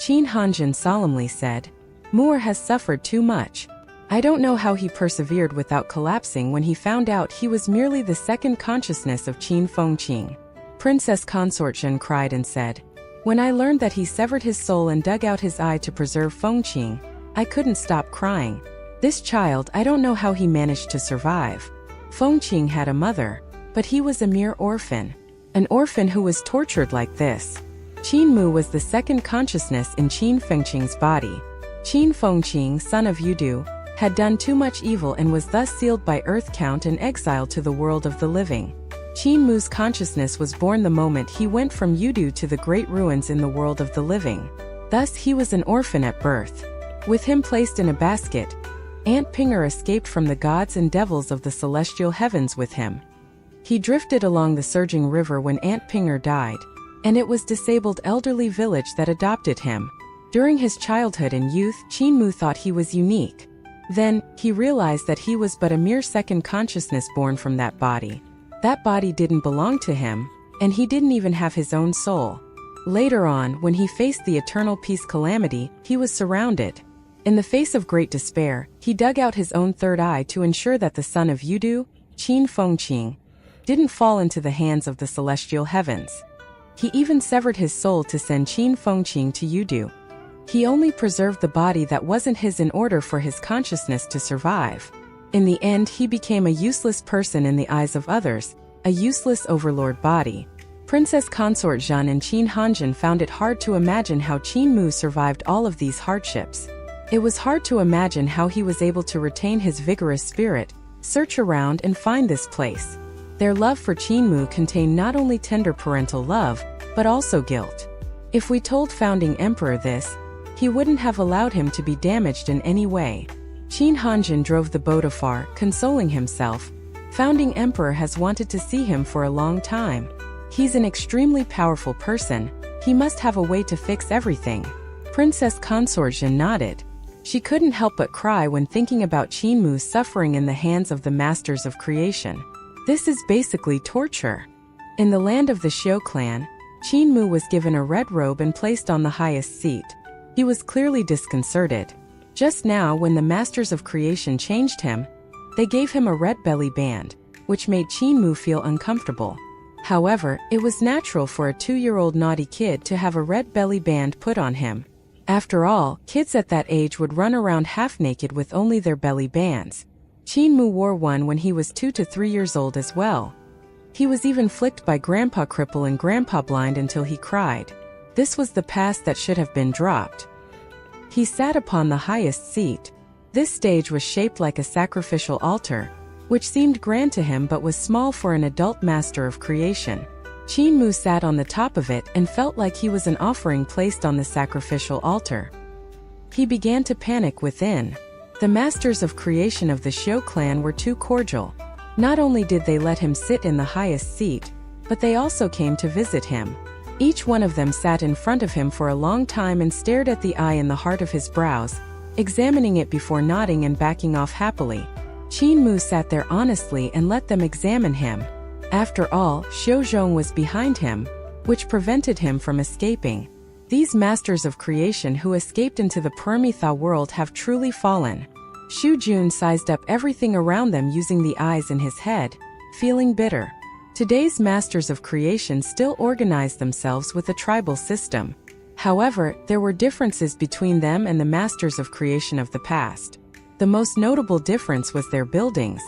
Qin Hanjin solemnly said. Moore has suffered too much. I don't know how he persevered without collapsing when he found out he was merely the second consciousness of Qin Fengqing. Princess Consort Zhen cried and said, when I learned that he severed his soul and dug out his eye to preserve Fengqing, I couldn't stop crying. This child, I don't know how he managed to survive. Fengqing had a mother, but he was a mere orphan. An orphan who was tortured like this. Qin Mu was the second consciousness in Qin Fengqing's body. Qin Fengqing, son of Yudu, had done too much evil and was thus sealed by Earth Count and exiled to the world of the living. Qin Mu's consciousness was born the moment he went from Yudu to the great ruins in the world of the living. Thus he was an orphan at birth. With him placed in a basket, Aunt Pinger escaped from the gods and devils of the celestial heavens with him. He drifted along the surging river when Aunt Pinger died, and it was disabled elderly village that adopted him. During his childhood and youth, Qin Mu thought he was unique. Then, he realized that he was but a mere second consciousness born from that body. That body didn't belong to him, and he didn't even have his own soul. Later on, when he faced the eternal peace calamity, he was surrounded. In the face of great despair, he dug out his own third eye to ensure that the son of Yudu, Qin Fengqing, didn't fall into the hands of the celestial heavens. He even severed his soul to send Qin Fengqing to Yudu. He only preserved the body that wasn't his in order for his consciousness to survive. In the end, he became a useless person in the eyes of others, a useless overlord body. Princess Consort Zhen and Qin Hanjin found it hard to imagine how Qin Mu survived all of these hardships. It was hard to imagine how he was able to retain his vigorous spirit, search around and find this place. Their love for Qin Mu contained not only tender parental love, but also guilt. If we told founding emperor this, he wouldn't have allowed him to be damaged in any way. Qin Hanjin drove the boat afar, consoling himself. Founding emperor has wanted to see him for a long time. He's an extremely powerful person. He must have a way to fix everything. Princess Consort Zhen nodded. She couldn't help but cry when thinking about Qin Mu suffering in the hands of the masters of creation. This is basically torture. In the land of the Xiao clan, Qin Mu was given a red robe and placed on the highest seat. He was clearly disconcerted. Just now, when the masters of creation changed him, they gave him a red belly band, which made Qin Mu feel uncomfortable. However, it was natural for a 2-year-old naughty kid to have a red belly band put on him. After all, kids at that age would run around half-naked with only their belly bands. Qin Mu wore one when he was 2 to 3 years old as well. He was even flicked by Grandpa Cripple and Grandpa Blind until he cried. This was the past that should have been dropped. He sat upon the highest seat. This stage was shaped like a sacrificial altar, which seemed grand to him but was small for an adult master of creation. Qin Mu sat on the top of it and felt like he was an offering placed on the sacrificial altar. He began to panic within. The masters of creation of the Xiao clan were too cordial. Not only did they let him sit in the highest seat, but they also came to visit him. Each one of them sat in front of him for a long time and stared at the eye in the heart of his brows, examining it before nodding and backing off happily. Qin Mu sat there honestly and let them examine him. After all, Xiao Zhong was behind him, which prevented him from escaping. These masters of creation who escaped into the Paramitha world have truly fallen. Xu Jun sized up everything around them using the eyes in his head, feeling bitter. Today's masters of creation still organize themselves with a tribal system. However, there were differences between them and the masters of creation of the past. The most notable difference was their buildings.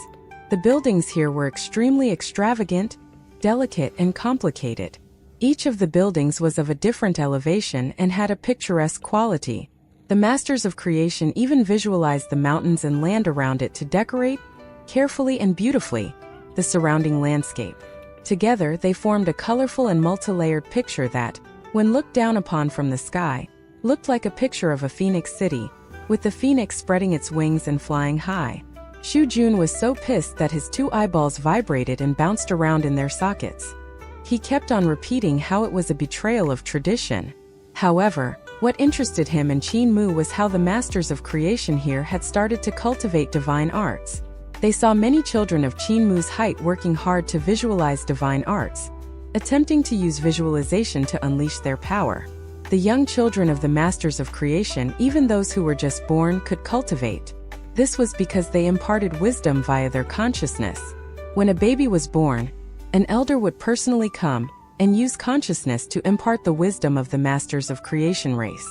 The buildings here were extremely extravagant, delicate, and complicated. Each of the buildings was of a different elevation and had a picturesque quality. The masters of creation even visualized the mountains and land around it to decorate, carefully and beautifully, the surrounding landscape. Together, they formed a colorful and multi-layered picture that, when looked down upon from the sky, looked like a picture of a phoenix city, with the phoenix spreading its wings and flying high. Xu Jun was so pissed that his 2 eyeballs vibrated and bounced around in their sockets. He kept on repeating how it was a betrayal of tradition. However, what interested him and Qin Mu was how the masters of creation here had started to cultivate divine arts. They saw many children of Qin Mu's height working hard to visualize divine arts, attempting to use visualization to unleash their power. The young children of the masters of creation, even those who were just born, could cultivate. This was because they imparted wisdom via their consciousness. When a baby was born, an elder would personally come and use consciousness to impart the wisdom of the masters of creation race.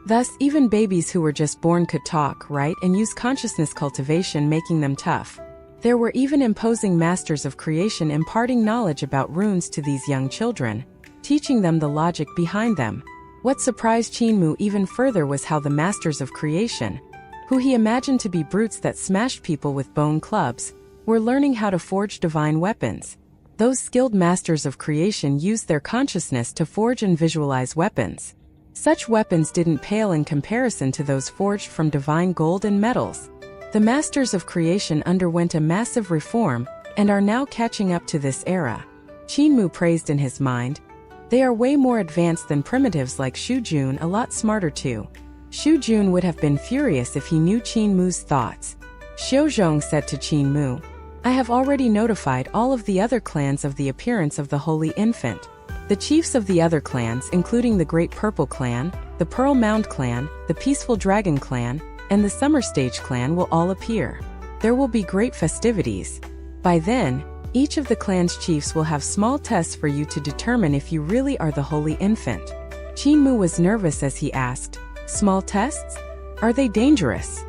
Thus, even babies who were just born could talk, write, and use consciousness cultivation, making them tough. There were even imposing masters of creation imparting knowledge about runes to these young children, teaching them the logic behind them. What surprised Qin even further was how the masters of creation, who he imagined to be brutes that smashed people with bone clubs, were learning how to forge divine weapons. Those skilled masters of creation used their consciousness to forge and visualize weapons. Such weapons didn't pale in comparison to those forged from divine gold and metals. The masters of creation underwent a massive reform and are now catching up to this era. Qin praised in his mind. They are way more advanced than primitives like Xu Jun, a lot smarter too. Xu Jun would have been furious if he knew Qin thoughts. Xiao Zhong said to Qin, I have already notified all of the other clans of the appearance of the Holy Infant. The chiefs of the other clans, including the Great Purple Clan, the Pearl Mound Clan, the Peaceful Dragon Clan, and the Summer Stage Clan will all appear. There will be great festivities. By then, each of the clan's chiefs will have small tests for you to determine if you really are the Holy Infant. Qin was nervous as he asked, Small tests? Are they dangerous?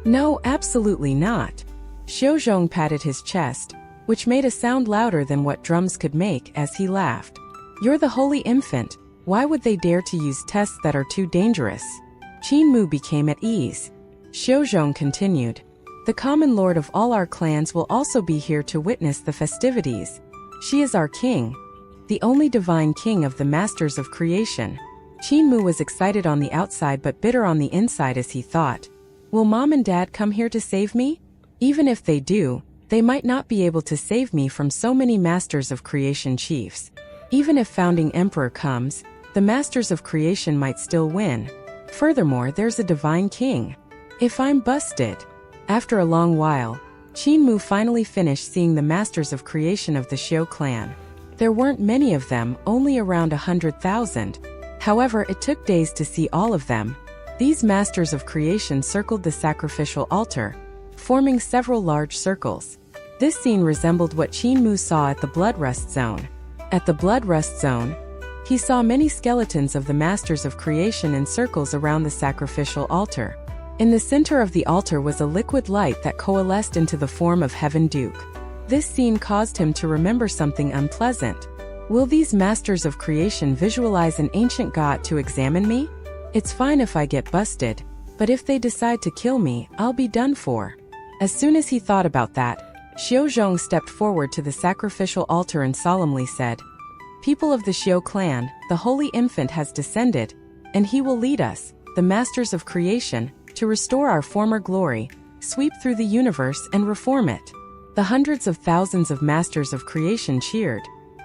No, absolutely not. Xiao Zhong patted his chest, which made a sound louder than what drums could make, as he laughed. You're the Holy Infant, why would they dare to use tests that are too dangerous? Qin became at ease. Xiao Zhong continued. The common lord of all our clans will also be here to witness the festivities. She is our king, the only divine king of the masters of creation. Qin was excited on the outside but bitter on the inside as he thought, will mom and dad come here to save me? Even if they do, they might not be able to save me from so many masters of creation chiefs. Even if founding emperor comes, the masters of creation might still win. Furthermore, there's a divine king. If I'm busted. After a long while, Qin finally finished seeing the masters of creation of the Xiao clan. There weren't many of them, only around 100,000. However, it took days to see all of them. These masters of creation circled the sacrificial altar, forming several large circles. This scene resembled what Qin saw at the Blood Rust Zone. At the Blood Rust Zone, he saw many skeletons of the masters of creation in circles around the sacrificial altar. In the center of the altar was a liquid light that coalesced into the form of Heaven Duke. This scene caused him to remember something unpleasant. Will these masters of creation visualize an ancient god to examine me? It's fine if I get busted, but if they decide to kill me, I'll be done for. As soon as he thought about that, Xiao Zhong stepped forward to the sacrificial altar and solemnly said, People of the Xiao clan, the Holy Infant has descended, and he will lead us, the masters of creation, to restore our former glory, sweep through the universe and reform it. The hundreds of thousands of masters of creation cheered,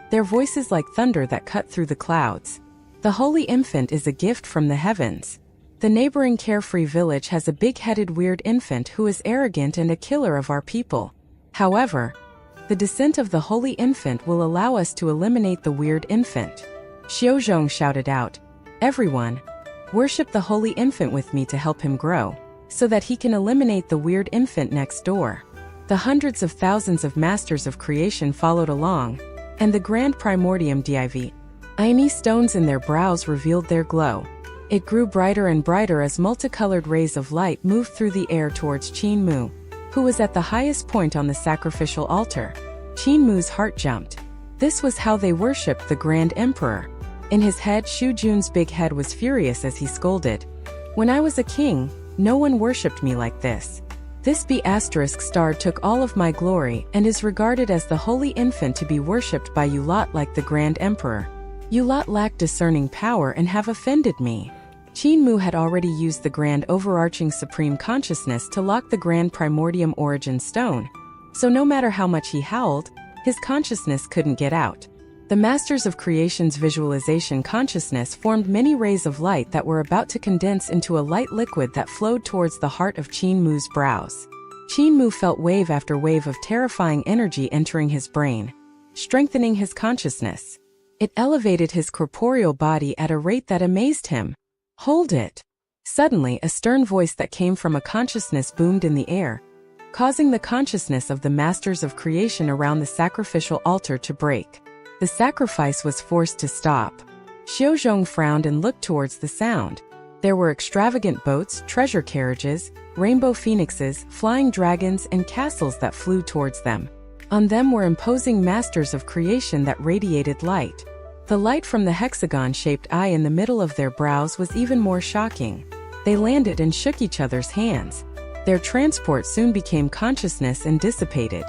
their voices like thunder that cut through the clouds. The Holy Infant is a gift from the heavens. The neighboring carefree village has a big-headed weird infant who is arrogant and a killer of our people. However, the descent of the Holy Infant will allow us to eliminate the weird infant. Xiao Zhong shouted out, Everyone, worship the Holy Infant with me to help him grow, so that he can eliminate the weird infant next door. The hundreds of thousands of masters of creation followed along, and the grand primordium div. Iony stones in their brows revealed their glow. It grew brighter and brighter as multicolored rays of light moved through the air towards Qin, who was at the highest point on the sacrificial altar. Qin heart jumped. This was how they worshipped the Grand Emperor. In his head, Xu Jun's big head was furious as he scolded. When I was a king, no one worshipped me like this. This B*** took all of my glory and is regarded as the Holy Infant to be worshipped by you lot like the Grand Emperor. You lot lack discerning power and have offended me. Qin had already used the Grand Overarching Supreme Consciousness to lock the Grand Primordium Origin Stone, so no matter how much he howled, his consciousness couldn't get out. The Masters of Creation's visualization consciousness formed many rays of light that were about to condense into a light liquid that flowed towards the heart of Qin brows. Qin felt wave after wave of terrifying energy entering his brain, strengthening his consciousness. It elevated his corporeal body at a rate that amazed him. Hold it! Suddenly, a stern voice that came from a consciousness boomed in the air, causing the consciousness of the masters of creation around the sacrificial altar to break. The sacrifice was forced to stop. Xiaozhong frowned and looked towards the sound. There were extravagant boats, treasure carriages, rainbow phoenixes, flying dragons, and castles that flew towards them. On them were imposing masters of creation that radiated light. The light from the hexagon-shaped eye in the middle of their brows was even more shocking. They landed and shook each other's hands. Their transport soon became consciousness and dissipated.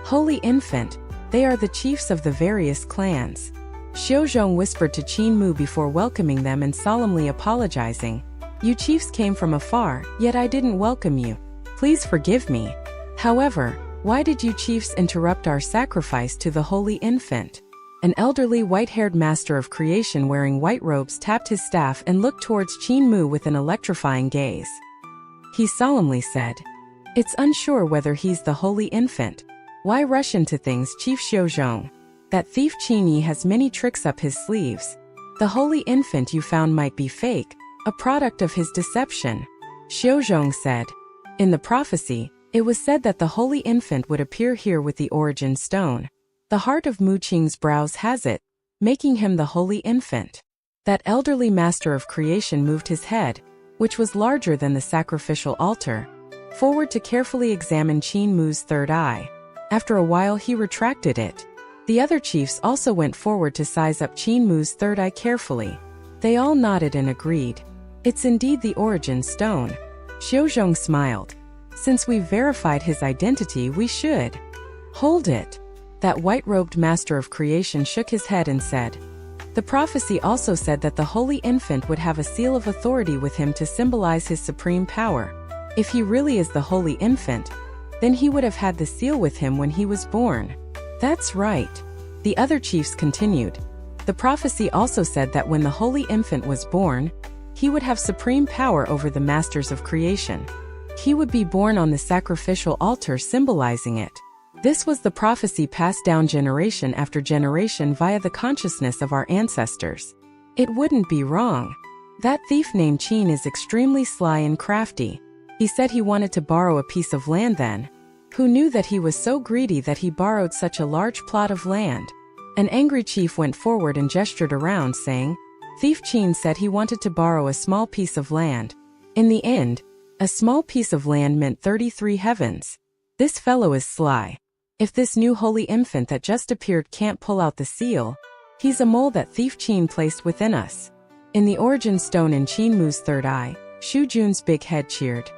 Holy Infant, they are the chiefs of the various clans. Xiaozhong whispered to Qin Mu before welcoming them and solemnly apologizing. You chiefs came from afar, yet I didn't welcome you. Please forgive me. However, why did you chiefs interrupt our sacrifice to the Holy Infant? An elderly white-haired master of creation wearing white robes tapped his staff and looked towards Qin Mu with an electrifying gaze. He solemnly said, It's unsure whether he's the Holy Infant. Why rush into things, Chief Xiaozhong? That thief Qin Yi has many tricks up his sleeves. The Holy Infant you found might be fake, a product of his deception. Xiaozhong said. In the prophecy, it was said that the Holy Infant would appear here with the origin stone. The heart of Mu Qing's brows has it, making him the Holy Infant. That elderly master of creation moved his head, which was larger than the sacrificial altar, forward to carefully examine Qin Mu's third eye. After a while he retracted it. The other chiefs also went forward to size up Qin Mu's third eye carefully. They all nodded and agreed. It's indeed the origin stone. Xiaozhong smiled. Since we've verified his identity, we should. Hold it. That white-robed master of creation shook his head and said, The prophecy also said that the Holy Infant would have a seal of authority with him to symbolize his supreme power. If he really is the Holy Infant, then he would have had the seal with him when he was born. That's right. The other chiefs continued. The prophecy also said that when the Holy Infant was born, he would have supreme power over the masters of creation. He would be born on the sacrificial altar, symbolizing it. This was the prophecy passed down generation after generation via the consciousness of our ancestors. It wouldn't be wrong. That thief named Qin is extremely sly and crafty. He said he wanted to borrow a piece of land then. Who knew that he was so greedy that he borrowed such a large plot of land? An angry chief went forward and gestured around, saying, Thief Qin said he wanted to borrow a small piece of land. In the end, a small piece of land meant 33 heavens. This fellow is sly. If this new Holy Infant that just appeared can't pull out the seal, he's a mole that Thief Qin placed within us. In the origin stone in Qin Mu's third eye, Shu Jun's big head cheered.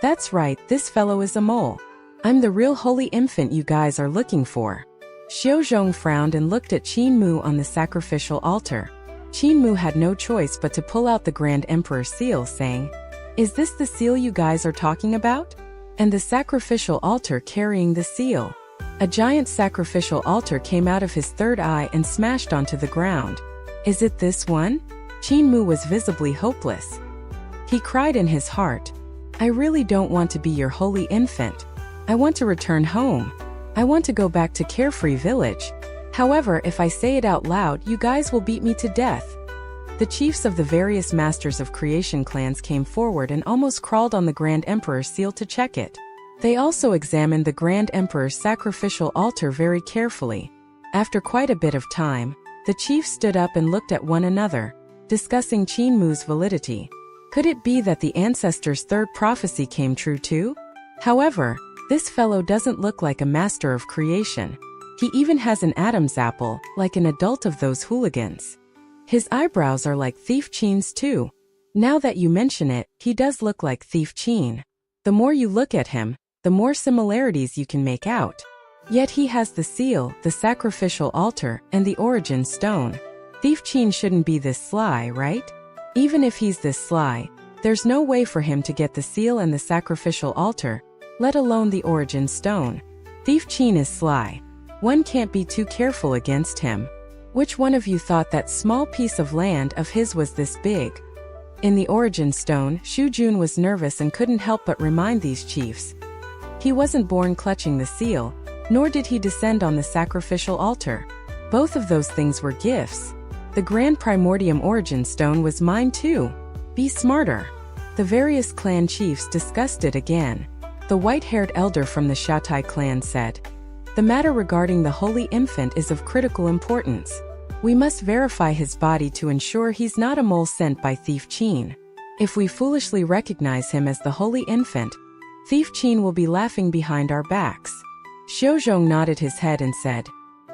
That's right, this fellow is a mole. I'm the real Holy Infant you guys are looking for. Xiaozhong frowned and looked at Qin Mu on the sacrificial altar. Qin Mu had no choice but to pull out the Grand Emperor seal, saying, Is this the seal you guys are talking about? And the sacrificial altar carrying the seal. A giant sacrificial altar came out of his third eye and smashed onto the ground. Is it this one? Qin Mu was visibly hopeless. He cried in his heart, I really don't want to be your Holy Infant. I want to return home. I want to go back to Carefree Village. However, if I say it out loud, you guys will beat me to death. The chiefs of the various masters of creation clans came forward and almost crawled on the Grand Emperor's seal to check it. They also examined the Grand Emperor's sacrificial altar very carefully. After quite a bit of time, the chiefs stood up and looked at one another, discussing Qin Mu's validity. Could it be that the ancestors' third prophecy came true too? However, this fellow doesn't look like a master of creation. He even has an Adam's apple, like an adult of those hooligans. His eyebrows are like Thief Qin's too. Now that you mention it, he does look like Thief Qin. The more you look at him, the more similarities you can make out. Yet he has the seal, the sacrificial altar, and the origin stone. Thief Qin shouldn't be this sly, right? Even if he's this sly, there's no way for him to get the seal and the sacrificial altar, let alone the origin stone. Thief Qin is sly. One can't be too careful against him. Which one of you thought that small piece of land of his was this big? In the origin stone, Shu Jun was nervous and couldn't help but remind these chiefs. He wasn't born clutching the seal, nor did he descend on the sacrificial altar. Both of those things were gifts. The Grand Primordium Origin Stone was mine too. Be smarter. The various clan chiefs discussed it again. The white-haired elder from the Shatai clan said, "The matter regarding the Holy Infant is of critical importance. We must verify his body to ensure he's not a mole sent by Thief Qin. If we foolishly recognize him as the Holy Infant, Thief Qin will be laughing behind our backs." Xiuzhong nodded his head and said,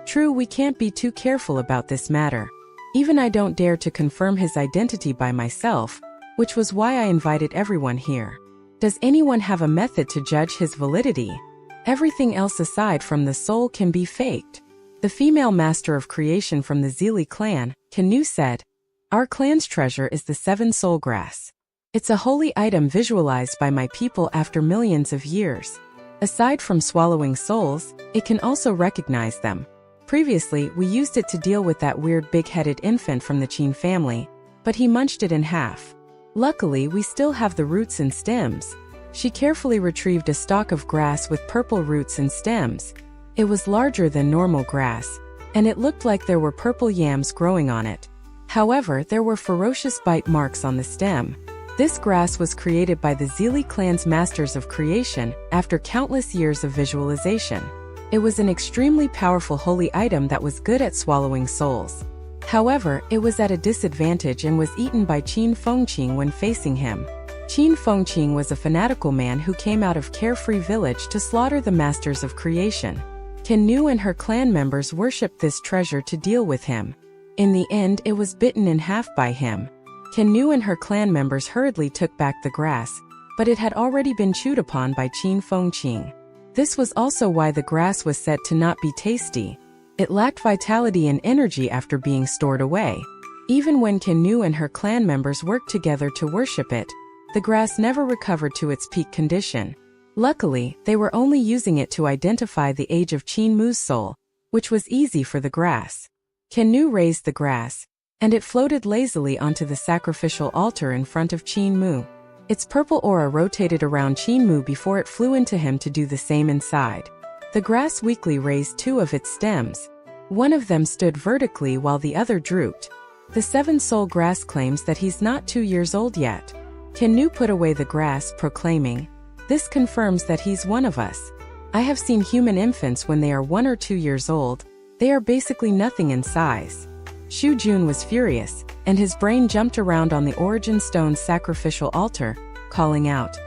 "True, we can't be too careful about this matter. Even I don't dare to confirm his identity by myself, which was why I invited everyone here. Does anyone have a method to judge his validity? Everything else aside from the soul can be faked." The female master of creation from the Zili clan, Kanu, said, "Our clan's treasure is the 7 soul grass. It's a holy item visualized by my people after millions of years. Aside from swallowing souls, it can also recognize them. Previously, we used it to deal with that weird big-headed infant from the Qin family, but he munched it in half. Luckily, we still have the roots and stems." She carefully retrieved a stalk of grass with purple roots and stems. It was larger than normal grass, and it looked like there were purple yams growing on it. However, there were ferocious bite marks on the stem. This grass was created by the Zili clan's masters of creation after countless years of visualization. It was an extremely powerful holy item that was good at swallowing souls. However, it was at a disadvantage and was eaten by Qin Fengqing when facing him. Qin Fengqing was a fanatical man who came out of Carefree Village to slaughter the masters of creation. Kanu and her clan members worshipped this treasure to deal with him. In the end, it was bitten in half by him. Kanu and her clan members hurriedly took back the grass, but it had already been chewed upon by Qin Fengqing. This was also why the grass was said to not be tasty. It lacked vitality and energy after being stored away. Even when Kanu and her clan members worked together to worship it, the grass never recovered to its peak condition. Luckily, they were only using it to identify the age of Qin Mu's soul, which was easy for the grass. Kanu raised the grass, and it floated lazily onto the sacrificial altar in front of Qin Mu. Its purple aura rotated around Qin Mu before it flew into him to do the same inside. The grass weakly raised 2 of its stems. One of them stood vertically while the other drooped. The 7-soul grass claims that he's not 2 years old yet. Kanu put away the grass, proclaiming, "This confirms that he's one of us. I have seen human infants when they are 1 or 2 years old. They are basically nothing in size." Xu Jun was furious, and his brain jumped around on the origin stone's sacrificial altar, calling out,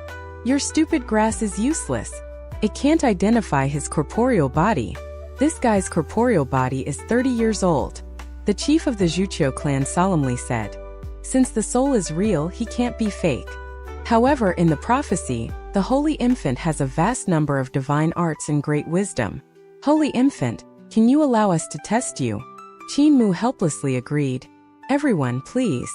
"Your stupid grass is useless. It can't identify his corporeal body. This guy's corporeal body is 30 years old." The chief of the Zhuqiu clan solemnly said, "Since the soul is real, he can't be fake." However, in the prophecy, the Holy Infant has a vast number of divine arts and great wisdom. "Holy Infant, can you allow us to test you?" Qin Mu helplessly agreed. "Everyone, please."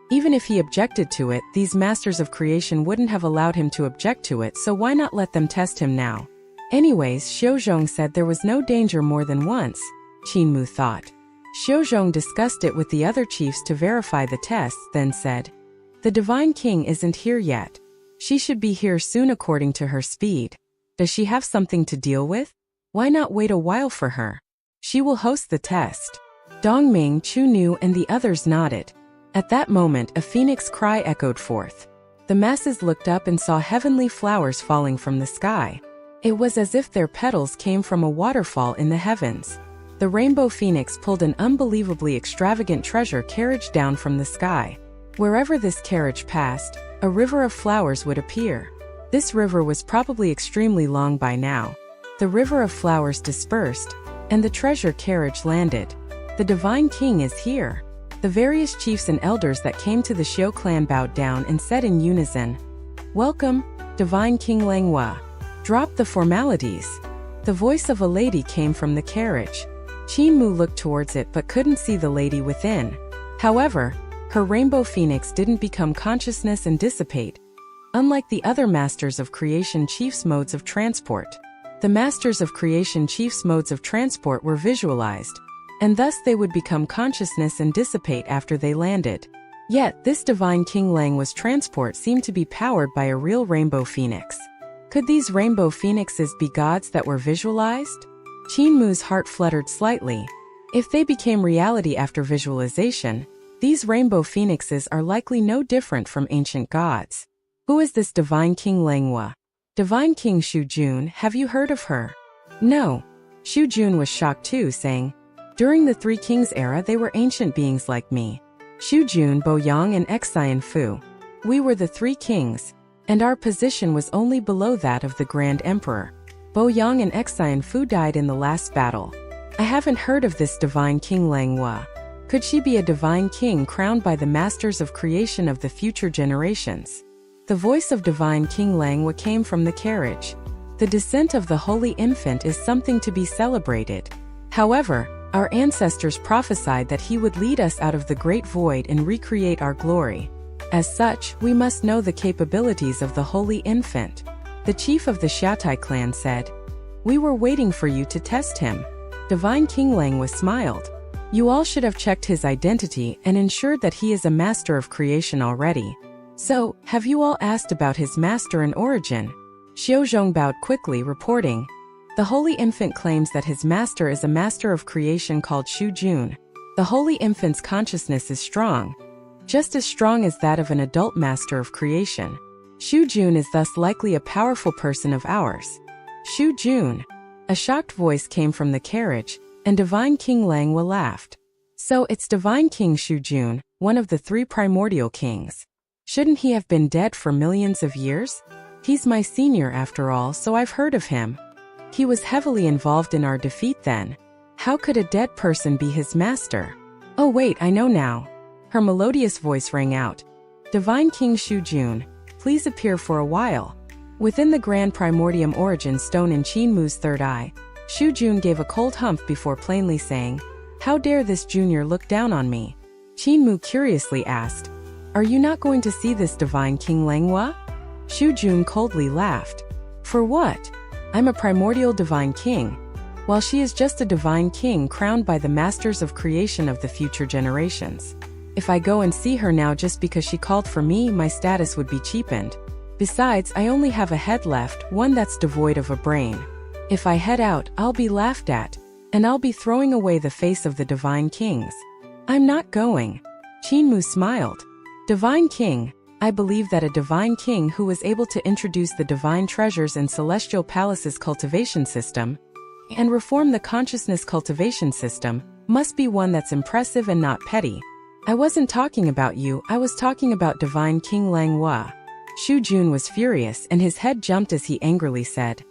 Even if he objected to it, these masters of creation wouldn't have allowed him to object to it, so why not let them test him now? Anyways, Xiuzhong said there was no danger more than once, Qin Mu thought. Xiuzhong discussed it with the other chiefs to verify the tests, then said, "The Divine King isn't here yet. She should be here soon according to her speed. Does she have something to deal with? Why not wait a while for her? She will host the test." Dongming, Chunu, and the others nodded. At that moment, a phoenix cry echoed forth. The masses looked up and saw heavenly flowers falling from the sky. It was as if their petals came from a waterfall in the heavens. The rainbow phoenix pulled an unbelievably extravagant treasure carriage down from the sky. Wherever this carriage passed, a river of flowers would appear. This river was probably extremely long by now. The river of flowers dispersed, and the treasure carriage landed. The Divine King is here. The various chiefs and elders that came to the Xiu clan bowed down and said in unison, "Welcome, Divine King Langhua. Drop the formalities." The voice of a lady came from the carriage. Qin Mu looked towards it but couldn't see the lady within. However, her rainbow phoenix didn't become consciousness and dissipate, unlike the other Masters of Creation Chiefs' modes of transport. The Masters of Creation Chiefs' modes of transport were visualized, and thus they would become consciousness and dissipate after they landed. Yet, this Divine King Langhua's transport seemed to be powered by a real rainbow phoenix. Could these rainbow phoenixes be gods that were visualized? Qin Mu's heart fluttered slightly. If they became reality after visualization, these rainbow phoenixes are likely no different from ancient gods. Who is this Divine King Langhua? Divine King Shu Jun, have you heard of her? No. Shu Jun was shocked too, saying, during the Three Kings era they were ancient beings like me. Shu Jun, Bo Yang and Xian Fu. We were the Three Kings, and our position was only below that of the Grand Emperor. Bo Yang and Xian Fu died in the last battle. I haven't heard of this Divine King Langhua. Could she be a divine king crowned by the masters of creation of the future generations? The voice of Divine King Langhua came from the carriage. The descent of the Holy Infant is something to be celebrated. However, our ancestors prophesied that he would lead us out of the great void and recreate our glory. As such, we must know the capabilities of the Holy Infant. The chief of the Xiaotai clan said, we were waiting for you to test him. Divine King Langhua smiled. You all should have checked his identity and ensured that he is a master of creation already. So, have you all asked about his master and origin? Xiaozhong bowed quickly, reporting, the Holy Infant claims that his master is a master of creation called Shu Jun. The Holy Infant's consciousness is strong, just as strong as that of an adult master of creation. Shu Jun is thus likely a powerful person of ours. Shu Jun. A shocked voice came from the carriage, and Divine King Langhua laughed. So it's Divine King Shu Jun, one of the three primordial kings. Shouldn't he have been dead for millions of years? He's my senior after all, so I've heard of him. He was heavily involved in our defeat then. How could a dead person be his master? Oh wait, I know now. Her melodious voice rang out. Divine King Shu Jun, please appear for a while. Within the Grand Primordium Origin Stone in Qin Mu's third eye, Shu Jun gave a cold hump before plainly saying, how dare this junior look down on me? Qin Mu curiously asked, are you not going to see this Divine King Langhua? Shu Jun coldly laughed. For what? I'm a primordial divine king, while she is just a divine king crowned by the masters of creation of the future generations. If I go and see her now just because she called for me, my status would be cheapened. Besides, I only have a head left, one that's devoid of a brain. If I head out, I'll be laughed at, and I'll be throwing away the face of the divine kings. I'm not going. Qin Mu smiled. Divine king, I believe that a divine king who was able to introduce the divine treasures in Celestial Palace's cultivation system and reform the consciousness cultivation system must be one that's impressive and not petty. I wasn't talking about you, I was talking about Divine King Langhua. Shu Jun was furious and his head jumped as he angrily said,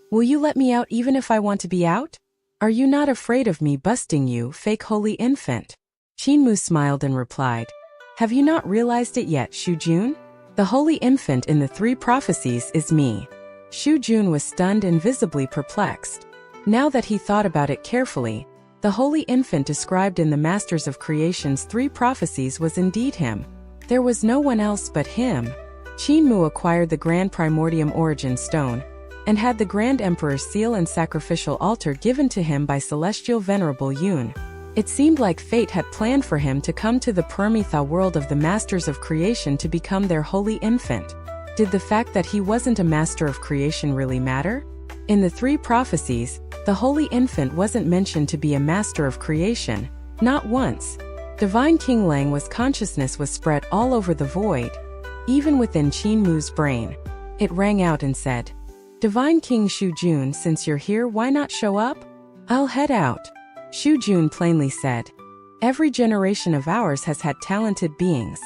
will you let me out even if I want to be out? Are you not afraid of me busting you, fake Holy Infant? Qin Mu smiled and replied, have you not realized it yet, Shu Jun? The Holy Infant in the three prophecies is me. Shu Jun was stunned and visibly perplexed. Now that he thought about it carefully, the Holy Infant described in the Masters of Creation's three prophecies was indeed him. There was no one else but him. Qin Mu acquired the Grand Primordium Origin Stone, and had the Grand Emperor's seal and sacrificial altar given to him by Celestial Venerable Yun. It seemed like fate had planned for him to come to the Paramitha world of the Masters of Creation to become their Holy Infant. Did the fact that he wasn't a Master of Creation really matter? In the three prophecies, the Holy Infant wasn't mentioned to be a Master of Creation, not once. Divine King Langhua's consciousness was spread all over the void, even within Qin Mu's brain. It rang out and said, Divine King Shu Jun, since you're here, why not show up? I'll head out. Shu Jun plainly said, every generation of ours has had talented beings.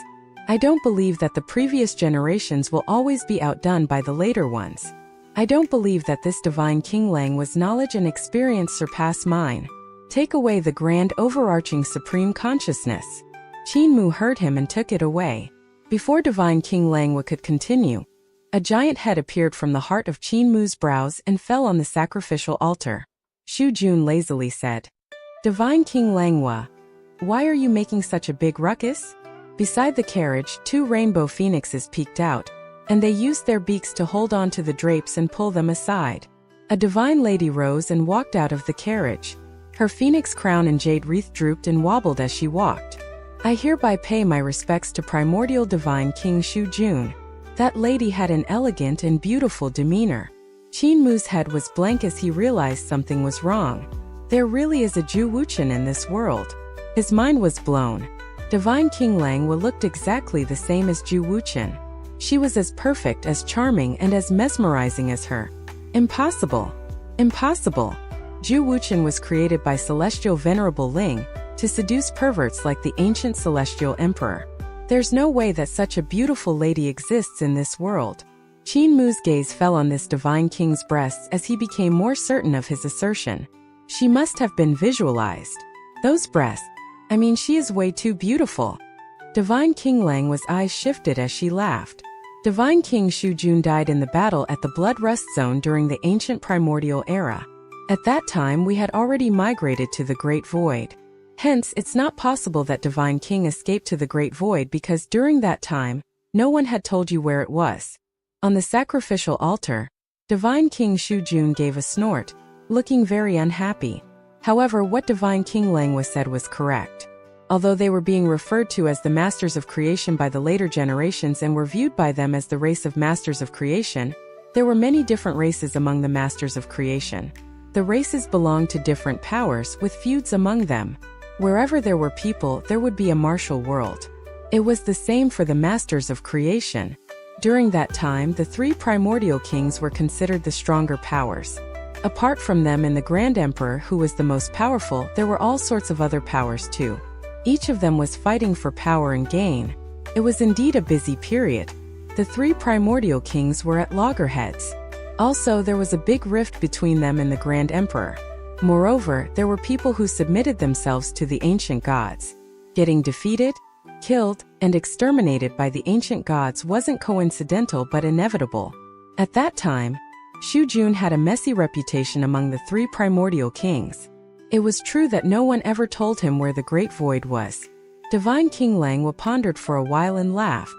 I don't believe that the previous generations will always be outdone by the later ones. I don't believe that this Divine King Langhua's knowledge and experience surpass mine. Take away the grand overarching supreme consciousness. Qin Mu heard him and took it away. Before Divine King Langhua could continue, a giant head appeared from the heart of Qin Mu's brows and fell on the sacrificial altar. Shu Jun lazily said, Divine King Langhua, why are you making such a big ruckus? Beside the carriage, two rainbow phoenixes peeked out, and they used their beaks to hold on to the drapes and pull them aside. A divine lady rose and walked out of the carriage. Her phoenix crown and jade wreath drooped and wobbled as she walked. I hereby pay my respects to Primordial Divine King Shu Jun. That lady had an elegant and beautiful demeanor. Qin Mu's head was blank as he realized something was wrong. There really is a Zhu Wuchen in this world. His mind was blown. Divine King Langwa looked exactly the same as Zhu Wuchen. She was as perfect, as charming, and as mesmerizing as her. Impossible. Impossible. Zhu Wuchen was created by Celestial Venerable Ling to seduce perverts like the ancient Celestial Emperor. There's no way that such a beautiful lady exists in this world. Qin Mu's gaze fell on this divine king's breasts as he became more certain of his assertion. She must have been visualized. Those breasts. I mean, she is way too beautiful. Divine King Langwa's eyes shifted as she laughed. Divine King Shujun died in the battle at the Blood Rust Zone during the ancient primordial era. At that time we had already migrated to the Great Void. Hence, it's not possible that Divine King escaped to the Great Void because during that time, no one had told you where it was. On the sacrificial altar, Divine King Shujun gave a snort, looking very unhappy. However, what Divine King Langwa said was correct. Although they were being referred to as the Masters of Creation by the later generations and were viewed by them as the race of Masters of Creation, there were many different races among the Masters of Creation. The races belonged to different powers, with feuds among them. Wherever there were people, there would be a martial world. It was the same for the Masters of Creation. During that time, the three primordial kings were considered the stronger powers. Apart from them and the Grand Emperor, who was the most powerful, there were all sorts of other powers too. Each of them was fighting for power and gain. It was indeed a busy period. The three primordial kings were at loggerheads. Also, there was a big rift between them and the Grand Emperor. Moreover, there were people who submitted themselves to the ancient gods. Getting defeated, killed, and exterminated by the ancient gods wasn't coincidental but inevitable. At that time, Shujun had a messy reputation among the three primordial kings. It was true that no one ever told him where the Great Void was. Divine King Langwa pondered for a while and laughed.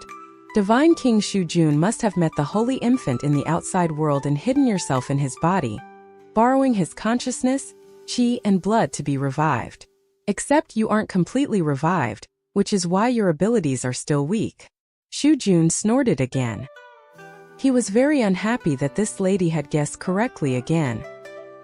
Divine King Shujun must have met the Holy Infant in the outside world and hidden yourself in his body, borrowing his consciousness, chi, and blood to be revived. Except you aren't completely revived, which is why your abilities are still weak. Shujun snorted again. He was very unhappy that this lady had guessed correctly again.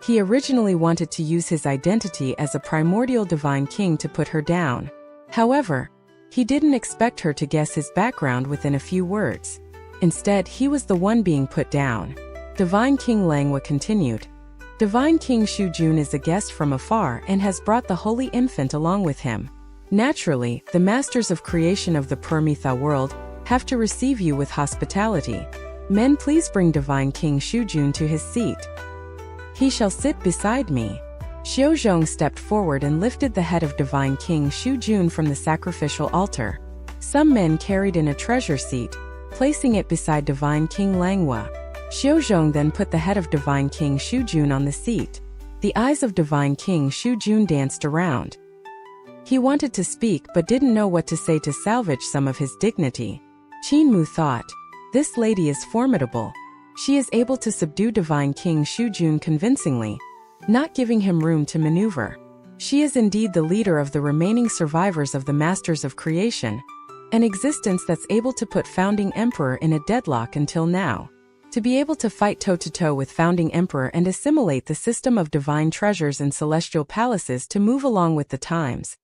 He originally wanted to use his identity as a primordial divine king to put her down. However, he didn't expect her to guess his background within a few words. Instead, he was the one being put down. Divine King Langwa continued. Divine King Shujun is a guest from afar and has brought the Holy Infant along with him. Naturally, the Masters of Creation of the Permitha world have to receive you with hospitality. Men, please bring Divine King Shujun to his seat. He shall sit beside me. Xiaozhong stepped forward and lifted the head of Divine King Shujun from the sacrificial altar. Some men carried in a treasure seat, placing it beside Divine King Langwa. Xiaozhong then put the head of Divine King Shujun on the seat. The eyes of Divine King Shujun danced around. He wanted to speak but didn't know what to say to salvage some of his dignity. Qin Mu thought, this lady is formidable. She is able to subdue Divine King Shujun convincingly, not giving him room to maneuver. She is indeed the leader of the remaining survivors of the Masters of Creation, an existence that's able to put Founding Emperor in a deadlock until now. To be able to fight toe-to-toe with Founding Emperor and assimilate the system of divine treasures and celestial palaces to move along with the times.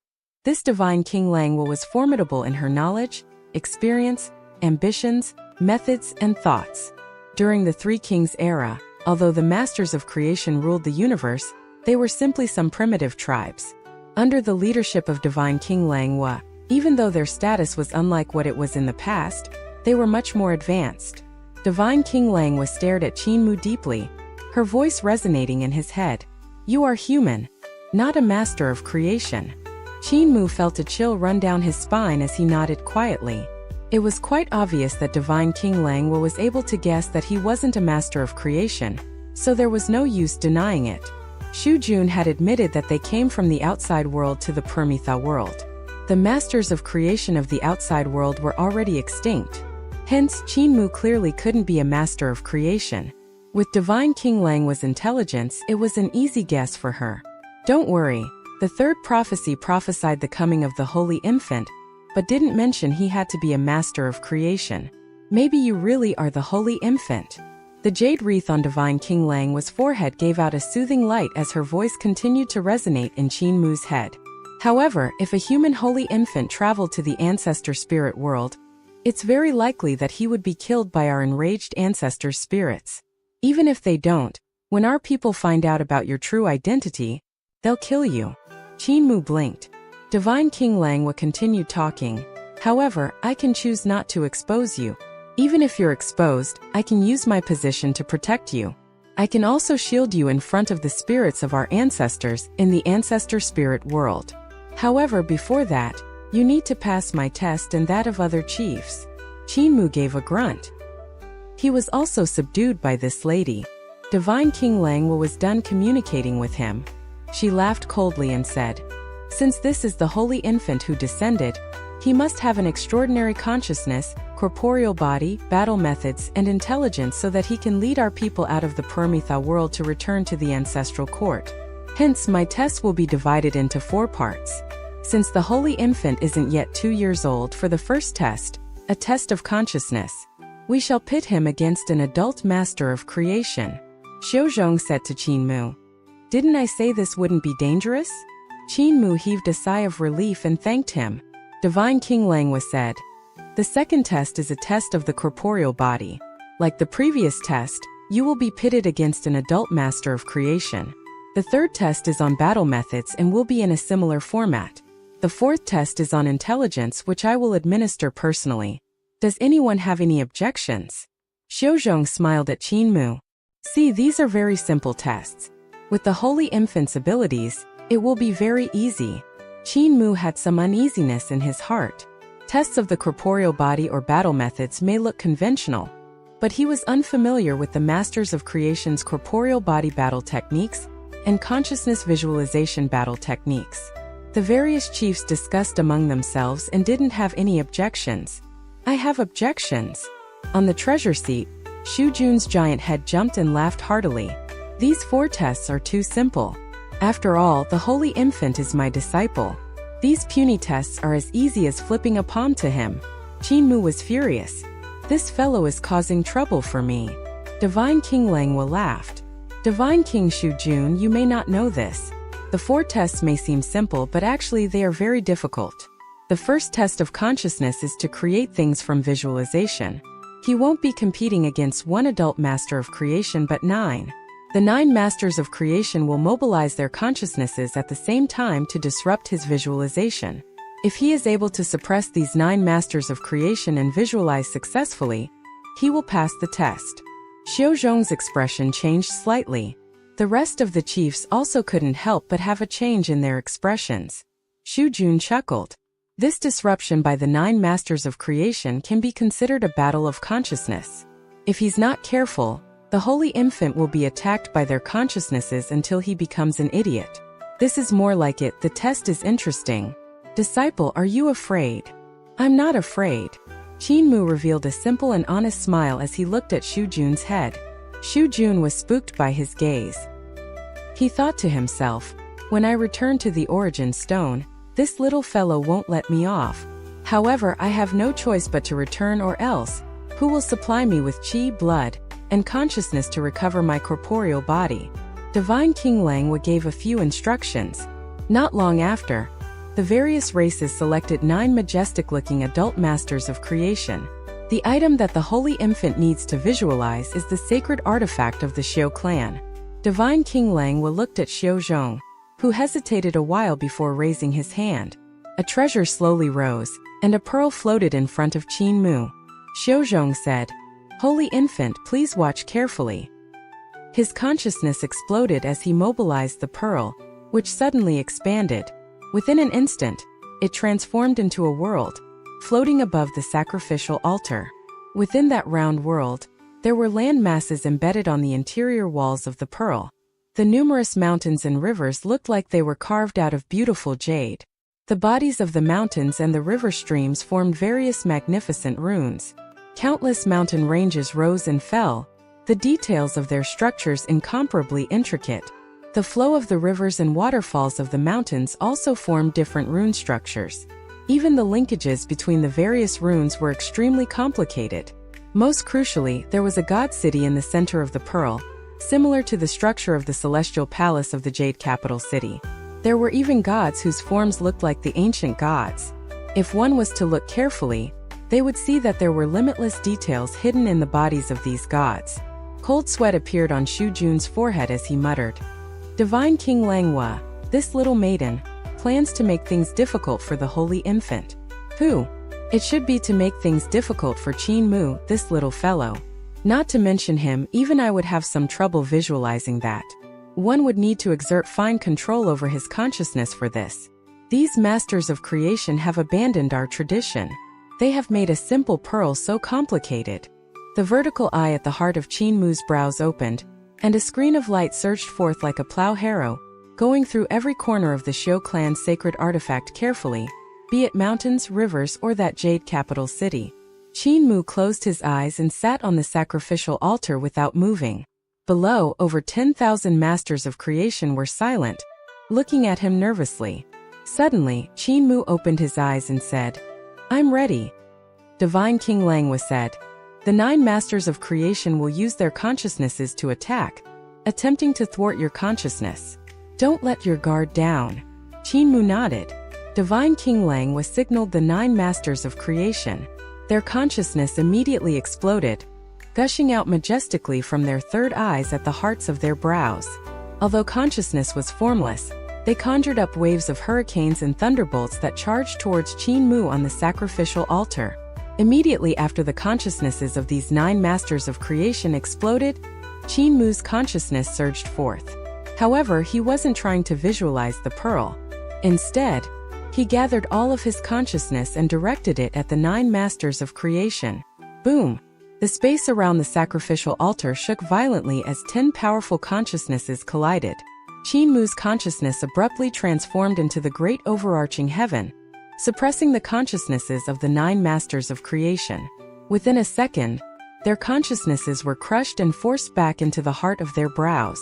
This Divine King Langwa was formidable in her knowledge, experience, ambitions, methods, and thoughts. During the Three Kings era, although the Masters of Creation ruled the universe, they were simply some primitive tribes. Under the leadership of Divine King Langwa, even though their status was unlike what it was in the past, they were much more advanced. Divine King Langwa stared at Qin Mu deeply, her voice resonating in his head. You are human, not a master of creation. Qin Mu felt a chill run down his spine as he nodded quietly. It was quite obvious that Divine King Langwa was able to guess that he wasn't a master of creation, so there was no use denying it. Shujun had admitted that they came from the outside world to the Permitha world. The Masters of Creation of the outside world were already extinct. Hence, Qin Mu clearly couldn't be a master of creation. With Divine King Langwa's intelligence, it was an easy guess for her. Don't worry, the third prophecy prophesied the coming of the Holy Infant, but didn't mention he had to be a master of creation. Maybe you really are the Holy Infant. The jade wreath on Divine King Lang's forehead gave out a soothing light as her voice continued to resonate in Qin Mu's head. However, if a human holy infant traveled to the ancestor spirit world, it's very likely that he would be killed by our enraged ancestors' spirits. Even if they don't, when our people find out about your true identity, they'll kill you. Qin Mu blinked. Divine King Lang would continue talking. However, I can choose not to expose you. Even if you're exposed, I can use my position to protect you. I can also shield you in front of the spirits of our ancestors in the ancestor spirit world. However, before that, you need to pass my test and that of other chiefs. Qin Mu gave a grunt. He was also subdued by this lady. Divine King Lang was done communicating with him. She laughed coldly and said, "Since this is the holy infant who descended, he must have an extraordinary consciousness, corporeal body, battle methods, and intelligence so that he can lead our people out of the Permitha world to return to the ancestral court. Hence, my test will be divided into 4 parts. Since the holy infant isn't yet 2 years old, for the first test, a test of consciousness, we shall pit him against an adult master of creation." Xiaozhong said to Qin Mu, "Didn't I say this wouldn't be dangerous?" Qin Mu heaved a sigh of relief and thanked him. Divine King Lang said, "The second test is a test of the corporeal body. Like the previous test, you will be pitted against an adult master of creation. The third test is on battle methods and will be in a similar format. The fourth test is on intelligence, which I will administer personally. Does anyone have any objections?" Xiaozhong smiled at Qin Mu. "See, these are very simple tests. With the holy infant's abilities, it will be very easy." Qin Mu had some uneasiness in his heart. Tests of the corporeal body or battle methods may look conventional, but he was unfamiliar with the Masters of Creation's corporeal body battle techniques and consciousness visualization battle techniques. The various chiefs discussed among themselves and didn't have any objections. "I have objections." On the treasure seat, Shu Jun's giant head jumped and laughed heartily. "These 4 tests are too simple. After all, the holy infant is my disciple. These puny tests are as easy as flipping a palm to him." Qin Mu was furious. "This fellow is causing trouble for me." Divine King Lang laughed. "Divine King Shu Jun, you may not know this. The 4 tests may seem simple, but actually they are very difficult. The first test of consciousness is to create things from visualization. He won't be competing against 1 adult master of creation but 9. The 9 masters of creation will mobilize their consciousnesses at the same time to disrupt his visualization. If he is able to suppress these 9 masters of creation and visualize successfully, he will pass the test." Xiaozhong's expression changed slightly. The rest of the chiefs also couldn't help but have a change in their expressions. Shu Jun chuckled. This disruption by the 9 masters of creation can be considered a battle of consciousness. If he's not careful, the holy infant will be attacked by their consciousnesses until he becomes an idiot. This is more like it. The test is interesting. Disciple, are you afraid? I'm not afraid. Qin Mu revealed a simple and honest smile as he looked at Shu Jun's head. Shu Jun was spooked by his gaze. He thought to himself, when I return to the origin stone, this little fellow won't let me off. However, I have no choice but to return, or else, who will supply me with qi, blood, and consciousness to recover my corporeal body? Divine King Lang gave a few instructions. Not long after, the various races selected 9 majestic-looking adult masters of creation. The item that the holy infant needs to visualize is the sacred artifact of the Xiao clan. Divine King Lang looked at Xiaozhong, who hesitated a while before raising his hand. A treasure slowly rose, and a pearl floated in front of Qin Mu. Xiaozhong said, "Holy infant, please watch carefully." His consciousness exploded as he mobilized the pearl, which suddenly expanded. Within an instant, it transformed into a world, floating above the sacrificial altar. Within that round world, there were land masses embedded on the interior walls of the pearl. The numerous mountains and rivers looked like they were carved out of beautiful jade. The bodies of the mountains and the river streams formed various magnificent runes. Countless mountain ranges rose and fell, the details of their structures incomparably intricate. The flow of the rivers and waterfalls of the mountains also formed different rune structures. Even the linkages between the various runes were extremely complicated. Most crucially, there was a god city in the center of the pearl, similar to the structure of the celestial palace of the Jade Capital City. There were even gods whose forms looked like the ancient gods. If one was to look carefully, they would see that there were limitless details hidden in the bodies of these gods. Cold sweat appeared on Shu Jun's forehead as he muttered, "Divine King Langhua, this little maiden, plans to make things difficult for the Holy Infant. Who? It should be to make things difficult for Qin Mu, this little fellow. Not to mention him, even I would have some trouble visualizing that. One would need to exert fine control over his consciousness for this. These masters of creation have abandoned our tradition. They have made a simple pearl so complicated." The vertical eye at the heart of Qin Mu's brows opened, and a screen of light surged forth like a plow harrow, going through every corner of the Xiu clan's sacred artifact carefully, be it mountains, rivers, or that Jade Capital City. Qin Mu closed his eyes and sat on the sacrificial altar without moving. Below, over 10,000 masters of creation were silent, looking at him nervously. Suddenly, Qin Mu opened his eyes and said, "I'm ready." Divine King Langhua said, "The 9 masters of creation will use their consciousnesses to attack, attempting to thwart your consciousness. Don't let your guard down." Qin Mu nodded. Divine King Langhua signaled the 9 masters of creation. Their consciousness immediately exploded, gushing out majestically from their third eyes at the hearts of their brows. Although consciousness was formless, they conjured up waves of hurricanes and thunderbolts that charged towards Qin Mu on the sacrificial altar. Immediately after the consciousnesses of these 9 masters of creation exploded, Qin Mu's consciousness surged forth. However, he wasn't trying to visualize the pearl. Instead, he gathered all of his consciousness and directed it at the 9 masters of creation. Boom! The space around the sacrificial altar shook violently as 10 powerful consciousnesses collided. Qin Mu's consciousness abruptly transformed into the great overarching heaven, suppressing the consciousnesses of the 9 masters of creation. Within a second, their consciousnesses were crushed and forced back into the heart of their brows.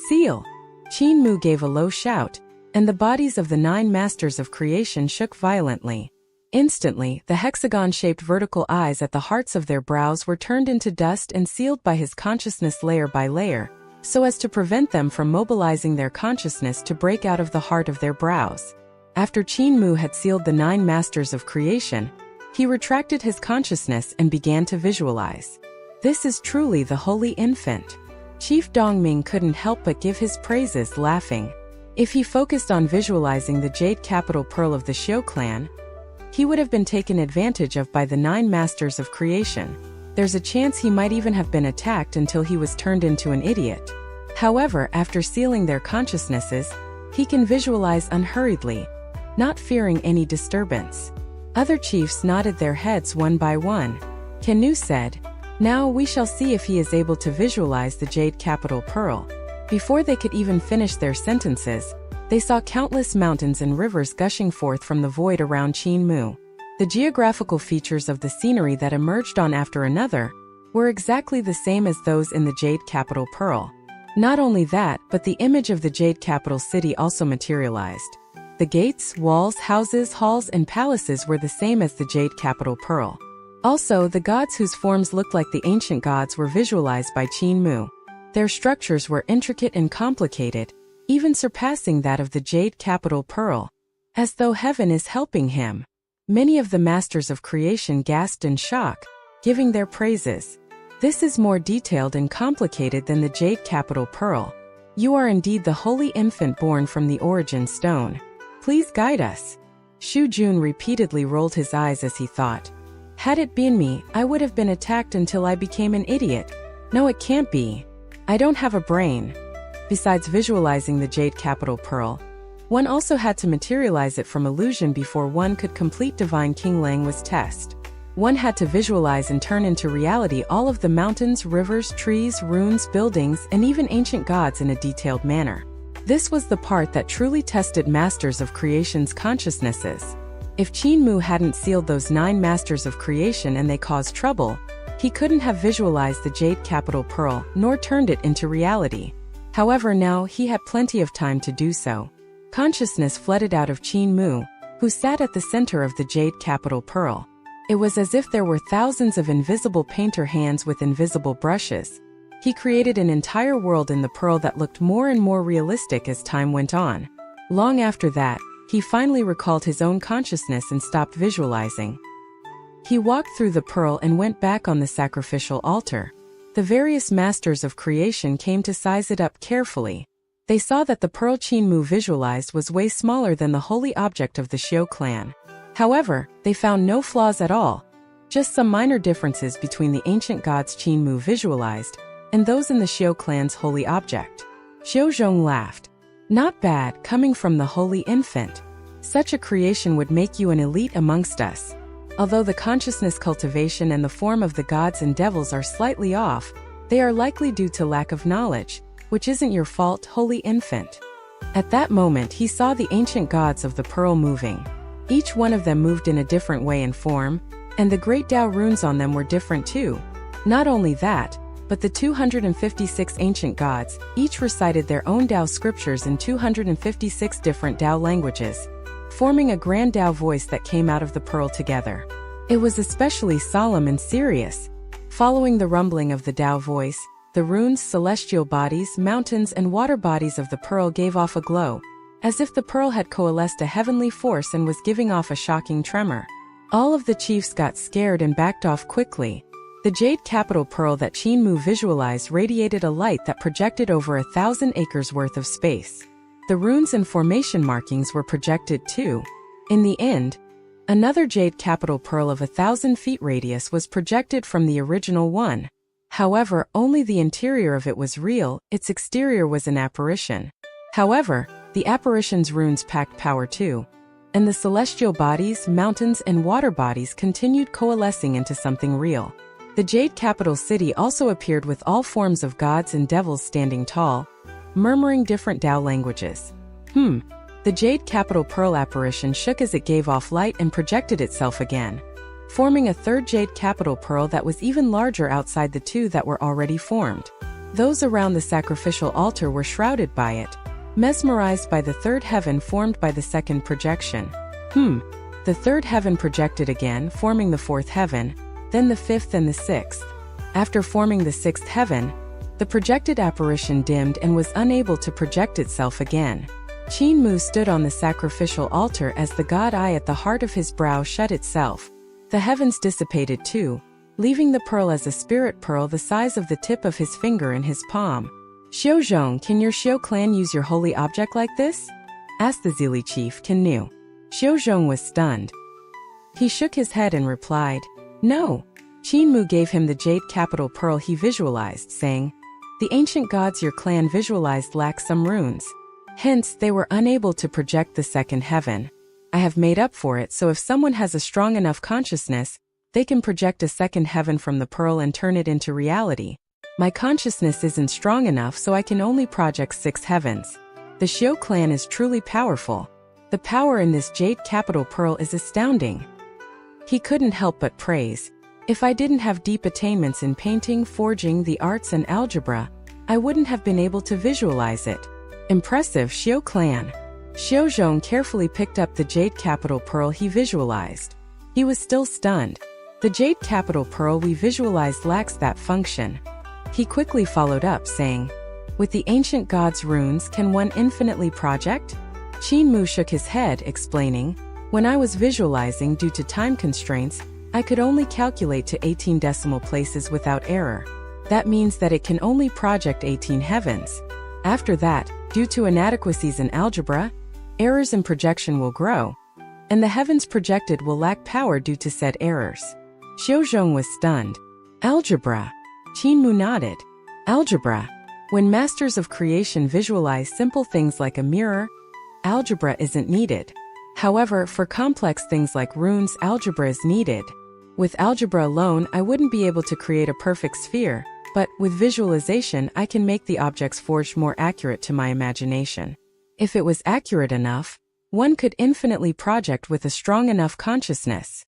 "Seal!" Qin Mu gave a low shout, and the bodies of the 9 masters of creation shook violently. Instantly, the hexagon-shaped vertical eyes at the hearts of their brows were turned into dust and sealed by his consciousness layer by layer, so as to prevent them from mobilizing their consciousness to break out of the heart of their brows. After Qin Mu had sealed the 9 masters of creation, he retracted his consciousness and began to visualize. "This is truly the Holy Infant." Chief Dongming couldn't help but give his praises, laughing. If he focused on visualizing the Jade Capital Pearl of the Xiu clan, he would have been taken advantage of by the 9 masters of creation. There's a chance he might even have been attacked until he was turned into an idiot. However, after sealing their consciousnesses, he can visualize unhurriedly, not fearing any disturbance. Other chiefs nodded their heads one by one. Kenu said, "Now we shall see if he is able to visualize the Jade Capital Pearl." Before they could even finish their sentences, they saw countless mountains and rivers gushing forth from the void around Qin Mu. The geographical features of the scenery that emerged on after another were exactly the same as those in the Jade Capital Pearl. Not only that, but the image of the Jade Capital City also materialized. The gates, walls, houses, halls, and palaces were the same as the Jade Capital Pearl. Also, the gods whose forms looked like the ancient gods were visualized by Qin Mu. Their structures were intricate and complicated, even surpassing that of the Jade Capital Pearl. As though heaven is helping him. Many of the masters of creation gasped in shock, giving their praises. "This is more detailed and complicated than the Jade Capital Pearl. You are indeed the Holy Infant born from the Origin Stone. Please guide us." Shu Jun repeatedly rolled his eyes as he thought, "Had it been me, I would have been attacked until I became an idiot. No, it can't be. I don't have a brain." Besides visualizing the Jade Capital Pearl, one also had to materialize it from illusion before one could complete Divine King Langhua's test. One had to visualize and turn into reality all of the mountains, rivers, trees, runes, buildings, and even ancient gods in a detailed manner. This was the part that truly tested masters of creation's consciousnesses. If Qin Mu hadn't sealed those 9 masters of creation and they caused trouble, he couldn't have visualized the Jade Capital Pearl nor turned it into reality. However, now he had plenty of time to do so. Consciousness flooded out of Qin Mu, who sat at the center of the Jade Capital Pearl. It was as if there were thousands of invisible painter hands with invisible brushes. He created an entire world in the pearl that looked more and more realistic as time went on. Long after that, he finally recalled his own consciousness and stopped visualizing. He walked through the pearl and went back on the sacrificial altar. The various masters of creation came to size it up carefully. They saw that the pearl Qinmu visualized was way smaller than the holy object of the Xiao clan. However, they found no flaws at all, just some minor differences between the ancient gods Qinmu visualized and those in the Xiao clan's holy object. Xiao Zhong laughed. Not bad, coming from the holy infant. Such a creation would make you an elite amongst us. Although the consciousness cultivation and the form of the gods and devils are slightly off, they are likely due to lack of knowledge, which isn't your fault, holy infant. At that moment he saw the ancient gods of the pearl moving. Each one of them moved in a different way and form, and the great Tao runes on them were different too. Not only that, but the 256 ancient gods each recited their own Tao scriptures in 256 different Tao languages, forming a grand Tao voice that came out of the pearl together. It was especially solemn and serious. Following the rumbling of the Tao voice, the runes, celestial bodies, mountains, and water bodies of the pearl gave off a glow, as if the pearl had coalesced a heavenly force and was giving off a shocking tremor. All of the chiefs got scared and backed off quickly. The jade capital pearl that Qinmu visualized radiated a light that projected over 1,000 acres worth of space. The runes and formation markings were projected too. In the end, another jade capital pearl of 1,000 feet radius was projected from the original one. However, only the interior of it was real, its exterior was an apparition. However, the apparition's runes packed power too. And the celestial bodies, mountains, and water bodies continued coalescing into something real. The jade capital city also appeared with all forms of gods and devils standing tall, murmuring different Tao languages. The jade capital pearl apparition shook as it gave off light and projected itself again, forming a third jade capital pearl that was even larger outside the two that were already formed. Those around the sacrificial altar were shrouded by it, mesmerized by the third heaven formed by the second projection. The third heaven projected again, forming the fourth heaven, then the fifth and the sixth. After forming the sixth heaven, the projected apparition dimmed and was unable to project itself again. Qinmu stood on the sacrificial altar as the god eye at the heart of his brow shut itself. The heavens dissipated too, leaving the pearl as a spirit pearl the size of the tip of his finger in his palm. Xiao Zhong, can your Xiao clan use your holy object like this? Asked the Zili chief, Kanu. Xiao Zhong was stunned. He shook his head and replied, No. Qinmu gave him the jade capital pearl he visualized, saying, The ancient gods your clan visualized lack some runes. Hence, they were unable to project the second heaven. I have made up for it, so if someone has a strong enough consciousness, they can project a second heaven from the pearl and turn it into reality. My consciousness isn't strong enough, so I can only project 6 heavens. The Xiao clan is truly powerful. The power in this jade capital pearl is astounding. He couldn't help but praise. If I didn't have deep attainments in painting, forging, the arts, and algebra, I wouldn't have been able to visualize it. Impressive, Xiao clan. Xiao Zhong carefully picked up the jade capital pearl he visualized. He was still stunned. The jade capital pearl we visualized lacks that function. He quickly followed up, saying, With the ancient gods' runes, can one infinitely project? Qinmu shook his head, explaining, When I was visualizing due to time constraints, I could only calculate to 18 decimal places without error. That means that it can only project 18 heavens. After that, due to inadequacies in algebra, errors in projection will grow, and the heavens projected will lack power due to said errors. Xiao Zhong was stunned. Algebra. Qinmu nodded. Algebra. When masters of creation visualize simple things like a mirror, algebra isn't needed. However, for complex things like runes, algebra is needed. With algebra alone, I wouldn't be able to create a perfect sphere, but with visualization, I can make the objects forged more accurate to my imagination. If it was accurate enough, one could infinitely project with a strong enough consciousness.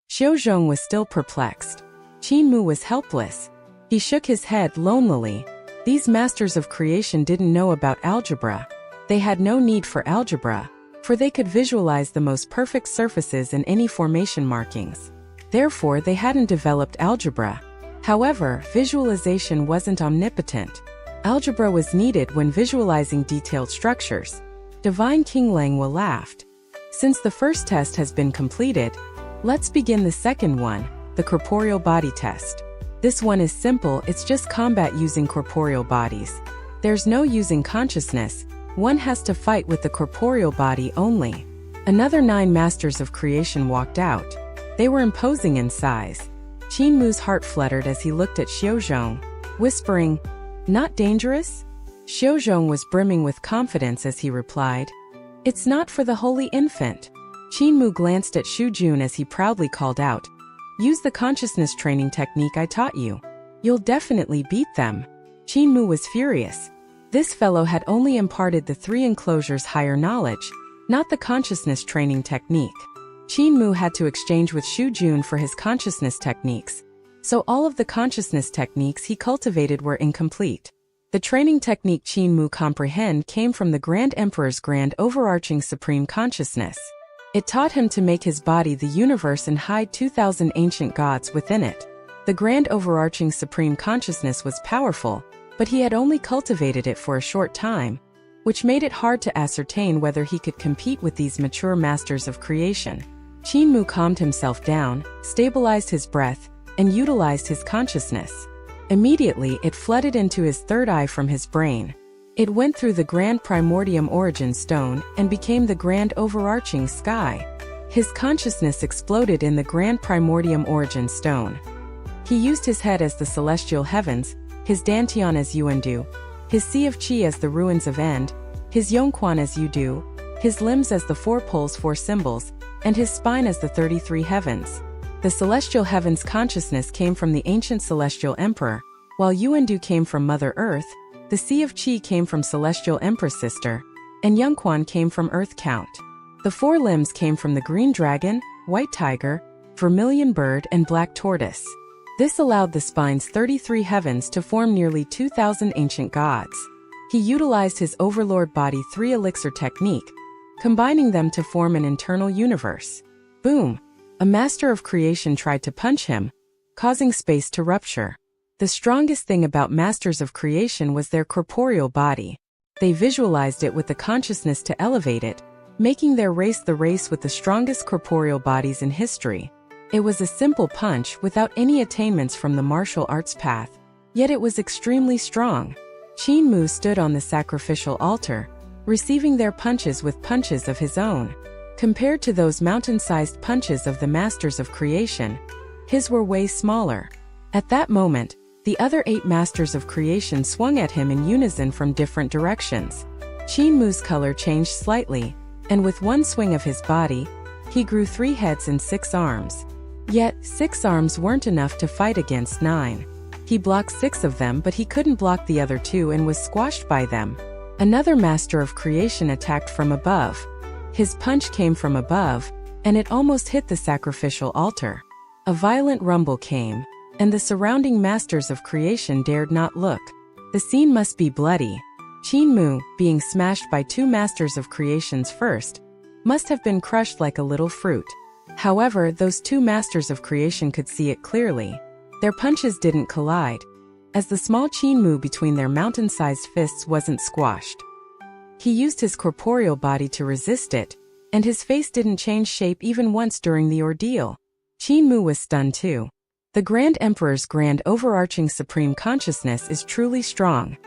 Xiao Zhong was still perplexed. Qinmu was helpless. He shook his head lonelily. These masters of creation didn't know about algebra. They had no need for algebra, for they could visualize the most perfect surfaces and any formation markings. Therefore, they hadn't developed algebra. However, visualization wasn't omnipotent. Algebra was needed when visualizing detailed structures. Divine King Langwa laughed. Since the first test has been completed, let's begin the second one, the corporeal body test. This one is simple, it's just combat using corporeal bodies. There's no using consciousness, one has to fight with the corporeal body only. Another 9 masters of creation walked out. They were imposing in size. Qin Mu's heart fluttered as he looked at Xiuzhong, whispering, "Not dangerous?" Xiuzhong was brimming with confidence as he replied, "It's not for the holy infant." Qin Mu glanced at Xu Jun as he proudly called out, "Use the consciousness training technique I taught you. You'll definitely beat them." Qin Mu was furious. This fellow had only imparted the 3 enclosures higher knowledge, not the consciousness training technique. Qin Mu had to exchange with Xu Jun for his consciousness techniques, so all of the consciousness techniques he cultivated were incomplete. The training technique Qin Mu comprehend came from the Grand Emperor's grand overarching supreme consciousness. It taught him to make his body the universe and hide 2,000 ancient gods within it. The grand overarching supreme consciousness was powerful, but he had only cultivated it for a short time, which made it hard to ascertain whether he could compete with these mature masters of creation. Qin Mu calmed himself down, stabilized his breath, and utilized his consciousness. Immediately, it flooded into his third eye from his brain. It went through the grand primordium origin stone and became the grand overarching sky. His consciousness exploded in the grand primordium origin stone. He used his head as the celestial heavens, his dantian as Yuandu, his sea of qi as the ruins of end, his yongquan as Yudu, his limbs as the 4 poles 4 symbols, and his spine as the 33 heavens. The celestial heavens consciousness came from the ancient celestial emperor, while Yuandu came from Mother Earth, the sea of qi came from celestial empress sister, and yongquan came from earth count. The 4 limbs came from the green dragon, white tiger, vermilion bird, and black tortoise. This allowed the spine's 33 heavens to form nearly 2,000 ancient gods. He utilized his overlord body 3 elixir technique, combining them to form an internal universe. Boom! A master of creation tried to punch him, causing space to rupture. The strongest thing about masters of creation was their corporeal body. They visualized it with the consciousness to elevate it, making their race the race with the strongest corporeal bodies in history. It was a simple punch without any attainments from the martial arts path, yet it was extremely strong. Qin Mu stood on the sacrificial altar, receiving their punches with punches of his own. Compared to those mountain-sized punches of the masters of creation, his were way smaller. At that moment, the other 8 masters of creation swung at him in unison from different directions. Qin Mu's color changed slightly, and with one swing of his body, he grew 3 heads and 6 arms. Yet, 6 arms weren't enough to fight against 9. He blocked 6 of them, but he couldn't block the other 2 and was squashed by them. Another master of creation attacked from above. His punch came from above, and it almost hit the sacrificial altar. A violent rumble came, and the surrounding masters of creation dared not look. The scene must be bloody. Qin Mu, being smashed by 2 masters of creations first, must have been crushed like a little fruit. However, those 2 masters of creation could see it clearly. Their punches didn't collide, as the small Qin Mu between their mountain-sized fists wasn't squashed. He used his corporeal body to resist it, and his face didn't change shape even once during the ordeal. Qin Mu was stunned too. The Grand Emperor's grand overarching supreme consciousness is truly strong.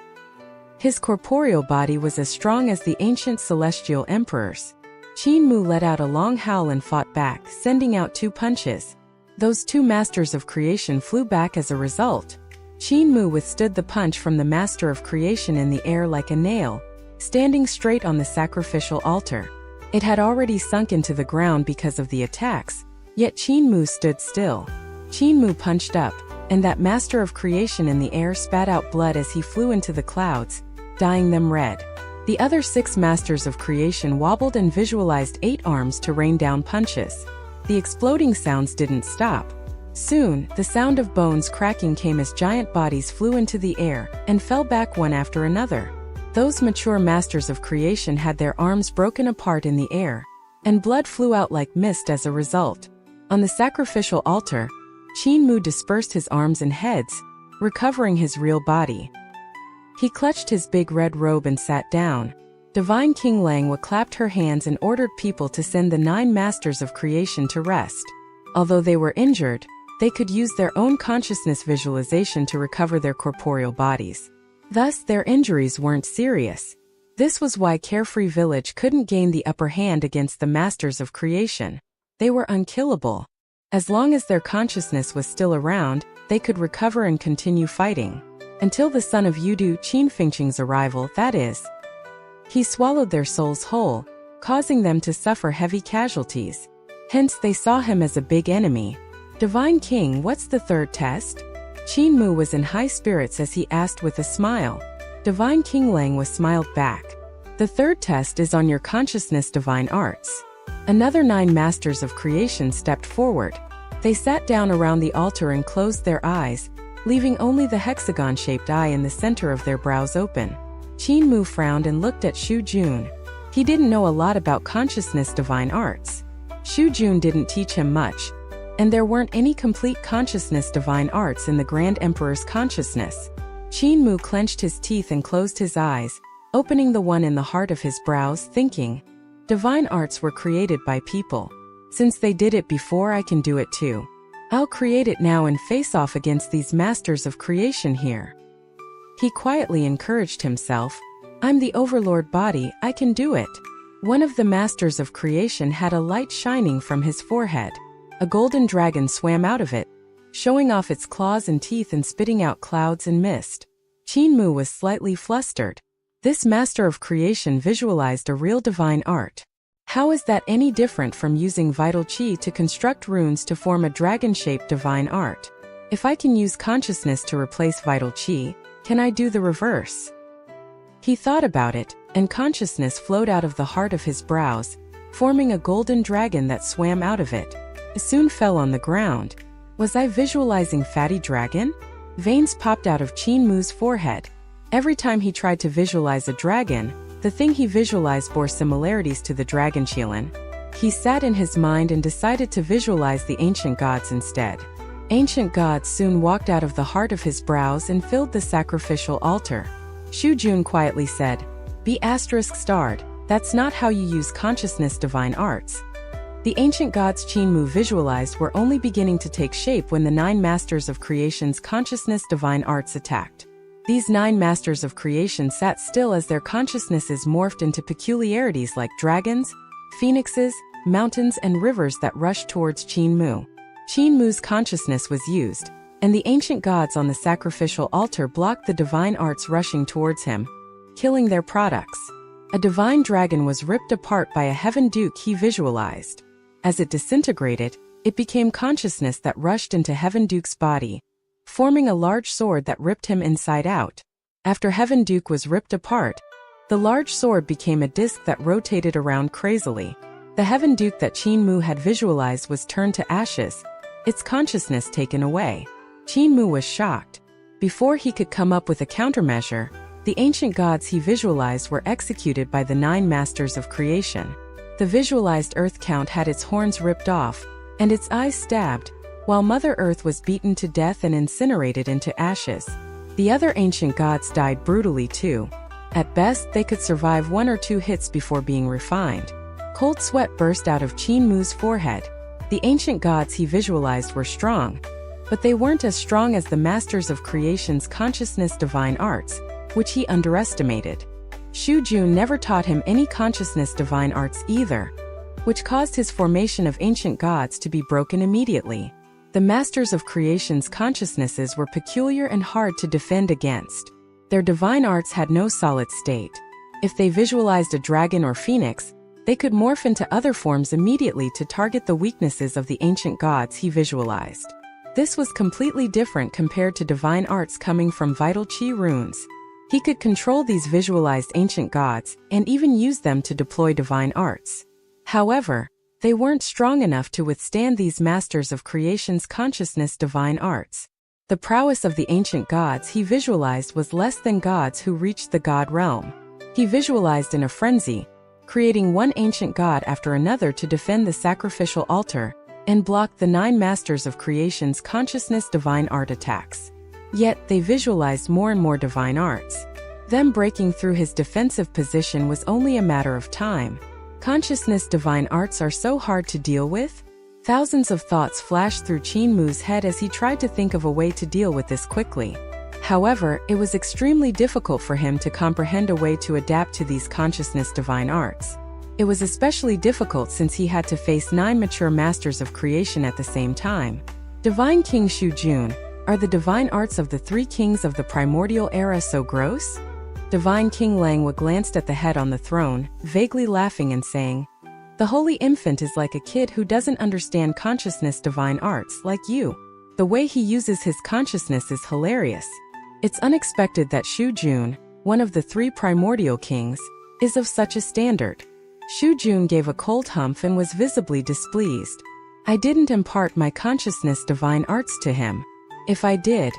His corporeal body was as strong as the ancient celestial emperor's. Qin Mu let out a long howl and fought back, sending out 2 punches. Those 2 masters of creation flew back as a result. Qin Mu withstood the punch from the master of creation in the air like a nail, standing straight on the sacrificial altar. It had already sunk into the ground because of the attacks, yet Qin Mu stood still. Qin Mu punched up, and that master of creation in the air spat out blood as he flew into the clouds, dyeing them red. The other 6 masters of creation wobbled and visualized 8 arms to rain down punches. The exploding sounds didn't stop. Soon, the sound of bones cracking came as giant bodies flew into the air and fell back one after another. Those mature masters of creation had their arms broken apart in the air, and blood flew out like mist as a result. On the sacrificial altar, Qin Mu dispersed his arms and heads, recovering his real body. He clutched his big red robe and sat down. Divine King Langwa clapped her hands and ordered people to send the 9 masters of creation to rest. Although they were injured, they could use their own consciousness visualization to recover their corporeal bodies. Thus, their injuries weren't serious. This was why Carefree Village couldn't gain the upper hand against the masters of creation. They were unkillable. As long as their consciousness was still around, they could recover and continue fighting. Until the son of Yudu Qin Fengqing's arrival, that is. He swallowed their souls whole, causing them to suffer heavy casualties. Hence they saw him as a big enemy. Divine King, what's the third test? Qin Mu was in high spirits as he asked with a smile. Divine King Langwa smiled back. The third test is on your consciousness divine arts. Another 9 masters of creation stepped forward. They sat down around the altar and closed their eyes, leaving only the hexagon-shaped eye in the center of their brows open. Qin Mu frowned and looked at Shu Jun. He didn't know a lot about consciousness divine arts. Shu Jun didn't teach him much, and there weren't any complete consciousness divine arts in the Grand Emperor's consciousness. Qin Mu clenched his teeth and closed his eyes, opening the one in the heart of his brows, thinking, divine arts were created by people. Since they did it before, I can do it too. I'll create it now and face off against these masters of creation here. He quietly encouraged himself. I'm the overlord body, I can do it. One of the masters of creation had a light shining from his forehead. A golden dragon swam out of it, showing off its claws and teeth and spitting out clouds and mist. Qin Mu was slightly flustered. This master of creation visualized a real divine art. How is that any different from using vital qi to construct runes to form a dragon-shaped divine art? If I can use consciousness to replace vital qi, can I do the reverse? He thought about it, and consciousness flowed out of the heart of his brows, forming a golden dragon that swam out of it. It soon fell on the ground. Was I visualizing Fatty Dragon? Veins popped out of Qin Mu's forehead. Every time he tried to visualize a dragon, the thing he visualized bore similarities to the dragon Qilin. He sat in his mind and decided to visualize the ancient gods instead. Ancient gods soon walked out of the heart of his brows and filled the sacrificial altar. Shu Jun quietly said, Be *starred, that's not how you use consciousness divine arts. The ancient gods Qin Mu visualized were only beginning to take shape when the 9 masters of creation's consciousness divine arts attacked. These 9 masters of creation sat still as their consciousnesses morphed into peculiarities like dragons, phoenixes, mountains and rivers that rushed towards Qin Mu. Qin Mu's consciousness was used, and the ancient gods on the sacrificial altar blocked the divine arts rushing towards him, killing their products. A divine dragon was ripped apart by a heaven duke he visualized. As it disintegrated, it became consciousness that rushed into Heaven Duke's body, forming a large sword that ripped him inside out. After Heaven Duke was ripped apart, the large sword became a disc that rotated around crazily. The Heaven Duke that Qin Mu had visualized was turned to ashes, its consciousness taken away. Qin Mu was shocked. Before he could come up with a countermeasure, the ancient gods he visualized were executed by the 9 masters of creation. The visualized Earth Count had its horns ripped off, and its eyes stabbed, while Mother Earth was beaten to death and incinerated into ashes. The other ancient gods died brutally too. At best, they could survive 1 or 2 hits before being refined. Cold sweat burst out of Qin Mu's forehead. The ancient gods he visualized were strong, but they weren't as strong as the masters of creation's consciousness divine arts, which he underestimated. Shu Jun never taught him any consciousness divine arts either, which caused his formation of ancient gods to be broken immediately. The masters of creation's consciousnesses were peculiar and hard to defend against. Their divine arts had no solid state. If they visualized a dragon or phoenix, they could morph into other forms immediately to target the weaknesses of the ancient gods he visualized. This was completely different compared to divine arts coming from vital qi runes. He could control these visualized ancient gods and even use them to deploy divine arts. However, they weren't strong enough to withstand these masters of creation's consciousness divine arts. The prowess of the ancient gods he visualized was less than gods who reached the god realm. He visualized in a frenzy, creating one ancient god after another to defend the sacrificial altar, and blocked the 9 masters of creation's consciousness divine art attacks. Yet, they visualized more and more divine arts. Them breaking through his defensive position was only a matter of time. Consciousness divine arts are so hard to deal with? Thousands of thoughts flashed through Qin Mu's head as he tried to think of a way to deal with this quickly. However, it was extremely difficult for him to comprehend a way to adapt to these consciousness divine arts. It was especially difficult since he had to face 9 mature masters of creation at the same time. Divine King Shu Jun, are the divine arts of the 3 kings of the primordial era so gross? Divine King Langwa glanced at the head on the throne, vaguely laughing and saying, "The holy infant is like a kid who doesn't understand consciousness divine arts like you. The way he uses his consciousness is hilarious. It's unexpected that Shu Jun, one of the 3 primordial kings, is of such a standard." Shu Jun gave a cold humph and was visibly displeased. "I didn't impart my consciousness divine arts to him. If I did,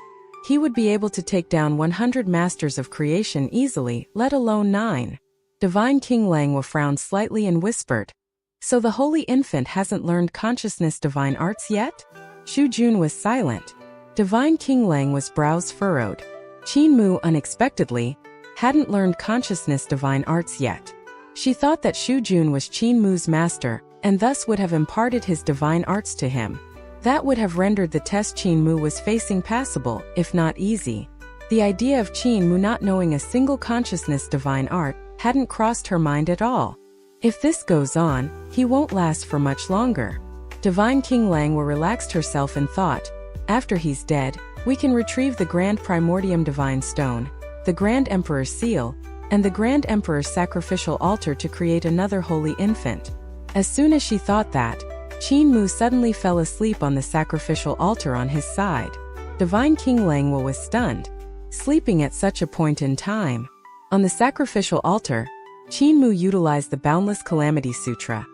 he would be able to take down 100 masters of creation easily, let alone 9. Divine King Langwa frowned slightly and whispered, "So the holy infant hasn't learned consciousness divine arts yet?" Shu Jun was silent. Divine King Langwa's brows furrowed. Qin Mu, unexpectedly, hadn't learned consciousness divine arts yet. She thought that Shu Jun was Qin Mu's master, and thus would have imparted his divine arts to him. That would have rendered the test Qin Mu was facing passable, if not easy. The idea of Qin Mu not knowing a single consciousness divine art hadn't crossed her mind at all. If this goes on, he won't last for much longer. Divine King Langwa relaxed herself and thought, after he's dead, we can retrieve the Grand Primordium Divine Stone, the Grand Emperor's Seal, and the Grand Emperor's Sacrificial Altar to create another holy infant. As soon as she thought that, Qin Mu suddenly fell asleep on the sacrificial altar on his side. Divine King Langwa was stunned. Sleeping at such a point in time. On the sacrificial altar, Qin Mu utilized the Boundless Calamity Sutra.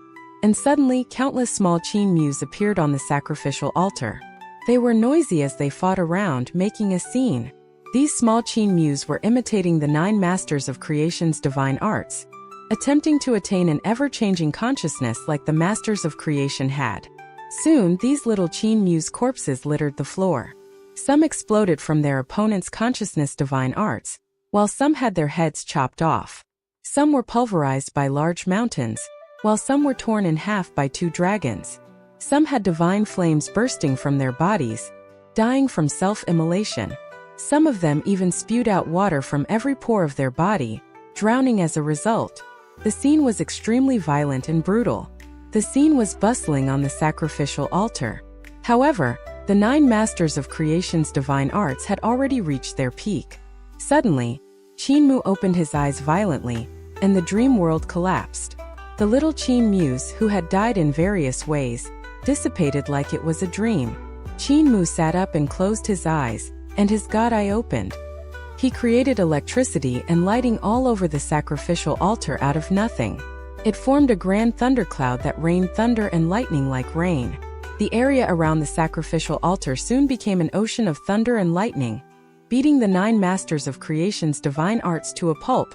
And suddenly, countless small Qin Mus appeared on the sacrificial altar. They were noisy as they fought around, making a scene. These small Qin Mus were imitating the 9 masters of creation's divine arts, attempting to attain an ever-changing consciousness like the masters of creation had. Soon, these little Qin Mus' corpses littered the floor. Some exploded from their opponent's consciousness divine arts, while some had their heads chopped off. Some were pulverized by large mountains, while some were torn in half by 2 dragons. Some had divine flames bursting from their bodies, dying from self-immolation. Some of them even spewed out water from every pore of their body, drowning as a result. The scene was extremely violent and brutal. The scene was bustling on the sacrificial altar. However, the 9 masters of creation's divine arts had already reached their peak. Suddenly, Qin Mu opened his eyes violently, and the dream world collapsed. The little Qin Mus, who had died in various ways, dissipated like it was a dream. Qin Mu sat up and closed his eyes, and his god eye opened. He created electricity and lighting all over the sacrificial altar out of nothing. It formed a grand thundercloud that rained thunder and lightning like rain. The area around the sacrificial altar soon became an ocean of thunder and lightning, beating the 9 masters of creation's divine arts to a pulp,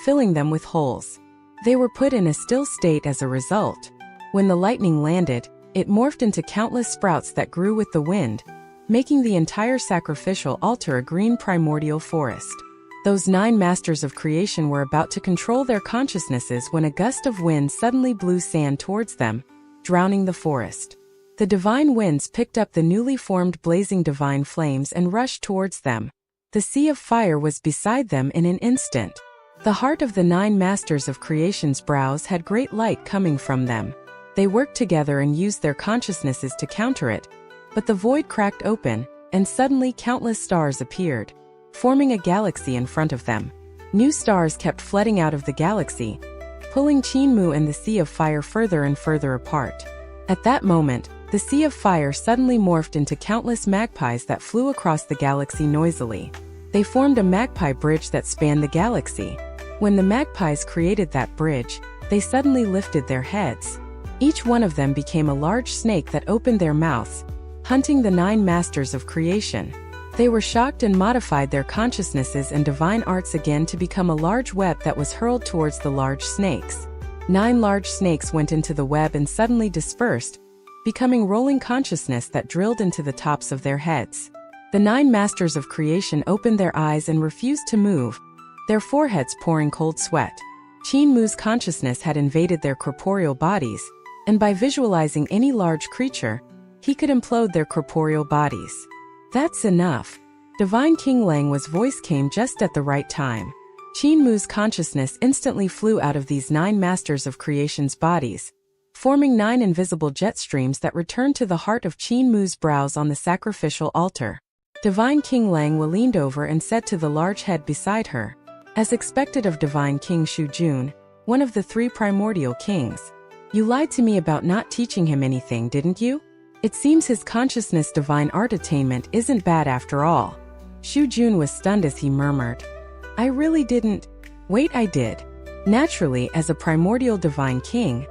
filling them with holes. They were put in a still state as a result. When the lightning landed, it morphed into countless sprouts that grew with the wind, making the entire sacrificial altar a green primordial forest. Those 9 masters of creation were about to control their consciousnesses when a gust of wind suddenly blew sand towards them, drowning the forest. The divine winds picked up the newly formed blazing divine flames and rushed towards them. The sea of fire was beside them in an instant. The heart of the 9 masters of creation's brows had great light coming from them. They worked together and used their consciousnesses to counter it, but the void cracked open, and suddenly countless stars appeared, forming a galaxy in front of them. New stars kept flooding out of the galaxy, pulling Qin Mu and the Sea of Fire further and further apart. At that moment, the Sea of Fire suddenly morphed into countless magpies that flew across the galaxy noisily. They formed a magpie bridge that spanned the galaxy. When the magpies created that bridge, they suddenly lifted their heads. Each one of them became a large snake that opened their mouths, hunting the 9 masters of creation. They were shocked and modified their consciousnesses and divine arts again to become a large web that was hurled towards the large snakes. 9 large snakes went into the web and suddenly dispersed, becoming rolling consciousness that drilled into the tops of their heads. The 9 masters of creation opened their eyes and refused to move, their foreheads pouring cold sweat. Qin Mu's consciousness had invaded their corporeal bodies, and by visualizing any large creature, he could implode their corporeal bodies. That's enough. Divine King Lang's voice came just at the right time. Qin Mu's consciousness instantly flew out of these 9 masters of creation's bodies, forming 9 invisible jet streams that returned to the heart of Qin Mu's brows on the sacrificial altar. Divine King Lang leaned over and said to the large head beside her, as expected of Divine King Shujun, one of the 3 primordial kings, "You lied to me about not teaching him anything, didn't you? It seems his consciousness divine art attainment isn't bad after all." Shujun was stunned as he murmured, "I really didn't." "Wait, I did. Naturally, as a primordial divine king,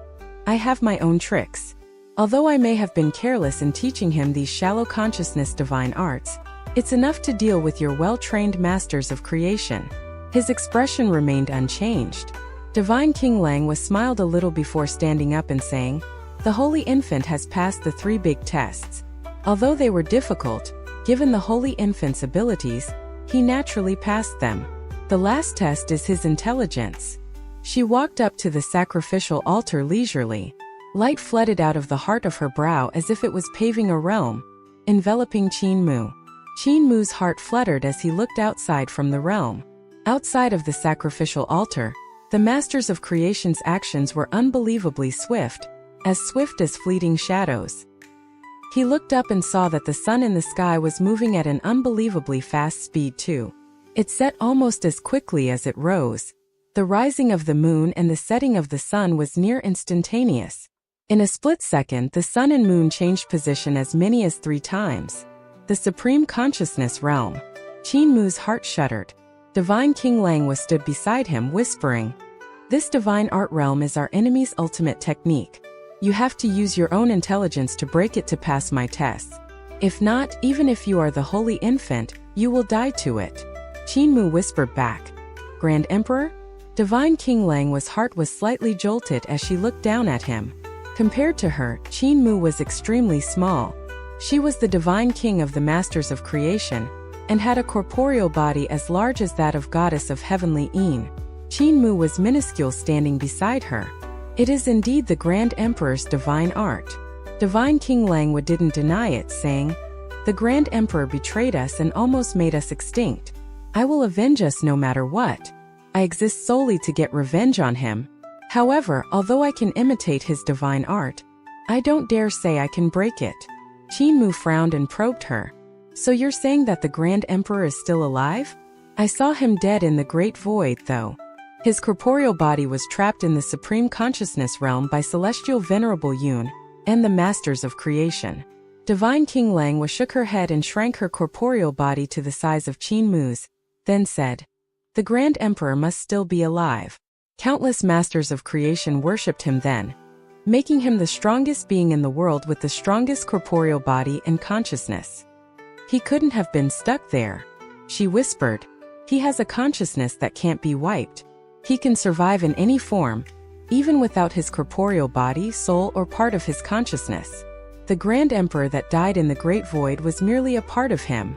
I have my own tricks. Although I may have been careless in teaching him these shallow consciousness divine arts, it's enough to deal with your well-trained masters of creation." His expression remained unchanged. Divine King Lang smiled a little before standing up and saying, "The Holy Infant has passed the 3 big tests. Although they were difficult, given the Holy Infant's abilities, he naturally passed them. The last test is his intelligence." She walked up to the sacrificial altar leisurely. Light flooded out of the heart of her brow as if it was paving a realm, enveloping Qin Mu. Qin Mu's heart fluttered as he looked outside from the realm. Outside of the sacrificial altar, the masters of creation's actions were unbelievably swift as fleeting shadows. He looked up and saw that the sun in the sky was moving at an unbelievably fast speed too. It set almost as quickly as it rose. The rising of the moon and the setting of the sun was near instantaneous. In a split second, the sun and moon changed position as many as 3 times. The Supreme Consciousness Realm. Qin Mu's heart shuddered. Divine King Lang stood beside him, whispering, "This divine art realm is our enemy's ultimate technique. You have to use your own intelligence to break it to pass my tests. If not, even if you are the Holy Infant, you will die to it." Qin Mu whispered back, "Grand Emperor?" Divine King Lang's heart was slightly jolted as she looked down at him. Compared to her, Qin Mu was extremely small. She was the divine king of the masters of creation, and had a corporeal body as large as that of goddess of heavenly Een. Qin Mu was minuscule standing beside her. "It is indeed the Grand Emperor's divine art." Divine King Lang didn't deny it, saying, "The Grand Emperor betrayed us and almost made us extinct. I will avenge us no matter what. I exist solely to get revenge on him. However, although I can imitate his divine art, I don't dare say I can break it." Qin Mu frowned and probed her. "So you're saying that the Grand Emperor is still alive? I saw him dead in the Great Void, though." His corporeal body was trapped in the Supreme Consciousness Realm by Celestial Venerable Yun and the Masters of Creation. Divine King Lang shook her head and shrank her corporeal body to the size of Qin Mu's, then said, "The Grand Emperor must still be alive." Countless Masters of Creation worshipped him then, making him the strongest being in the world with the strongest corporeal body and consciousness. "He couldn't have been stuck there," she whispered. "He has a consciousness that can't be wiped. He can survive in any form, even without his corporeal body, soul, or part of his consciousness. The Grand Emperor that died in the Great Void was merely a part of him.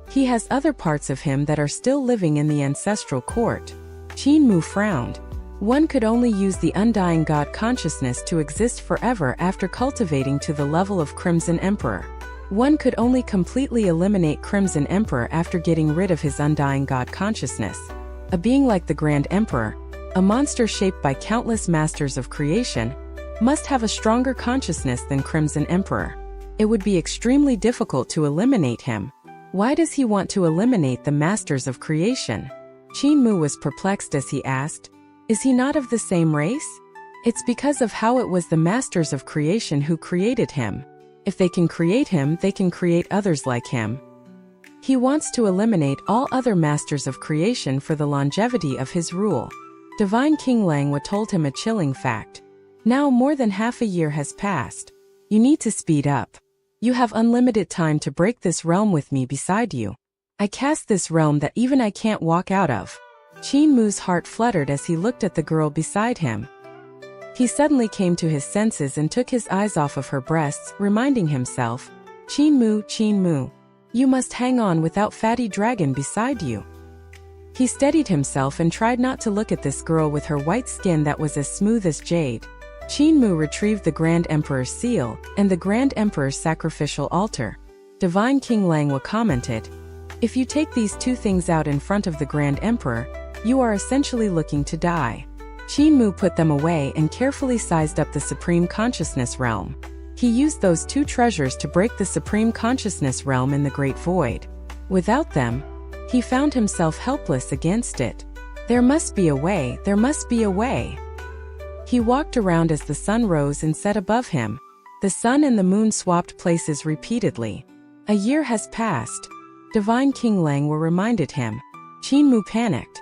He has other parts of him that are still living in the ancestral court." Qin Mu frowned. One could only use the undying God consciousness to exist forever after cultivating to the level of Crimson Emperor. One could only completely eliminate Crimson Emperor after getting rid of his undying God consciousness. A being like the Grand Emperor, a monster shaped by countless masters of creation, must have a stronger consciousness than Crimson Emperor. It would be extremely difficult to eliminate him. Why does he want to eliminate the masters of creation? Qin Mu was perplexed as he asked, "Is he not of the same race?" "It's because of how it was the masters of creation who created him. If they can create him, they can create others like him. He wants to eliminate all other masters of creation for the longevity of his rule." Divine King Lang told him a chilling fact. "Now more than half a year has passed. You need to speed up. You have unlimited time to break this realm with me beside you. I cast this realm that even I can't walk out of." Qin Mu's heart fluttered as he looked at the girl beside him. He suddenly came to his senses and took his eyes off of her breasts, reminding himself, Qin Mu, you must hang on without Fatty Dragon beside you. He steadied himself and tried not to look at this girl with her white skin that was as smooth as jade. Qin Mu retrieved the Grand Emperor's seal and the Grand Emperor's sacrificial altar. Divine King Langwa commented, if you take these two things out in front of the Grand Emperor, you are essentially looking to die. Qin Mu put them away and carefully sized up the Supreme Consciousness Realm. He used those two treasures to break the Supreme Consciousness Realm in the Great Void. Without them, he found himself helpless against it. There must be a way, there must be a way. He walked around as the sun rose and set above him. The sun and the moon swapped places repeatedly. A year has passed. Divine King Langwa reminded him. Qin Mu panicked.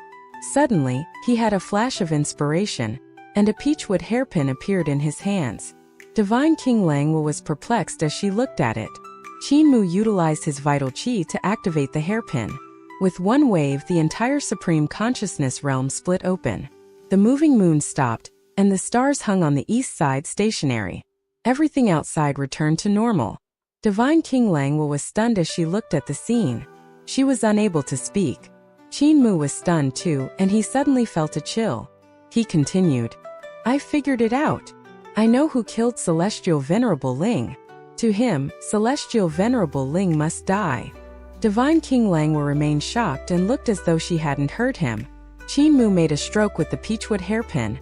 Suddenly, he had a flash of inspiration, and a peachwood hairpin appeared in his hands. Divine King Langwa was perplexed as she looked at it. Qin Mu utilized his vital qi to activate the hairpin. With one wave, the entire Supreme Consciousness Realm split open. The moving moon stopped, and the stars hung on the east side stationary. Everything outside returned to normal. Divine King Langwa was stunned as she looked at the scene. She was unable to speak. Qin Mu was stunned too, and he suddenly felt a chill. He continued, I figured it out. I know who killed Celestial Venerable Ling. To him, Celestial Venerable Ling must die. Divine King Langwa remained shocked and looked as though she hadn't heard him. Qin Mu made a stroke with the peachwood hairpin,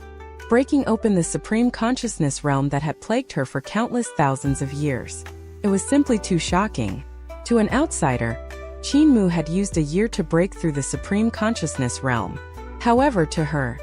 breaking open the Supreme Consciousness Realm that had plagued her for countless thousands of years. It was simply too shocking. To an outsider, Qin Mu had used a year to break through the Supreme Consciousness Realm. However, to her,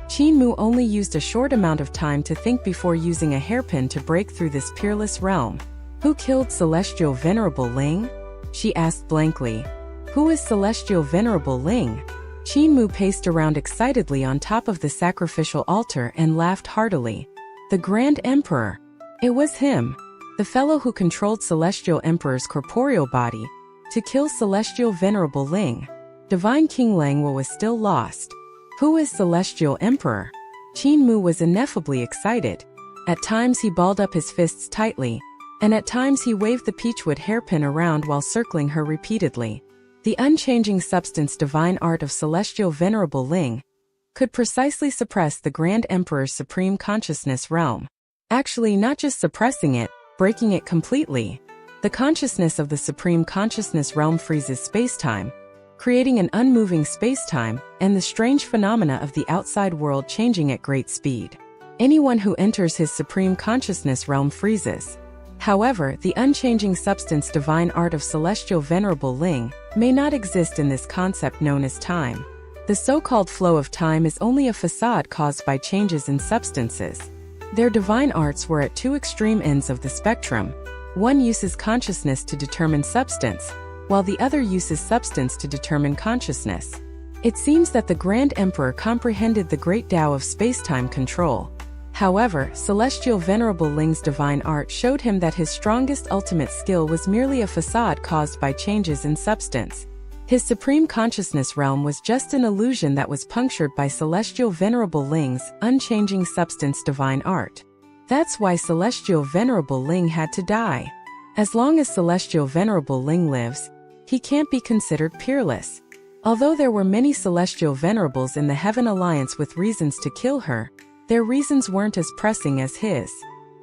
Qin Mu only used a short amount of time to think before using a hairpin to break through this peerless realm. Who killed Celestial Venerable Ling? She asked blankly. Who is Celestial Venerable Ling? Qin Mu paced around excitedly on top of the sacrificial altar and laughed heartily. The Grand Emperor. It was him. The fellow who controlled Celestial Emperor's corporeal body to kill Celestial Venerable Ling. Divine King Langwa was still lost. Who is Celestial Emperor? Qin Mu was ineffably excited. At times he balled up his fists tightly, and at times he waved the peachwood hairpin around while circling her repeatedly. The unchanging substance divine art of Celestial Venerable Ling could precisely suppress the Grand Emperor's Supreme Consciousness Realm. Actually, not just suppressing it, breaking it completely. The consciousness of the Supreme Consciousness Realm freezes space-time, creating an unmoving space-time and the strange phenomena of the outside world changing at great speed. Anyone who enters his Supreme Consciousness Realm freezes. However, the unchanging substance divine art of Celestial Venerable Ling may not exist in this concept known as time. The so-called flow of time is only a facade caused by changes in substances. Their divine arts were at two extreme ends of the spectrum. One uses consciousness to determine substance, while the other uses substance to determine consciousness. It seems that the Grand Emperor comprehended the great Tao of space-time control. However, Celestial Venerable Ling's divine art showed him that his strongest ultimate skill was merely a facade caused by changes in substance. His Supreme Consciousness Realm was just an illusion that was punctured by Celestial Venerable Ling's unchanging substance divine art. That's why Celestial Venerable Ling had to die. As long as Celestial Venerable Ling lives, he can't be considered peerless. Although there were many Celestial Venerables in the Heaven Alliance with reasons to kill her, their reasons weren't as pressing as his.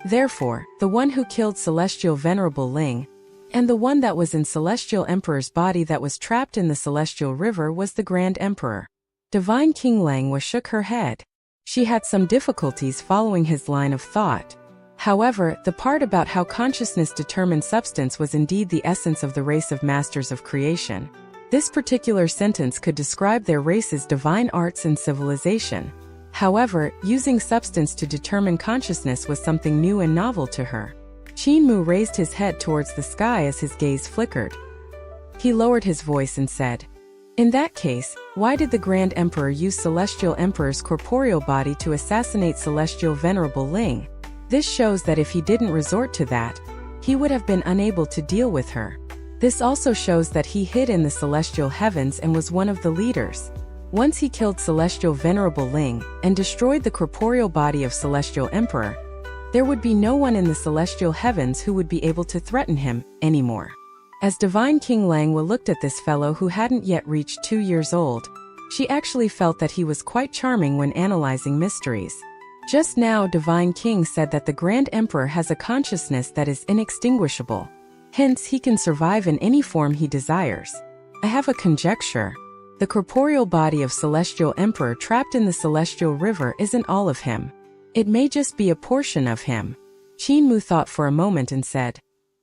Therefore, the one who killed Celestial Venerable Ling, and the one that was in Celestial Emperor's body that was trapped in the Celestial River was the Grand Emperor. Divine King Langwa shook her head. She had some difficulties following his line of thought. However, the part about how consciousness determined substance was indeed the essence of the race of masters of creation. This particular sentence could describe their race's divine arts and civilization. However, using substance to determine consciousness was something new and novel to her. Qin Mu raised his head towards the sky as his gaze flickered. He lowered his voice and said, "In that case, why did the Grand Emperor use Celestial Emperor's corporeal body to assassinate Celestial Venerable Ling? This shows that if he didn't resort to that, he would have been unable to deal with her. This also shows that he hid in the celestial heavens and was one of the leaders. Once he killed Celestial Venerable Ling and destroyed the corporeal body of Celestial Emperor, there would be no one in the celestial heavens who would be able to threaten him anymore. As Divine King Langwa looked at this fellow who hadn't yet reached 2 years old, she actually felt that he was quite charming when analyzing mysteries. Just now, Divine King said that the Grand Emperor has a consciousness that is inextinguishable. Hence, he can survive in any form he desires. I have a conjecture. The corporeal body of Celestial Emperor trapped in the Celestial River isn't all of him. It may just be a portion of him. Qin Mu thought for a moment and said,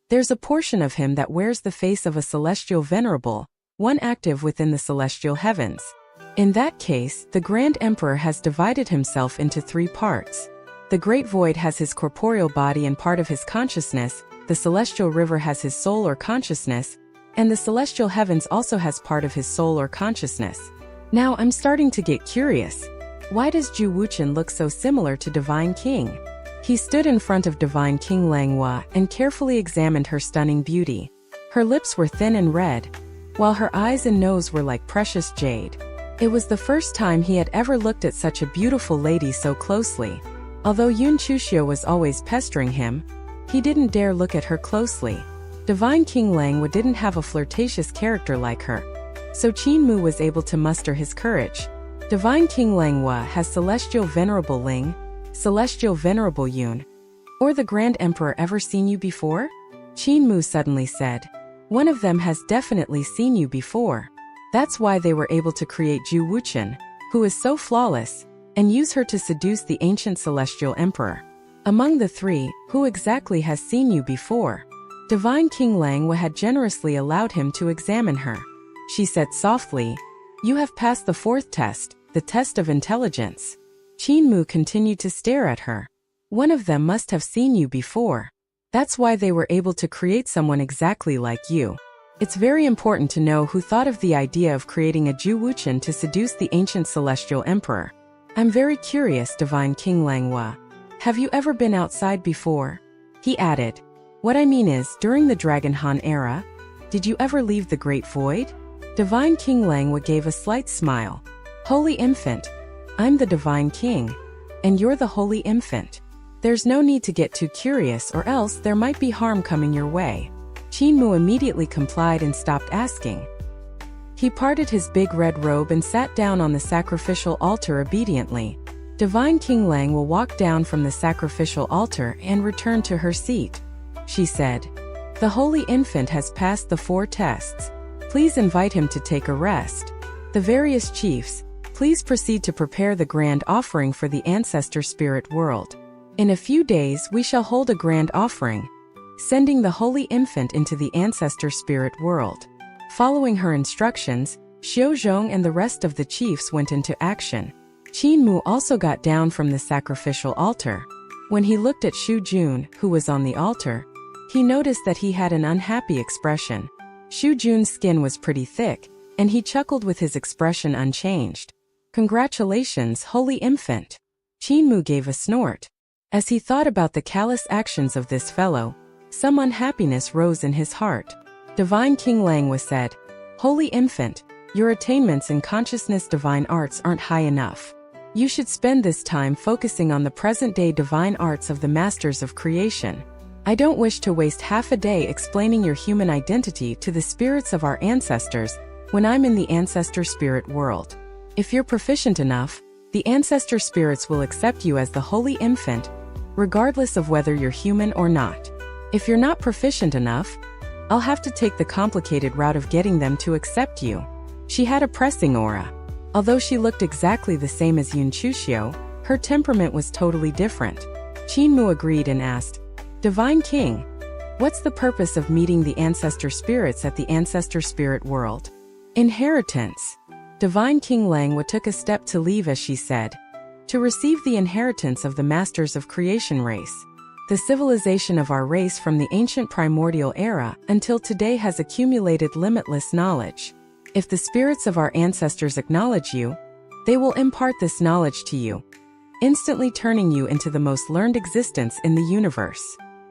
"There's a portion of him that wears the face of a Celestial Venerable, one active within the Celestial Heavens. In that case, the Grand Emperor has divided himself into 3 parts. The Great Void has his corporeal body and part of his consciousness, the Celestial River has his soul or consciousness, and the Celestial Heavens also has part of his soul or consciousness. Now I'm starting to get curious. Why does Zhu Wuchen look so similar to Divine King?" He stood in front of Divine King Langhua and carefully examined her stunning beauty. Her lips were thin and red, while her eyes and nose were like precious jade. It was the first time he had ever looked at such a beautiful lady so closely. Although Yun Chuxiu was always pestering him, he didn't dare look at her closely. Divine King Langhua didn't have a flirtatious character like her, so Qin Mu was able to muster his courage. Divine King Langhua has Celestial Venerable Ling, Celestial Venerable Yun, or the Grand Emperor ever seen you before? Qin Mu suddenly said, "One of them has definitely seen you before. That's why they were able to create Zhu Wuchen, who is so flawless, and use her to seduce the ancient Celestial Emperor. Among the 3, who exactly has seen you before?" Divine King Langhua had generously allowed him to examine her. She said softly, "You have passed the 4th test, the test of intelligence." Qin Mu continued to stare at her. "One of them must have seen you before. That's why they were able to create someone exactly like you. It's very important to know who thought of the idea of creating a Zhu Wuchen to seduce the ancient Celestial Emperor. I'm very curious, Divine King Langhua. Have you ever been outside before?" He added, "What I mean is, during the Dragon Han era, did you ever leave the Great Void?" Divine King Langhua gave a slight smile. "Holy Infant, I'm the Divine King, and you're the Holy Infant. There's no need to get too curious or else there might be harm coming your way." Qin Mu immediately complied and stopped asking. He parted his big red robe and sat down on the sacrificial altar obediently. Divine King Langhua walked down from the sacrificial altar and returned to her seat. She said, "The Holy Infant has passed the 4 tests. Please invite him to take a rest. The various chiefs, please proceed to prepare the grand offering for the Ancestor Spirit World. In a few days we shall hold a grand offering, sending the Holy Infant into the Ancestor Spirit World." Following her instructions, Xiao Zhong and the rest of the chiefs went into action. Qin Mu also got down from the sacrificial altar. When he looked at Xu Jun, who was on the altar, he noticed that he had an unhappy expression. Xu Jun's skin was pretty thick, and he chuckled with his expression unchanged. "Congratulations, Holy Infant." Qin Mu gave a snort. As he thought about the callous actions of this fellow, some unhappiness rose in his heart. Divine King Langhua said, "Holy Infant, your attainments in consciousness divine arts aren't high enough. You should spend this time focusing on the present-day divine arts of the Masters of Creation. I don't wish to waste half a day explaining your human identity to the spirits of our ancestors when I'm in the Ancestor Spirit World. If you're proficient enough, the Ancestor Spirits will accept you as the Holy Infant, regardless of whether you're human or not. If you're not proficient enough, I'll have to take the complicated route of getting them to accept you." She had a pressing aura. Although she looked exactly the same as Yun Chuxiu, her temperament was totally different. Qin Mu agreed and asked, "Divine King, what's the purpose of meeting the Ancestor Spirits at the Ancestor Spirit World?" "Inheritance." Divine King Langhua took a step to leave as she said, "To receive the inheritance of the Masters of Creation race. The civilization of our race from the ancient primordial era until today has accumulated limitless knowledge. If the spirits of our ancestors acknowledge you, they will impart this knowledge to you, instantly turning you into the most learned existence in the universe."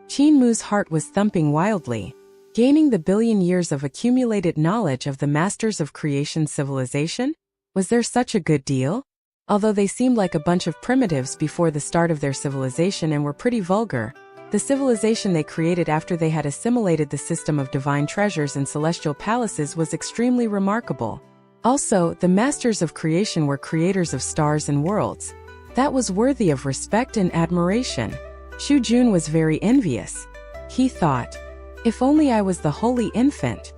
Qin Mu's heart was thumping wildly. Gaining the billion years of accumulated knowledge of the Masters of Creation civilization? Was there such a good deal? Although they seemed like a bunch of primitives before the start of their civilization and were pretty vulgar, the civilization they created after they had assimilated the system of divine treasures and celestial palaces was extremely remarkable. Also, the masters of creation were creators of stars and worlds. That was worthy of respect and admiration. Shu Jun was very envious. He thought, if only I was the holy infant.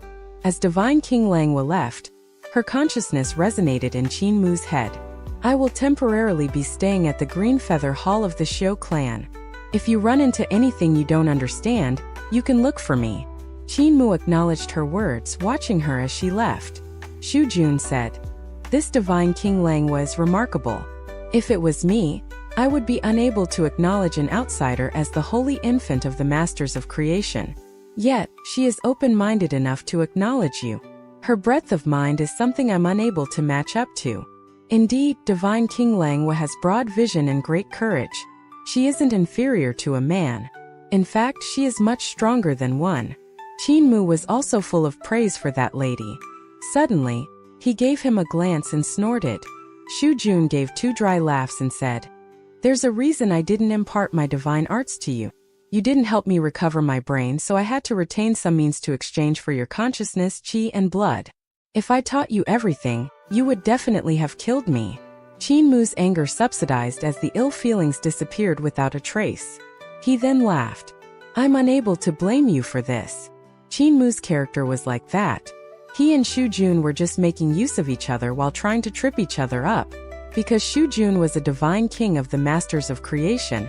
As divine King Langwa left, her consciousness resonated in Qin Mu's head. I will temporarily be staying at the Green Feather Hall of the Xiu clan. If you run into anything you don't understand, you can look for me. Qin Mu acknowledged her words, watching her as she left. Shu Jun said, this divine King Langwa is remarkable. If it was me, I would be unable to acknowledge an outsider as the holy infant of the masters of creation. Yet, she is open-minded enough to acknowledge you. Her breadth of mind is something I'm unable to match up to. Indeed, divine King Langwa has broad vision and great courage. She isn't inferior to a man. In fact, she is much stronger than one. Qin Mu was also full of praise for that lady. Suddenly, he gave him a glance and snorted. Shu Jun gave 2 dry laughs and said, there's a reason I didn't impart my divine arts to you. You didn't help me recover my brain, so I had to retain some means to exchange for your consciousness, qi, and blood. If I taught you everything, you would definitely have killed me. Qin Mu's anger subsided as the ill feelings disappeared without a trace. He then laughed. I'm unable to blame you for this. Qin Mu's character was like that. He and Shu Jun were just making use of each other while trying to trip each other up. Because Shu Jun was a divine king of the masters of creation,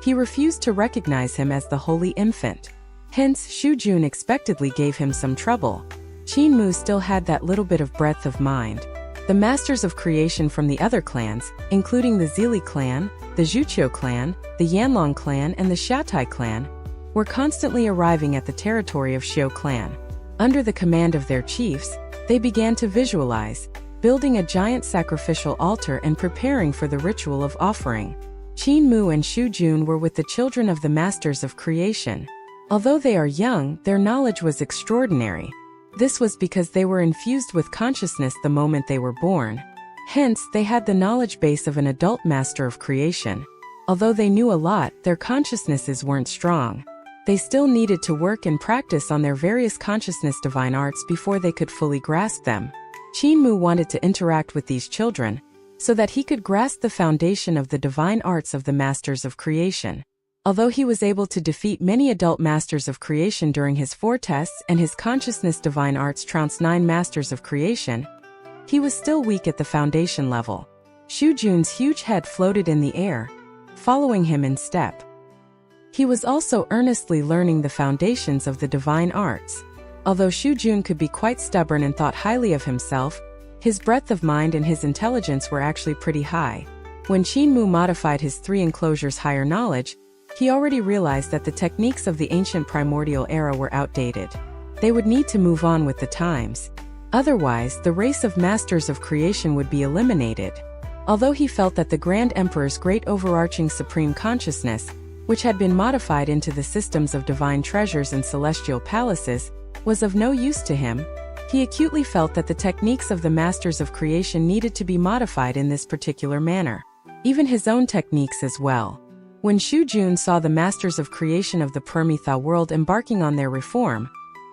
he refused to recognize him as the holy infant. Hence, Shu Jun expectedly gave him some trouble. Qin Mu still had that little bit of breadth of mind. The masters of creation from the other clans, including the Zili clan, the Zhuqiu clan, the Yanlong clan, and the Xiaotai clan, were constantly arriving at the territory of Xiu clan. Under the command of their chiefs, they began to visualize, building a giant sacrificial altar and preparing for the ritual of offering. Qin Mu and Shu Jun were with the children of the masters of creation. Although they are young, their knowledge was extraordinary. This was because they were infused with consciousness the moment they were born. Hence, they had the knowledge base of an adult master of creation. Although they knew a lot, their consciousnesses weren't strong. They still needed to work and practice on their various consciousness divine arts before they could fully grasp them. Qin Mu wanted to interact with these children, so that he could grasp the foundation of the divine arts of the masters of creation. Although he was able to defeat many adult masters of creation during his 4 tests and his consciousness divine arts trounced 9 masters of creation, he was still weak at the foundation level. Shu Jun's huge head floated in the air, following him in step. He was also earnestly learning the foundations of the divine arts. Although Shu Jun could be quite stubborn and thought highly of himself, his breadth of mind and his intelligence were actually pretty high. When Qin Mu modified his 3 enclosures' higher knowledge, he already realized that the techniques of the ancient primordial era were outdated. They would need to move on with the times. Otherwise, the race of masters of creation would be eliminated. Although he felt that the Grand Emperor's great overarching supreme consciousness, which had been modified into the systems of divine treasures and celestial palaces, was of no use to him, he acutely felt that the techniques of the masters of creation needed to be modified in this particular manner. Even his own techniques as well. When Shu Jun saw the masters of creation of the Permitha world embarking on their reform,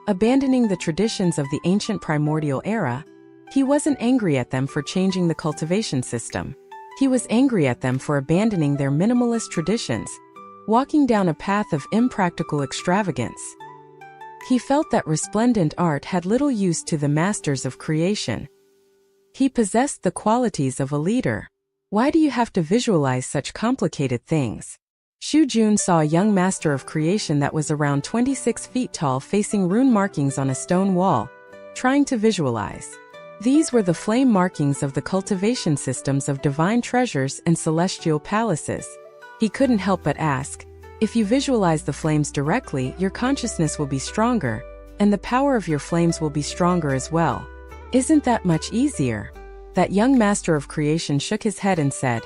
abandoning the traditions of the ancient primordial era, he wasn't angry at them for changing the cultivation system. He was angry at them for abandoning their minimalist traditions, walking down a path of impractical extravagance. He felt that resplendent art had little use to the masters of creation. He possessed the qualities of a leader. Why do you have to visualize such complicated things? Shu Jun saw a young master of creation that was around 26 feet tall facing rune markings on a stone wall, trying to visualize. These were the flame markings of the cultivation systems of divine treasures and celestial palaces. He couldn't help but ask, if you visualize the flames directly, your consciousness will be stronger, and the power of your flames will be stronger as well. Isn't that much easier? That young master of creation shook his head and said,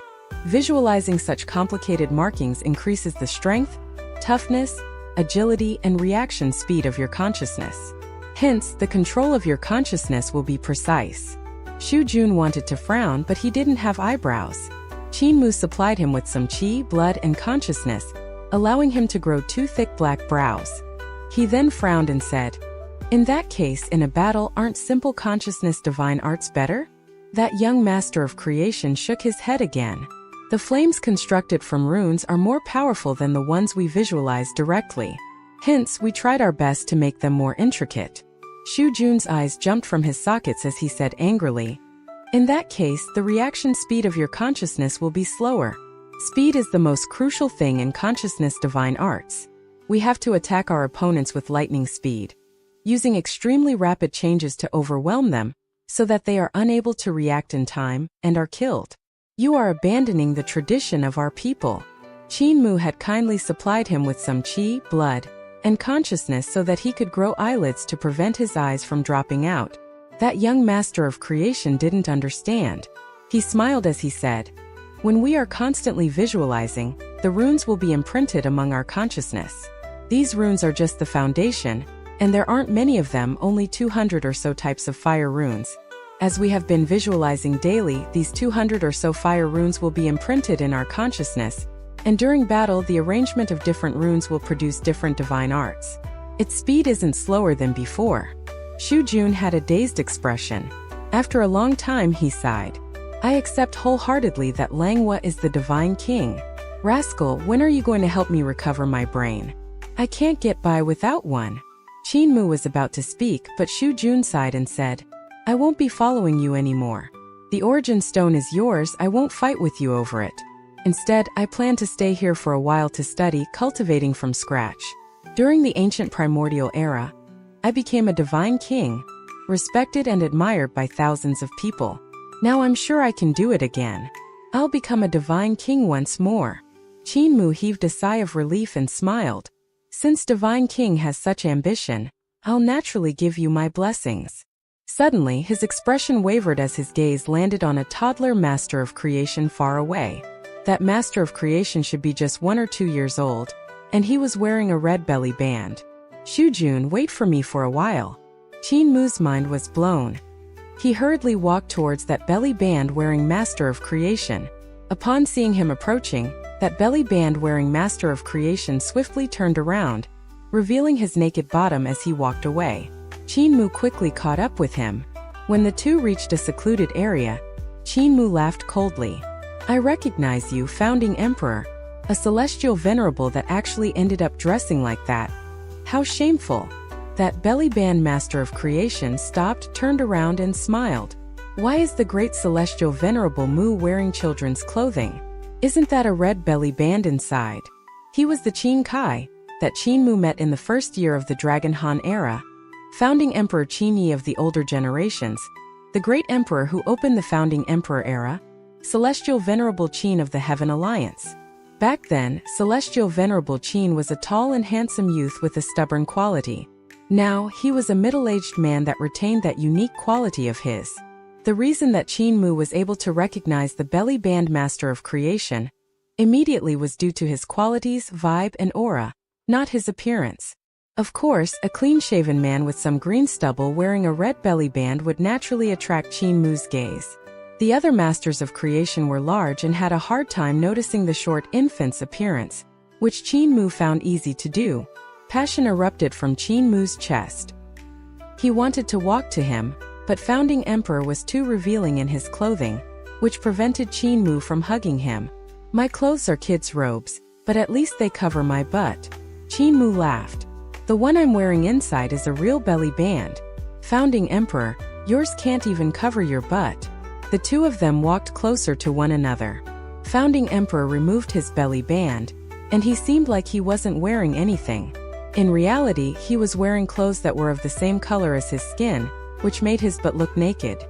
visualizing such complicated markings increases the strength, toughness, agility, and reaction speed of your consciousness. Hence, the control of your consciousness will be precise. Shu Jun wanted to frown, but he didn't have eyebrows. Qin Mu supplied him with some qi, blood, and consciousness, allowing him to grow 2 thick black brows. He then frowned and said, "In that case, in a battle, aren't simple consciousness divine arts better?" That young master of creation shook his head again. The flames constructed from runes are more powerful than the ones we visualize directly. Hence, we tried our best to make them more intricate. Shu Jun's eyes jumped from his sockets as he said angrily, "In that case, the reaction speed of your consciousness will be slower. Speed is the most crucial thing in consciousness divine arts. We have to attack our opponents with lightning speed, using extremely rapid changes to overwhelm them, so that they are unable to react in time and are killed. You are abandoning the tradition of our people." Qin Mu had kindly supplied him with some qi, blood, and consciousness so that he could grow eyelids to prevent his eyes from dropping out. That young master of creation didn't understand. He smiled as he said, "When we are constantly visualizing, the runes will be imprinted among our consciousness. These runes are just the foundation, and there aren't many of them, only 200 or so types of fire runes. As we have been visualizing daily, these 200 or so fire runes will be imprinted in our consciousness, and during battle the arrangement of different runes will produce different divine arts. Its speed isn't slower than before." Shu Jun had a dazed expression. After a long time he sighed. "I accept wholeheartedly that Langhua is the divine king. Rascal, when are you going to help me recover my brain? I can't get by without one." Qin Mu was about to speak, but Shu Jun sighed and said, "I won't be following you anymore. The origin stone is yours, I won't fight with you over it. Instead, I plan to stay here for a while to study cultivating from scratch. During the ancient primordial era, I became a divine king, respected and admired by thousands of people. Now I'm sure I can do it again. I'll become a divine king once more." Qin Mu heaved a sigh of relief and smiled. "Since Divine King has such ambition, I'll naturally give you my blessings." Suddenly, his expression wavered as his gaze landed on a toddler master of creation far away. That master of creation should be just 1 or 2 years old, and he was wearing a red belly band. "Shu Jun, wait for me for a while." Qin Mu's mind was blown. He hurriedly walked towards that belly band wearing master of creation. Upon seeing him approaching, that belly band wearing master of creation swiftly turned around, revealing his naked bottom as he walked away. Qin Mu quickly caught up with him. When the two reached a secluded area, Qin Mu laughed coldly. "I recognize you, founding emperor. A celestial venerable that actually ended up dressing like that. How shameful." That belly band master of creation stopped, turned around and smiled. "Why is the great celestial venerable Mu wearing children's clothing? Isn't that a red belly band inside?" He was the Qin Kai that Qin Mu met in the first year of the Dragon Han era. Founding Emperor Qin Yi of the older generations, the great emperor who opened the founding emperor era, Celestial Venerable Qin of the Heaven Alliance. Back then, Celestial Venerable Qin was a tall and handsome youth with a stubborn quality. Now, he was a middle-aged man that retained that unique quality of his. The reason that Qin Mu was able to recognize the belly band master of creation immediately was due to his qualities, vibe, and aura, not his appearance. Of course, a clean-shaven man with some green stubble wearing a red belly band would naturally attract Qin Mu's gaze. The other masters of creation were large and had a hard time noticing the short infant's appearance, which Qin Mu found easy to do. Passion erupted from Qin Mu's chest. He wanted to walk to him, but founding emperor was too revealing in his clothing, which prevented Qin Mu from hugging him. "My clothes are kids' robes, but at least they cover my butt." Qin Mu laughed. "The one I'm wearing inside is a real belly band. Founding emperor, yours can't even cover your butt." The two of them walked closer to one another. Founding emperor removed his belly band, and he seemed like he wasn't wearing anything. In reality, he was wearing clothes that were of the same color as his skin, which made his butt look naked.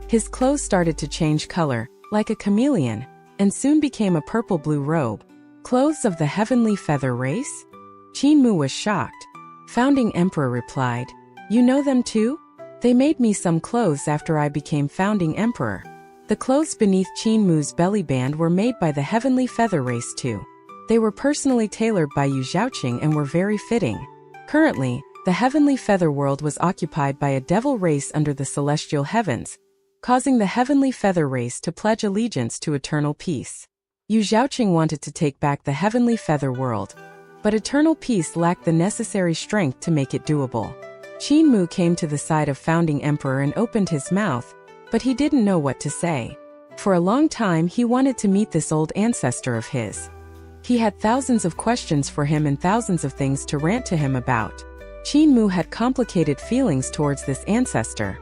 His clothes started to change color, like a chameleon, and soon became a purple-blue robe. "Clothes of the heavenly feather race?" Qin Mu was shocked. Founding emperor replied, "You know them too? They made me some clothes after I became founding emperor." The clothes beneath Qin Mu's belly band were made by the heavenly feather race too. They were personally tailored by Yu Zhaoqing and were very fitting. Currently, the heavenly feather world was occupied by a devil race under the celestial heavens, causing the heavenly feather race to pledge allegiance to eternal peace. Yu Zhaoqing wanted to take back the heavenly feather world, but eternal peace lacked the necessary strength to make it doable. Qin Mu came to the side of founding emperor and opened his mouth, but he didn't know what to say. For a long time he wanted to meet this old ancestor of his. He had thousands of questions for him and thousands of things to rant to him about. Qin Mu had complicated feelings towards this ancestor.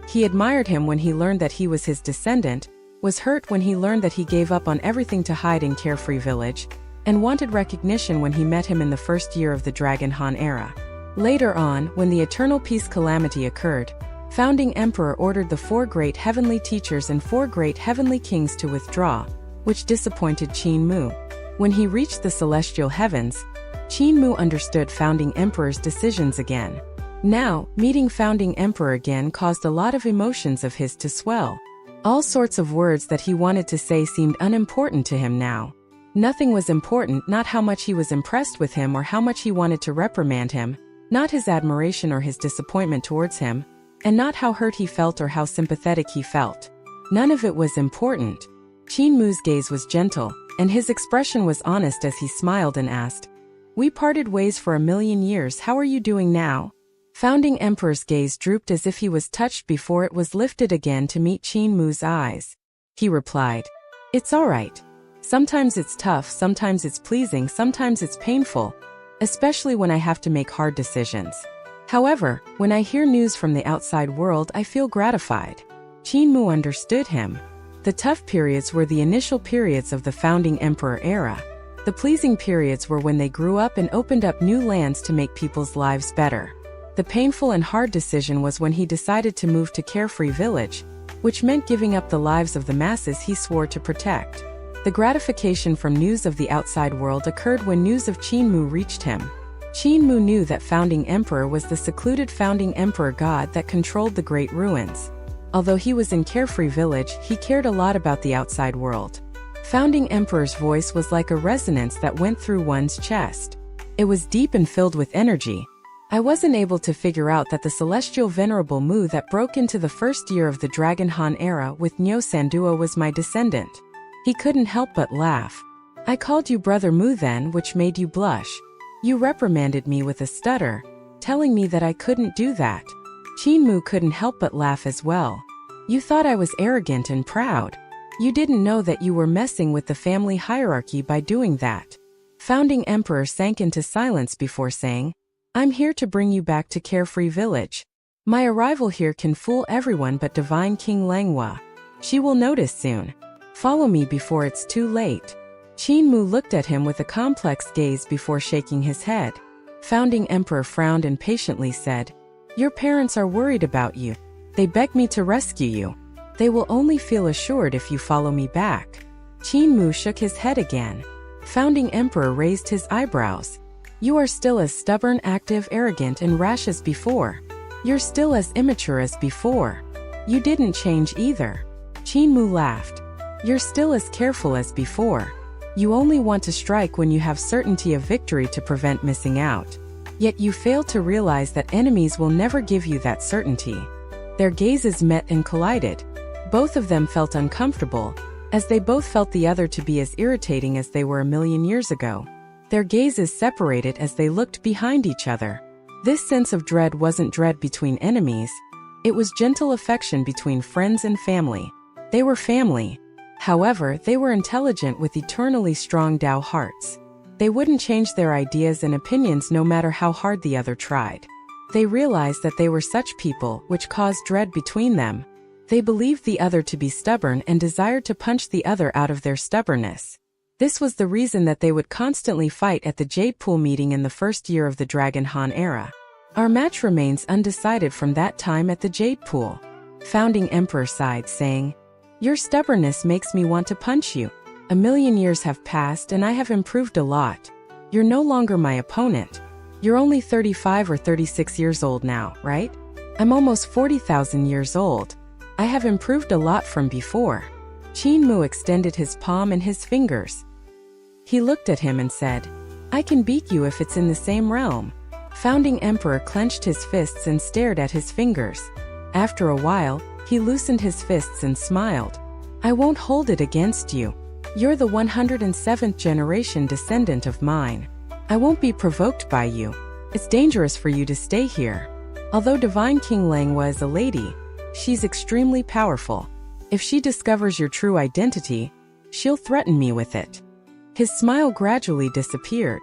He admired him when he learned that he was his descendant, was hurt when he learned that he gave up on everything to hide in Carefree Village, and wanted recognition when he met him in the first year of the Dragon Han era. Later on, when the Eternal Peace calamity occurred, founding emperor ordered the 4 great heavenly teachers and 4 great heavenly kings to withdraw, which disappointed Qin Mu. When he reached the celestial heavens, Qin Mu understood founding emperor's decisions again. Now, meeting founding emperor again caused a lot of emotions of his to swell. All sorts of words that he wanted to say seemed unimportant to him now. Nothing was important, not how much he was impressed with him or how much he wanted to reprimand him, not his admiration or his disappointment towards him, and not how hurt he felt or how sympathetic he felt. None of it was important. Qin Mu's gaze was gentle, and his expression was honest as he smiled and asked, "We parted ways for 1,000,000 years, how are you doing now?" Founding emperor's gaze drooped as if he was touched before it was lifted again to meet Qin Mu's eyes. He replied, "It's all right. Sometimes it's tough, sometimes it's pleasing, sometimes it's painful, especially when I have to make hard decisions. However, when I hear news from the outside world, I feel gratified." Qin Mu understood him. The tough periods were the initial periods of the founding emperor era. The pleasing periods were when they grew up and opened up new lands to make people's lives better. The painful and hard decision was when he decided to move to Carefree Village, which meant giving up the lives of the masses he swore to protect. The gratification from news of the outside world occurred when news of Qin Mu reached him. Qin Mu knew that founding emperor was the secluded founding emperor god that controlled the great ruins. Although he was in Carefree Village, he cared a lot about the outside world. Founding emperor's voice was like a resonance that went through one's chest. It was deep and filled with energy. "I wasn't able to figure out that the celestial venerable Mu that broke into the first year of the Dragon Han era with Nyo Sandua was my descendant." He couldn't help but laugh. "I called you Brother Mu then, which made you blush. You reprimanded me with a stutter, telling me that I couldn't do that." Qin Mu couldn't help but laugh as well. "You thought I was arrogant and proud. You didn't know that you were messing with the family hierarchy by doing that." Founding emperor sank into silence before saying, "I'm here to bring you back to Carefree Village. My arrival here can fool everyone but Divine King Langhua. She will notice soon. Follow me before it's too late." Qin Mu looked at him with a complex gaze before shaking his head. Founding emperor frowned and patiently said, "Your parents are worried about you. They beg me to rescue you. They will only feel assured if you follow me back." Qin Mu shook his head again. Founding emperor raised his eyebrows. "You are still as stubborn, active, arrogant, and rash as before. You're still as immature as before. You didn't change either." Qin Mu laughed. "You're still as careful as before. You only want to strike when you have certainty of victory to prevent missing out. Yet you fail to realize that enemies will never give you that certainty." Their gazes met and collided. Both of them felt uncomfortable, as they both felt the other to be as irritating as they were 1,000,000 years ago. Their gazes separated as they looked behind each other. This sense of dread wasn't dread between enemies. It was gentle affection between friends and family. They were family. However, they were intelligent with eternally strong Tao hearts. They wouldn't change their ideas and opinions no matter how hard the other tried. They realized that they were such people, which caused dread between them. They believed the other to be stubborn and desired to punch the other out of their stubbornness. This was the reason that they would constantly fight at the Jade Pool meeting in the first year of the Dragon Han era. "Our match remains undecided from that time at the Jade Pool." Founding emperor sighed, saying, "Your stubbornness makes me want to punch you. 1,000,000 years have passed and I have improved a lot. You're no longer my opponent. You're only 35 or 36 years old now, right? I'm almost 40,000 years old. I have improved a lot from before." Qin Mu extended his palm and his fingers. He looked at him and said, "I can beat you if it's in the same realm." Founding emperor clenched his fists and stared at his fingers. After a while, He loosened his fists and smiled. I won't hold it against you. You're the 107th generation descendant of mine. I won't be provoked by you. It's dangerous for you to stay here. Although Divine King Langwa is a lady, she's extremely powerful. If she discovers your true identity, she'll threaten me with it. His smile gradually disappeared.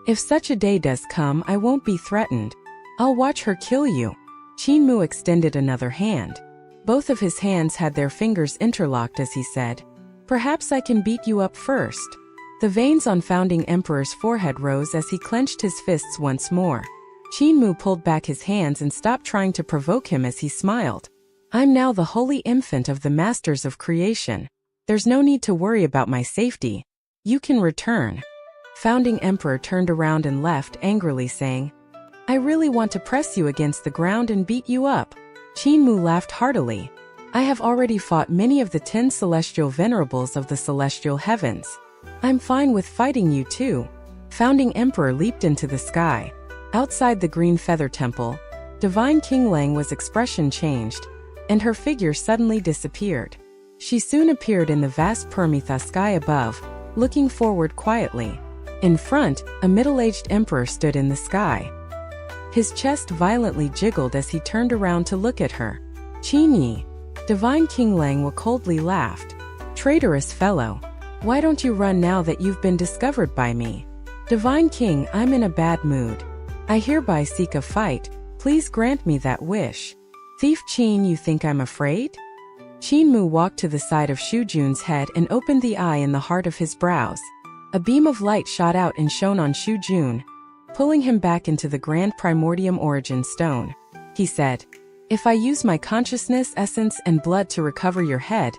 If such a day does come, I won't be threatened. I'll watch her kill you. Qin Mu extended another hand. Both of his hands had their fingers interlocked as he said, Perhaps I can beat you up first. The veins on Founding Emperor's forehead rose as he clenched his fists once more. Qin Mu pulled back his hands and stopped trying to provoke him as he smiled. I'm now the holy infant of the masters of creation. There's no need to worry about my safety. You can return. Founding Emperor turned around and left angrily saying, I really want to press you against the ground and beat you up. Qin Mu laughed heartily. I have already fought many of the 10 celestial venerables of the celestial heavens. I'm fine with fighting you too. Founding Emperor leaped into the sky. Outside the Green Feather Temple, Divine King Langwa's expression changed, and her figure suddenly disappeared. She soon appeared in the vast Permitha sky above, looking forward quietly. In front, a middle-aged emperor stood in the sky. His chest violently jiggled as he turned around to look at her. Qin Yi. Divine King Langwa coldly laughed. Traitorous fellow. Why don't you run now that you've been discovered by me? Divine King, I'm in a bad mood. I hereby seek a fight. Please grant me that wish. Thief Qin, you think I'm afraid? Qin Mu walked to the side of Shu Jun's head and opened the eye in the heart of his brows. A beam of light shot out and shone on Shu Jun, pulling him back into the Grand Primordium Origin Stone. He said, If I use my consciousness, essence, and blood to recover your head,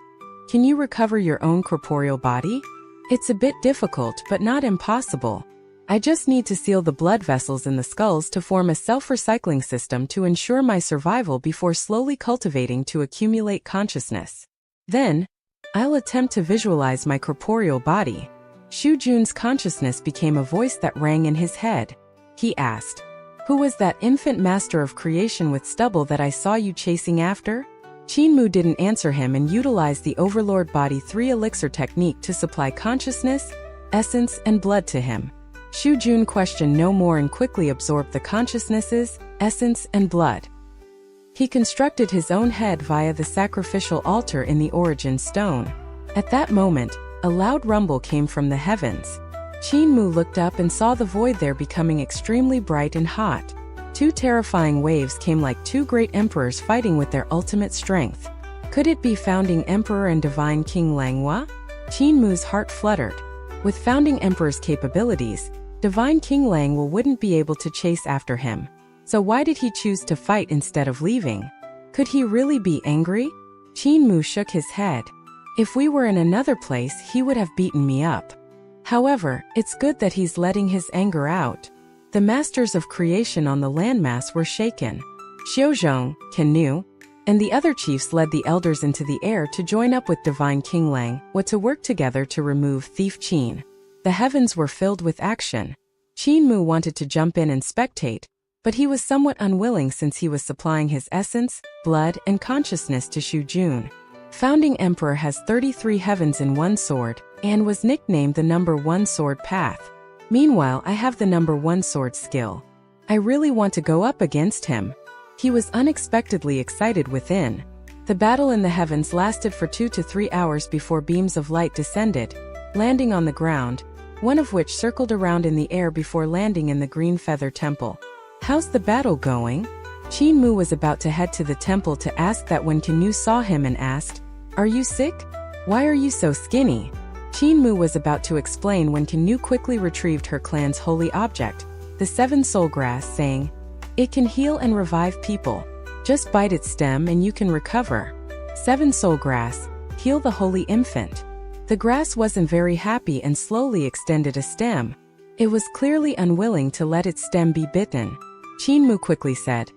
can you recover your own corporeal body? It's a bit difficult but not impossible. I just need to seal the blood vessels in the skulls to form a self-recycling system to ensure my survival before slowly cultivating to accumulate consciousness. Then, I'll attempt to visualize my corporeal body. Shu Jun's consciousness became a voice that rang in his head. He asked, Who was that infant master of creation with stubble that I saw you chasing after? Qin Mu didn't answer him and utilized the Overlord Body 3 elixir technique to supply consciousness, essence, and blood to him. Shu Jun questioned no more and quickly absorbed the consciousnesses, essence, and blood. He constructed his own head via the sacrificial altar in the Origin Stone. At that moment, a loud rumble came from the heavens. Qin Mu looked up and saw the void there becoming extremely bright and hot. 2 terrifying waves came like 2 great emperors fighting with their ultimate strength. Could it be Founding Emperor and Divine King Langwa? Qin Mu's heart fluttered. With Founding Emperor's capabilities, Divine King Langwa wouldn't be able to chase after him. So why did he choose to fight instead of leaving? Could he really be angry? Qin Mu shook his head. If we were in another place, he would have beaten me up. However, it's good that he's letting his anger out. The masters of creation on the landmass were shaken. Xiuzhong, Kenu, and the other chiefs led the elders into the air to join up with Divine King Langwa to work together to remove Thief Qin. The heavens were filled with action. Qin Mu wanted to jump in and spectate, but he was somewhat unwilling since he was supplying his essence, blood, and consciousness to Shu Jun. Founding Emperor has 33 heavens in one sword, and was nicknamed the number 1 sword path. Meanwhile, I have the number 1 sword skill. I really want to go up against him. He was unexpectedly excited within. The battle in the heavens lasted for 2 to 3 hours before beams of light descended, landing on the ground, one of which circled around in the air before landing in the Green Feather Temple. How's the battle going? Qin Mu was about to head to the temple to ask that when Kenu saw him and asked, Are you sick? Why are you so skinny? Qin Mu was about to explain when Kenu quickly retrieved her clan's holy object, the 7 soul grass, saying, It can heal and revive people. Just bite its stem and you can recover. 7 soul grass, heal the holy infant. The grass wasn't very happy and slowly extended a stem. It was clearly unwilling to let its stem be bitten. Qin Mu quickly said,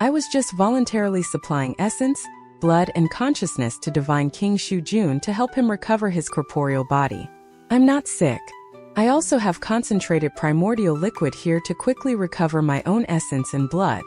I was just voluntarily supplying essence, blood, and consciousness to Divine King Shu Jun to help him recover his corporeal body. I'm not sick. I also have concentrated primordial liquid here to quickly recover my own essence and blood.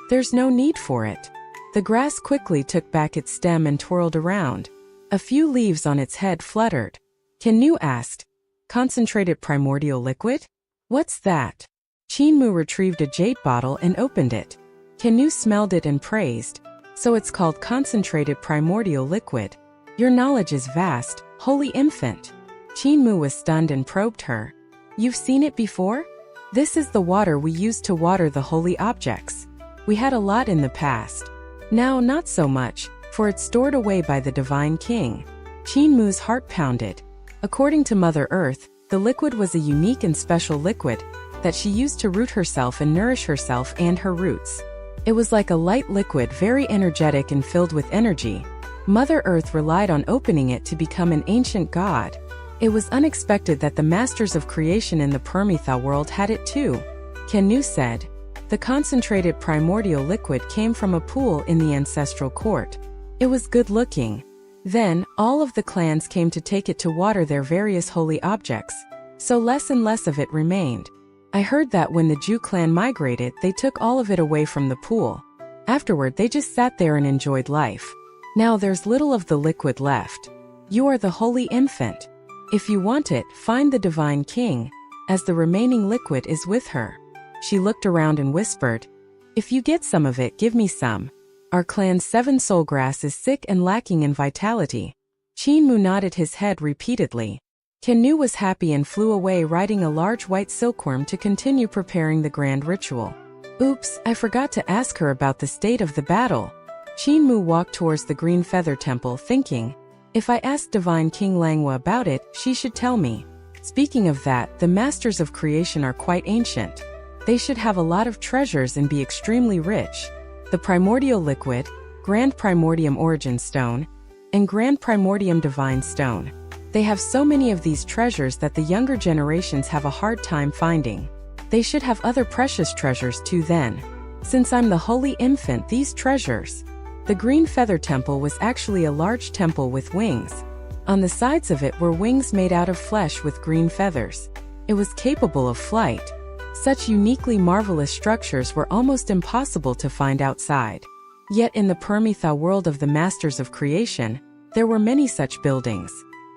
There's no need for it. The grass quickly took back its stem and twirled around. A few leaves on its head fluttered. Qin asked, "Concentrated primordial liquid? What's that?" Qin retrieved a jade bottle and opened it. Qin smelled it and praised, "So it's called concentrated primordial liquid. Your knowledge is vast, holy infant." Qin was stunned and probed her. "You've seen it before? This is the water we used to water the holy objects. We had a lot in the past. Now not so much, for it's stored away by the divine king." Qin's heart pounded. According to Mother Earth, the liquid was a unique and special liquid that she used to root herself and nourish herself and her roots. It was like a light liquid, very energetic and filled with energy. Mother Earth relied on opening it to become an ancient god. It was unexpected that the masters of creation in the Permethal world had it too. Qin said, "The concentrated primordial liquid came from a pool in the ancestral court. It was good-looking. Then, all of the clans came to take it to water their various holy objects, so less and less of it remained. I heard that when the Jew clan migrated, they took all of it away from the pool. Afterward, they just sat there and enjoyed life. Now there's little of the liquid left. You are the holy infant. If you want it, find the divine king, as the remaining liquid is with her." She looked around and whispered, "If you get some of it, give me some. Our clan's 7 soul grass is sick and lacking in vitality." Qin nodded his head repeatedly. Qin was happy and flew away riding a large white silkworm to continue preparing the grand ritual. "Oops, I forgot to ask her about the state of the battle." Qin walked towards the green feather temple thinking, "If I asked Divine King Langwa about it, she should tell me. Speaking of that, the masters of creation are quite ancient. They should have a lot of treasures and be extremely rich. The primordial liquid, Grand Primordium Origin Stone, and Grand Primordium Divine Stone. They have so many of these treasures that the younger generations have a hard time finding. They should have other precious treasures too then. Since I'm the holy infant, these treasures." The green feather temple was actually a large temple with wings. On the sides of it were wings made out of flesh with green feathers. It was capable of flight. Such uniquely marvelous structures were almost impossible to find outside. Yet in the Permethal world of the Masters of Creation, there were many such buildings.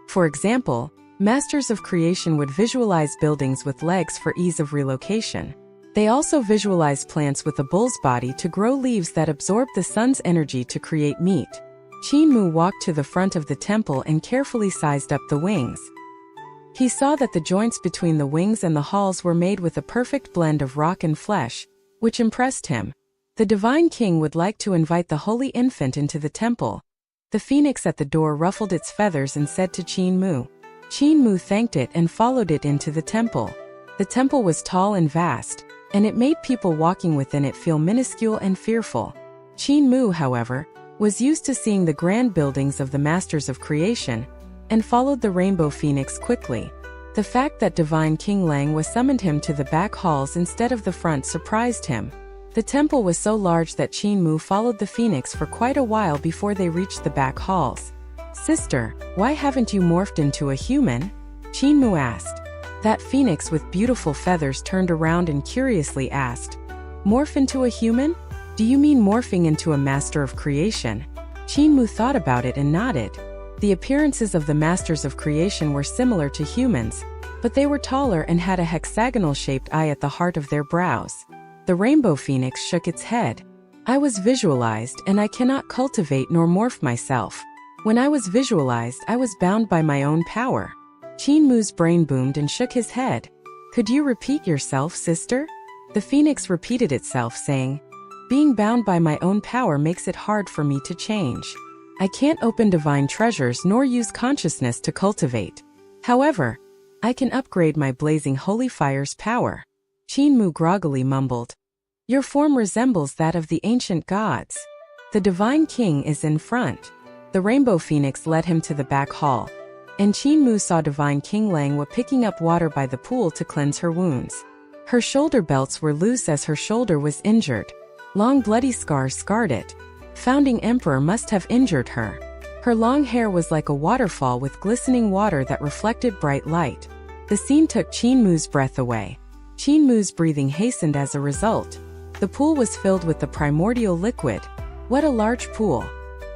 For example, Masters of Creation would visualize buildings with legs for ease of relocation. They also visualize plants with a bull's body to grow leaves that absorb the sun's energy to create meat. Qin walked to the front of the temple and carefully sized up the wings. He saw that the joints between the wings and the halls were made with a perfect blend of rock and flesh, which impressed him. The Divine King would like to invite the Holy Infant into the temple. The phoenix at the door ruffled its feathers and said to Qin. Qin thanked it and followed it into the temple. The temple was tall and vast, and it made people walking within it feel minuscule and fearful. Qin, however, was used to seeing the grand buildings of the Masters of Creation, and followed the rainbow phoenix quickly. The fact that Divine King Lang was summoned him to the back halls instead of the front surprised him. The temple was so large that Qin followed the phoenix for quite a while before they reached the back halls. "Sister, why haven't you morphed into a human?" Qin asked. That phoenix with beautiful feathers turned around and curiously asked, "Morph into a human? Do you mean morphing into a master of creation?" Qin thought about it and nodded. The appearances of the Masters of Creation were similar to humans, but they were taller and had a hexagonal-shaped eye at the heart of their brows. The rainbow phoenix shook its head. "I was visualized, and I cannot cultivate nor morph myself. When I was visualized, I was bound by my own power." Qin's brain boomed and shook his head. "Could you repeat yourself, sister?" The phoenix repeated itself, saying, "Being bound by my own power makes it hard for me to change. I can't open divine treasures nor use consciousness to cultivate. However, I can upgrade my blazing holy fire's power." Qin groggily mumbled, "Your form resembles that of the ancient gods. The Divine King is in front." The rainbow phoenix led him to the back hall, and Qin saw Divine King Langwa picking up water by the pool to cleanse her wounds. Her shoulder belts were loose as her shoulder was injured. Long bloody scars scarred it. Founding Emperor must have injured her. Her long hair was like a waterfall with glistening water that reflected bright light. The scene took Qin's breath away. Qin's breathing hastened as a result. The pool was filled with the primordial liquid. What a large pool.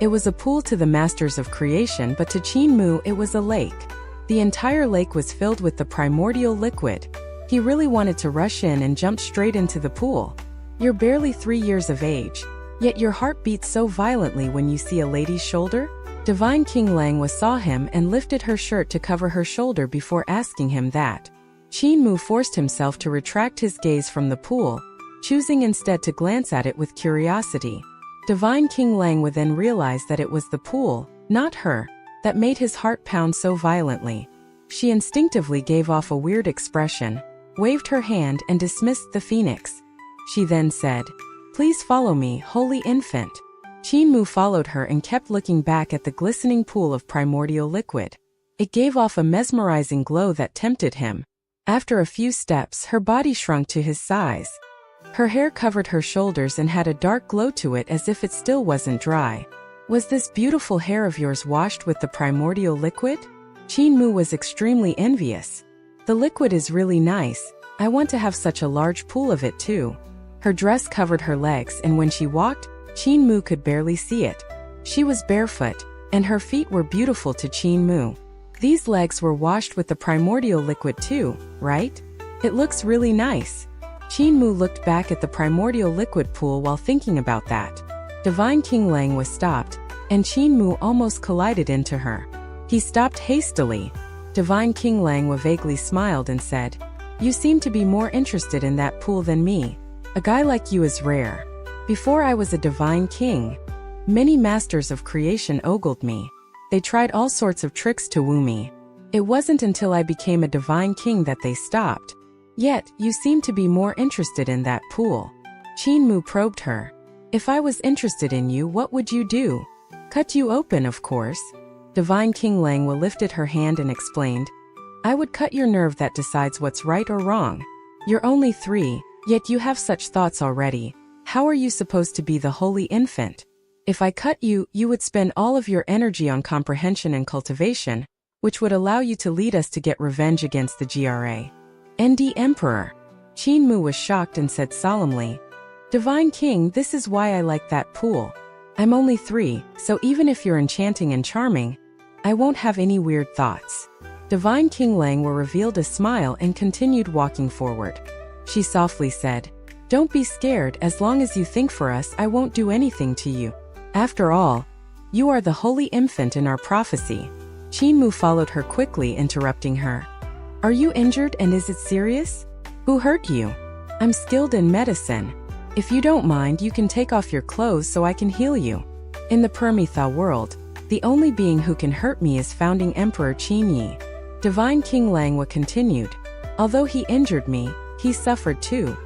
It was a pool to the masters of creation, but to Qin Mu it was a lake. The entire lake was filled with the primordial liquid. He really wanted to rush in and jump straight into the pool. You're barely 3 years of age, yet your heart beats so violently when you see a lady's shoulder? Divine King Lang saw him and lifted her shirt to cover her shoulder before asking him that. Qin Mu forced himself to retract his gaze from the pool, choosing instead to glance at it with curiosity. Divine King Lang would then realize that it was the pool, not her, that made his heart pound so violently. She instinctively gave off a weird expression, waved her hand and dismissed the phoenix. She then said, "Please follow me, holy infant." Qin Mu followed her and kept looking back at the glistening pool of primordial liquid. It gave off a mesmerizing glow that tempted him. After a few steps, her body shrunk to his size. Her hair covered her shoulders and had a dark glow to it as if it still wasn't dry. "Was this beautiful hair of yours washed with the primordial liquid?" Qin Mu was extremely envious. "The liquid is really nice. I want to have such a large pool of it too." Her dress covered her legs, and when she walked, Qin Mu could barely see it. She was barefoot, and her feet were beautiful to Qin Mu. These legs were washed with the primordial liquid too, right? It looks really nice. Qin Mu looked back at the primordial liquid pool while thinking about that. Divine King Lang was stopped, and Qin Mu almost collided into her. He stopped hastily. Divine King Lang vaguely smiled and said, "You seem to be more interested in that pool than me. A guy like you is rare. Before I was a divine king, many masters of creation ogled me. They tried all sorts of tricks to woo me. It wasn't until I became a divine king that they stopped. Yet, you seem to be more interested in that pool." Qin Mu probed her. "If I was interested in you, what would you do?" "Cut you open, of course." Divine King Lang lifted her hand and explained, "I would cut your nerve that decides what's right or wrong. You're only 3, yet you have such thoughts already. How are you supposed to be the holy infant? If I cut you, you would spend all of your energy on comprehension and cultivation, which would allow you to lead us to get revenge against the Grand Emperor." Qin Mu was shocked and said solemnly, "Divine King, this is why I like that pool. I'm only 3, so even if you're enchanting and charming, I won't have any weird thoughts." Divine King Lang revealed a smile and continued walking forward. She softly said, "Don't be scared. As long as you think for us, I won't do anything to you. After all, you are the holy infant in our prophecy." Qin Mu followed her quickly, interrupting her. "Are you injured, and is it serious? Who hurt you? I'm skilled in medicine. If you don't mind, you can take off your clothes so I can heal you. In the Permitha world, the only being who can hurt me is founding Emperor Qin Yi." Divine King Lang continued, "Although he injured me, he suffered too.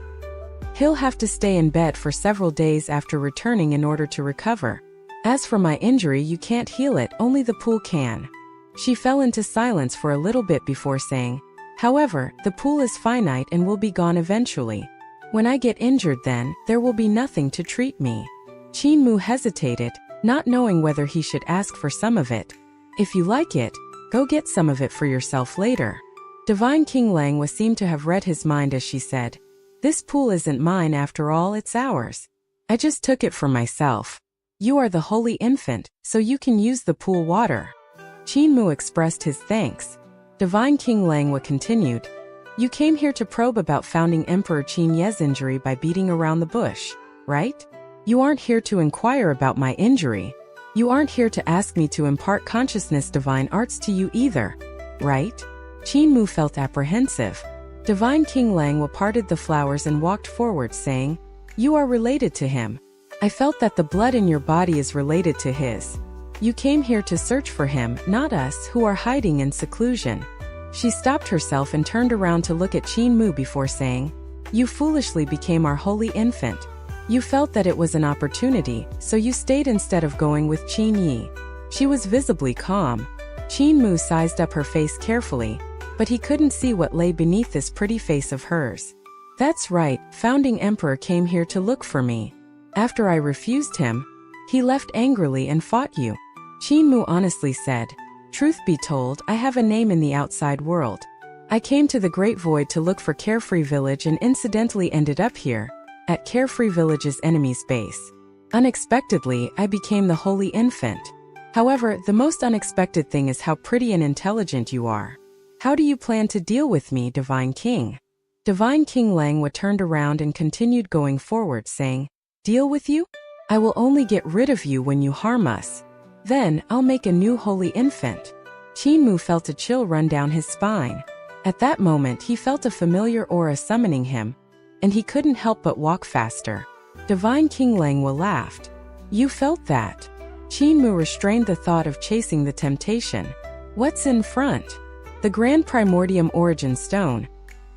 He'll have to stay in bed for several days after returning in order to recover. As for my injury, you can't heal it, only the pool can." She fell into silence for a little bit before saying, "However, the pool is finite and will be gone eventually. When I get injured, then, there will be nothing to treat me." Qin Mu hesitated, not knowing whether he should ask for some of it. "If you like it, go get some of it for yourself later." Divine King Lang seemed to have read his mind as she said, "This pool isn't mine after all, it's ours. I just took it for myself. You are the holy infant, so you can use the pool water." Qin Mu expressed his thanks. Divine King Lang continued, "You came here to probe about founding Emperor Qin Ye's injury by beating around the bush, right? You aren't here to inquire about my injury. You aren't here to ask me to impart consciousness divine arts to you either, right?" Qin Mu felt apprehensive. Divine King Lang parted the flowers and walked forward, saying, "You are related to him. I felt that the blood in your body is related to his. You came here to search for him, not us who are hiding in seclusion." She stopped herself and turned around to look at Qin Mu before saying, "You foolishly became our holy infant. You felt that it was an opportunity, so you stayed instead of going with Qin Yi." She was visibly calm. Qin Mu sized up her face carefully, but he couldn't see what lay beneath this pretty face of hers. "That's right, Founding Emperor came here to look for me. After I refused him, he left angrily and fought you." Qin Mu honestly said, "Truth be told, I have a name in the outside world. I came to the Great Void to look for Carefree Village and incidentally ended up here, at Carefree Village's enemy's base. Unexpectedly, I became the holy infant. However, the most unexpected thing is how pretty and intelligent you are. How do you plan to deal with me, Divine King? Divine King Langwa turned around and continued going forward, saying, Deal with you? I will only get rid of you when you harm us. Then, I'll make a new holy infant. Qin Mu felt a chill run down his spine. At that moment, he felt a familiar aura summoning him, and he couldn't help but walk faster. Divine King Langwa laughed. You felt that? Qin Mu restrained the thought of chasing the temptation. What's in front? The Grand Primordium Origin Stone,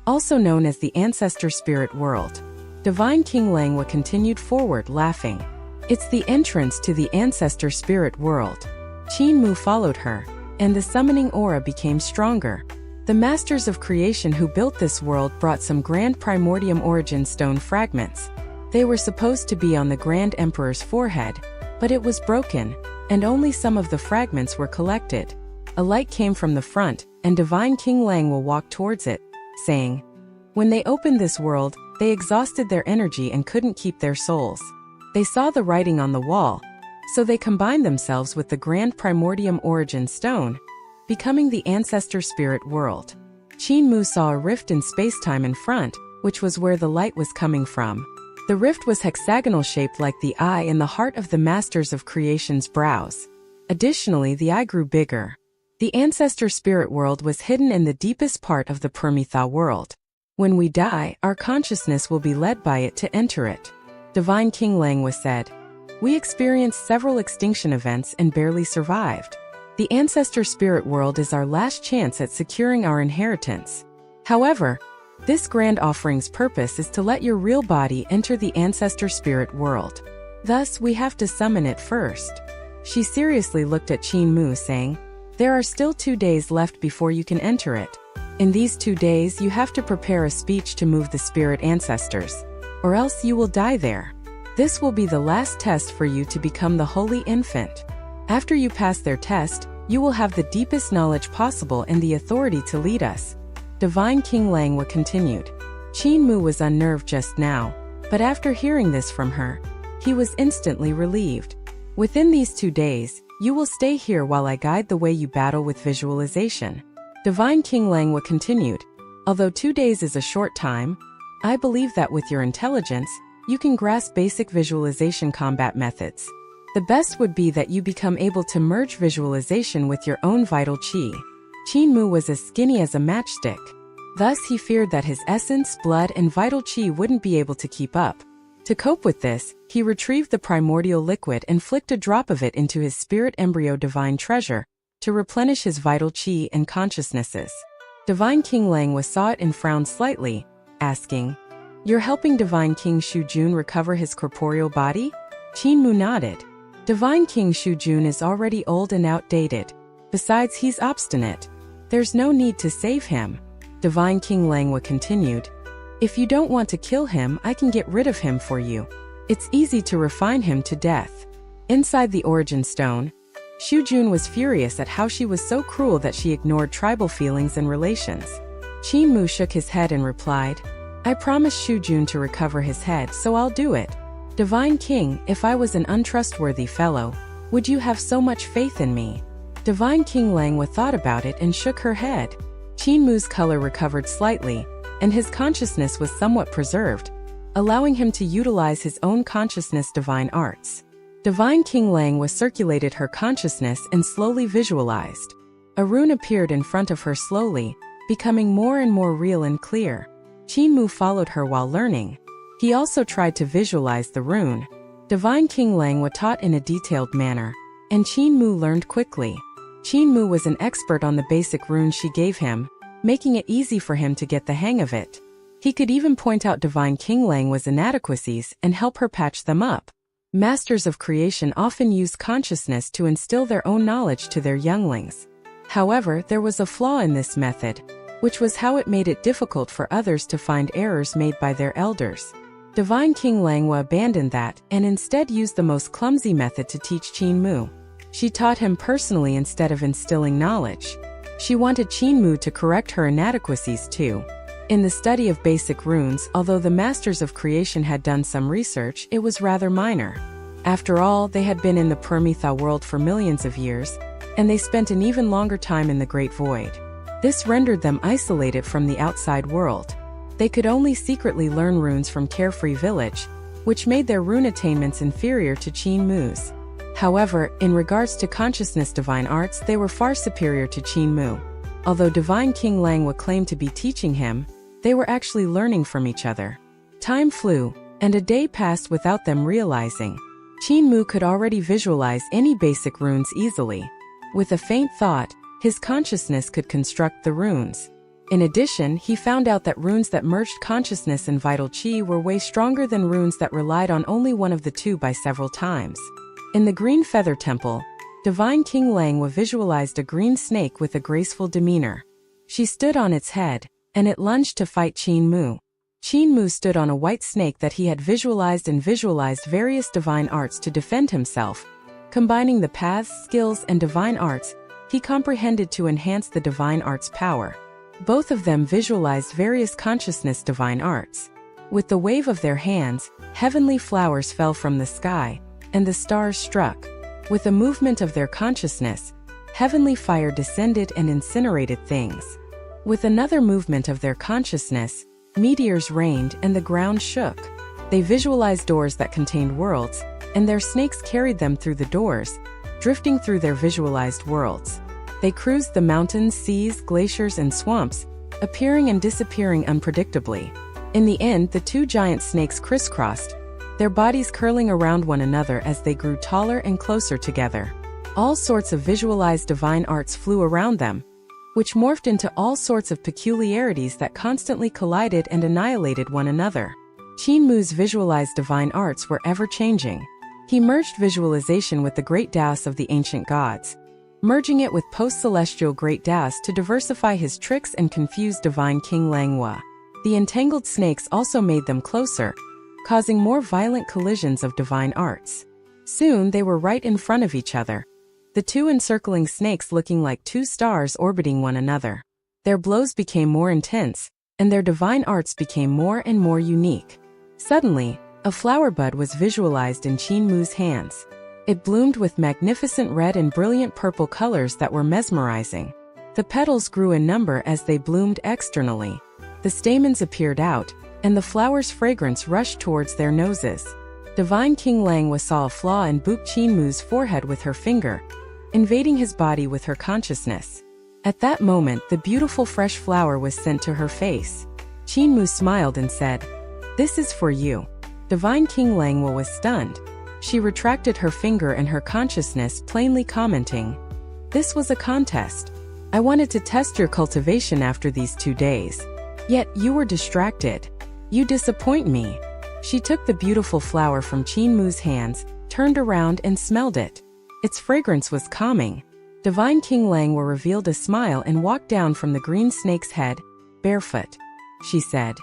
also known as the Ancestor Spirit World. Divine King Langwa continued forward, laughing. It's the entrance to the Ancestor Spirit World. Qin Mu followed her, and the summoning aura became stronger. The Masters of Creation who built this world brought some Grand Primordium Origin Stone fragments. They were supposed to be on the Grand Emperor's forehead, but it was broken, and only some of the fragments were collected. A light came from the front, and Divine King Langwa walked towards it, saying, When they opened this world, they exhausted their energy and couldn't keep their souls. They saw the writing on the wall, so they combined themselves with the Grand Primordium Origin Stone, becoming the Ancestor Spirit World. Qin Mu saw a rift in space-time in front, which was where the light was coming from. The rift was hexagonal shaped like the eye in the heart of the Masters of Creation's brows. Additionally, the eye grew bigger. The Ancestor Spirit World was hidden in the deepest part of the Permitha world. When we die, our consciousness will be led by it to enter it. Divine King Langwa said, We experienced several extinction events and barely survived. The Ancestor Spirit World is our last chance at securing our inheritance. However, this grand offering's purpose is to let your real body enter the Ancestor Spirit World. Thus, we have to summon it first. She seriously looked at Qin Mu, saying, There are still 2 days left before you can enter it. In these 2 days, you have to prepare a speech to move the spirit ancestors, or else you will die there. This will be the last test for you to become the holy infant. After you pass their test, you will have the deepest knowledge possible and the authority to lead us. Divine King Langwa continued. Qin Mu was unnerved just now, but after hearing this from her, he was instantly relieved. Within these 2 days, you will stay here while I guide the way you battle with visualization. Divine King Langwa continued. Although 2 days is a short time, I believe that with your intelligence, you can grasp basic visualization combat methods. The best would be that you become able to merge visualization with your own vital qi. Qin Mu was as skinny as a matchstick. Thus, he feared that his essence, blood, and vital qi wouldn't be able to keep up. To cope with this, he retrieved the primordial liquid and flicked a drop of it into his spirit embryo divine treasure to replenish his vital qi and consciousnesses. Divine King Langwa saw it and frowned slightly, asking, You're helping Divine King Shujun recover his corporeal body? Qin Mu nodded. Divine King Shujun is already old and outdated. Besides, he's obstinate. There's no need to save him. Divine King Langwa continued. If you don't want to kill him, I can get rid of him for you. It's easy to refine him to death. Inside the Origin Stone, Shujun was furious at how she was so cruel that she ignored tribal feelings and relations. Qin Mu shook his head and replied, I promised Shujun to recover his head, so I'll do it. Divine King, if I was an untrustworthy fellow, would you have so much faith in me? Divine King Langwa thought about it and shook her head. Qin Mu's color recovered slightly, and his consciousness was somewhat preserved, allowing him to utilize his own consciousness divine arts. Divine King Langwa circulated her consciousness and slowly visualized. A rune appeared in front of her slowly, becoming more and more real and clear. Qin Mu followed her while learning. He also tried to visualize the rune. Divine King Langwa taught in a detailed manner, and Qin Mu learned quickly. Qin Mu was an expert on the basic runes she gave him, making it easy for him to get the hang of it. He could even point out Divine King Langwa's inadequacies and help her patch them up. Masters of Creation often use consciousness to instill their own knowledge to their younglings. However, there was a flaw in this method, which was how it made it difficult for others to find errors made by their elders. Divine King Langwa abandoned that and instead used the most clumsy method to teach Qin Mu. She taught him personally instead of instilling knowledge. She wanted Qin Mu to correct her inadequacies too. In the study of basic runes, although the Masters of Creation had done some research, it was rather minor. After all, they had been in the Permitha world for millions of years, and they spent an even longer time in the Great Void. This rendered them isolated from the outside world. They could only secretly learn runes from Carefree Village, which made their rune attainments inferior to Qin Mu's. However, in regards to consciousness divine arts, they were far superior to Qin Mu. Although Divine King Langwa claimed to be teaching him, they were actually learning from each other. Time flew, and a day passed without them realizing. Qin Mu could already visualize any basic runes easily. With a faint thought, his consciousness could construct the runes. In addition, he found out that runes that merged consciousness and vital qi were way stronger than runes that relied on only one of the two by several times. In the Green Feather Temple, Divine King Langwa visualized a green snake with a graceful demeanor. She stood on its head, and it lunged to fight Qin Mu. Qin Mu stood on a white snake that he had visualized and visualized various divine arts to defend himself. Combining the paths, skills, and divine arts, he comprehended to enhance the divine arts' power. Both of them visualized various consciousness divine arts. With the wave of their hands, heavenly flowers fell from the sky, and the stars struck. With a movement of their consciousness, heavenly fire descended and incinerated things. With another movement of their consciousness, meteors rained and the ground shook. They visualized doors that contained worlds, and their snakes carried them through the doors, drifting through their visualized worlds. They cruised the mountains, seas, glaciers, and swamps, appearing and disappearing unpredictably. In the end, the two giant snakes crisscrossed, their bodies curling around one another as they grew taller and closer together. All sorts of visualized divine arts flew around them, which morphed into all sorts of peculiarities that constantly collided and annihilated one another. Qin Mu's visualized divine arts were ever-changing. He merged visualization with the great Taoists of the ancient gods, merging it with post-celestial great Taoists to diversify his tricks and confuse Divine King Langwa. The entangled snakes also made them closer, causing more violent collisions of divine arts. Soon they were right in front of each other, the two encircling snakes looking like two stars orbiting one another. Their blows became more intense, and their divine arts became more and more unique. Suddenly, a flower bud was visualized in Qin Mu's hands. It bloomed with magnificent red and brilliant purple colors that were mesmerizing. The petals grew in number as they bloomed externally. The stamens appeared out, and the flower's fragrance rushed towards their noses. Divine King Langwa saw a flaw and booped Qin Mu's forehead with her finger, invading his body with her consciousness. At that moment, the beautiful fresh flower was sent to her face. Qin Mu smiled and said, "This is for you." Divine King Langwa was stunned. She retracted her finger and her consciousness, plainly commenting, "This was a contest. I wanted to test your cultivation after these 2 days. Yet you were distracted. You disappoint me." She took the beautiful flower from Qin Mu's hands, turned around and smelled it. Its fragrance was calming. Divine King Langwa revealed a smile and walked down from the green snake's head, barefoot. She said,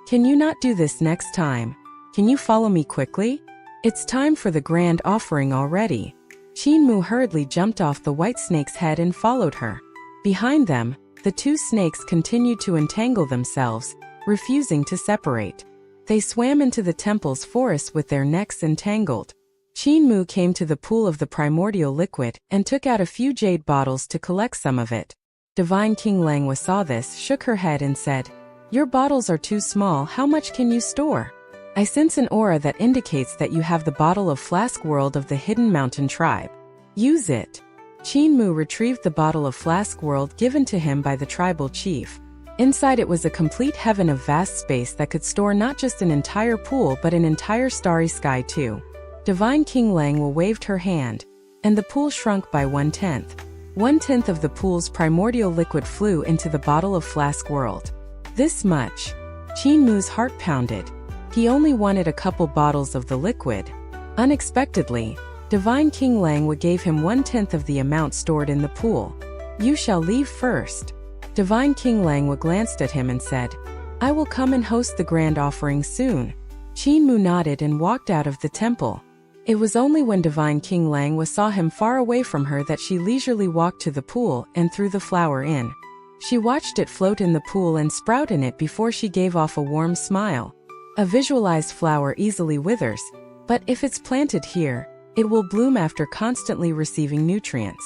"Can you not do this next time? Can you follow me quickly? It's time for the grand offering already." Qin Mu hurriedly jumped off the white snake's head and followed her. Behind them, the two snakes continued to entangle themselves, refusing to separate. They swam into the temple's forest with their necks entangled. Qin Mu came to the pool of the primordial liquid and took out a few jade bottles to collect some of it. Divine King Langwa saw this, shook her head and said, "Your bottles are too small. How much can you store? I sense an aura that indicates that you have the bottle of Flask World of the Hidden Mountain Tribe. Use it." Qin Mu retrieved the bottle of Flask World given to him by the tribal chief. Inside it was a complete heaven of vast space that could store not just an entire pool but an entire starry sky too. Divine King Langwa waved her hand, and the pool shrunk by 1/10. 1/10 of the pool's primordial liquid flew into the bottle of Flask World. This much. Qin Mu's heart pounded. He only wanted a couple bottles of the liquid. Unexpectedly, Divine King Langwa gave him 1/10 of the amount stored in the pool. "You shall leave first." Divine King Langwa glanced at him and said, "I will come and host the grand offering soon." Qin Mu nodded and walked out of the temple. It was only when Divine King Langwa saw him far away from her that she leisurely walked to the pool and threw the flower in. She watched it float in the pool and sprout in it before she gave off a warm smile. A visualized flower easily withers, but if it's planted here, It will bloom after constantly receiving nutrients.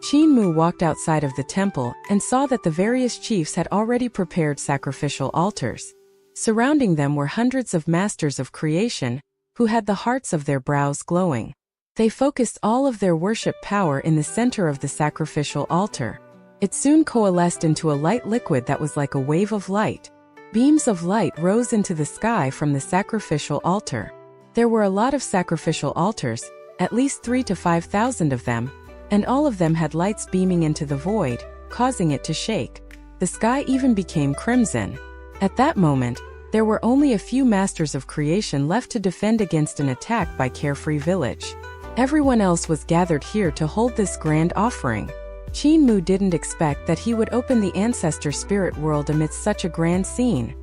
Qin Mu walked outside of the temple and saw that the various chiefs had already prepared sacrificial altars. Surrounding them were hundreds of masters of creation, who had the hearts of their brows glowing. They focused all of their worship power in the center of the sacrificial altar. It soon coalesced into a light liquid that was like a wave of light. Beams of light rose into the sky from the sacrificial altar. There were a lot of sacrificial altars, at least 3,000 to 5,000 of them, and all of them had lights beaming into the void, causing it to shake. The sky even became crimson. At that moment, there were only a few masters of creation left to defend against an attack by Carefree Village. Everyone else was gathered here to hold this grand offering. Qin Mu didn't expect that he would open the ancestor spirit world amidst such a grand scene.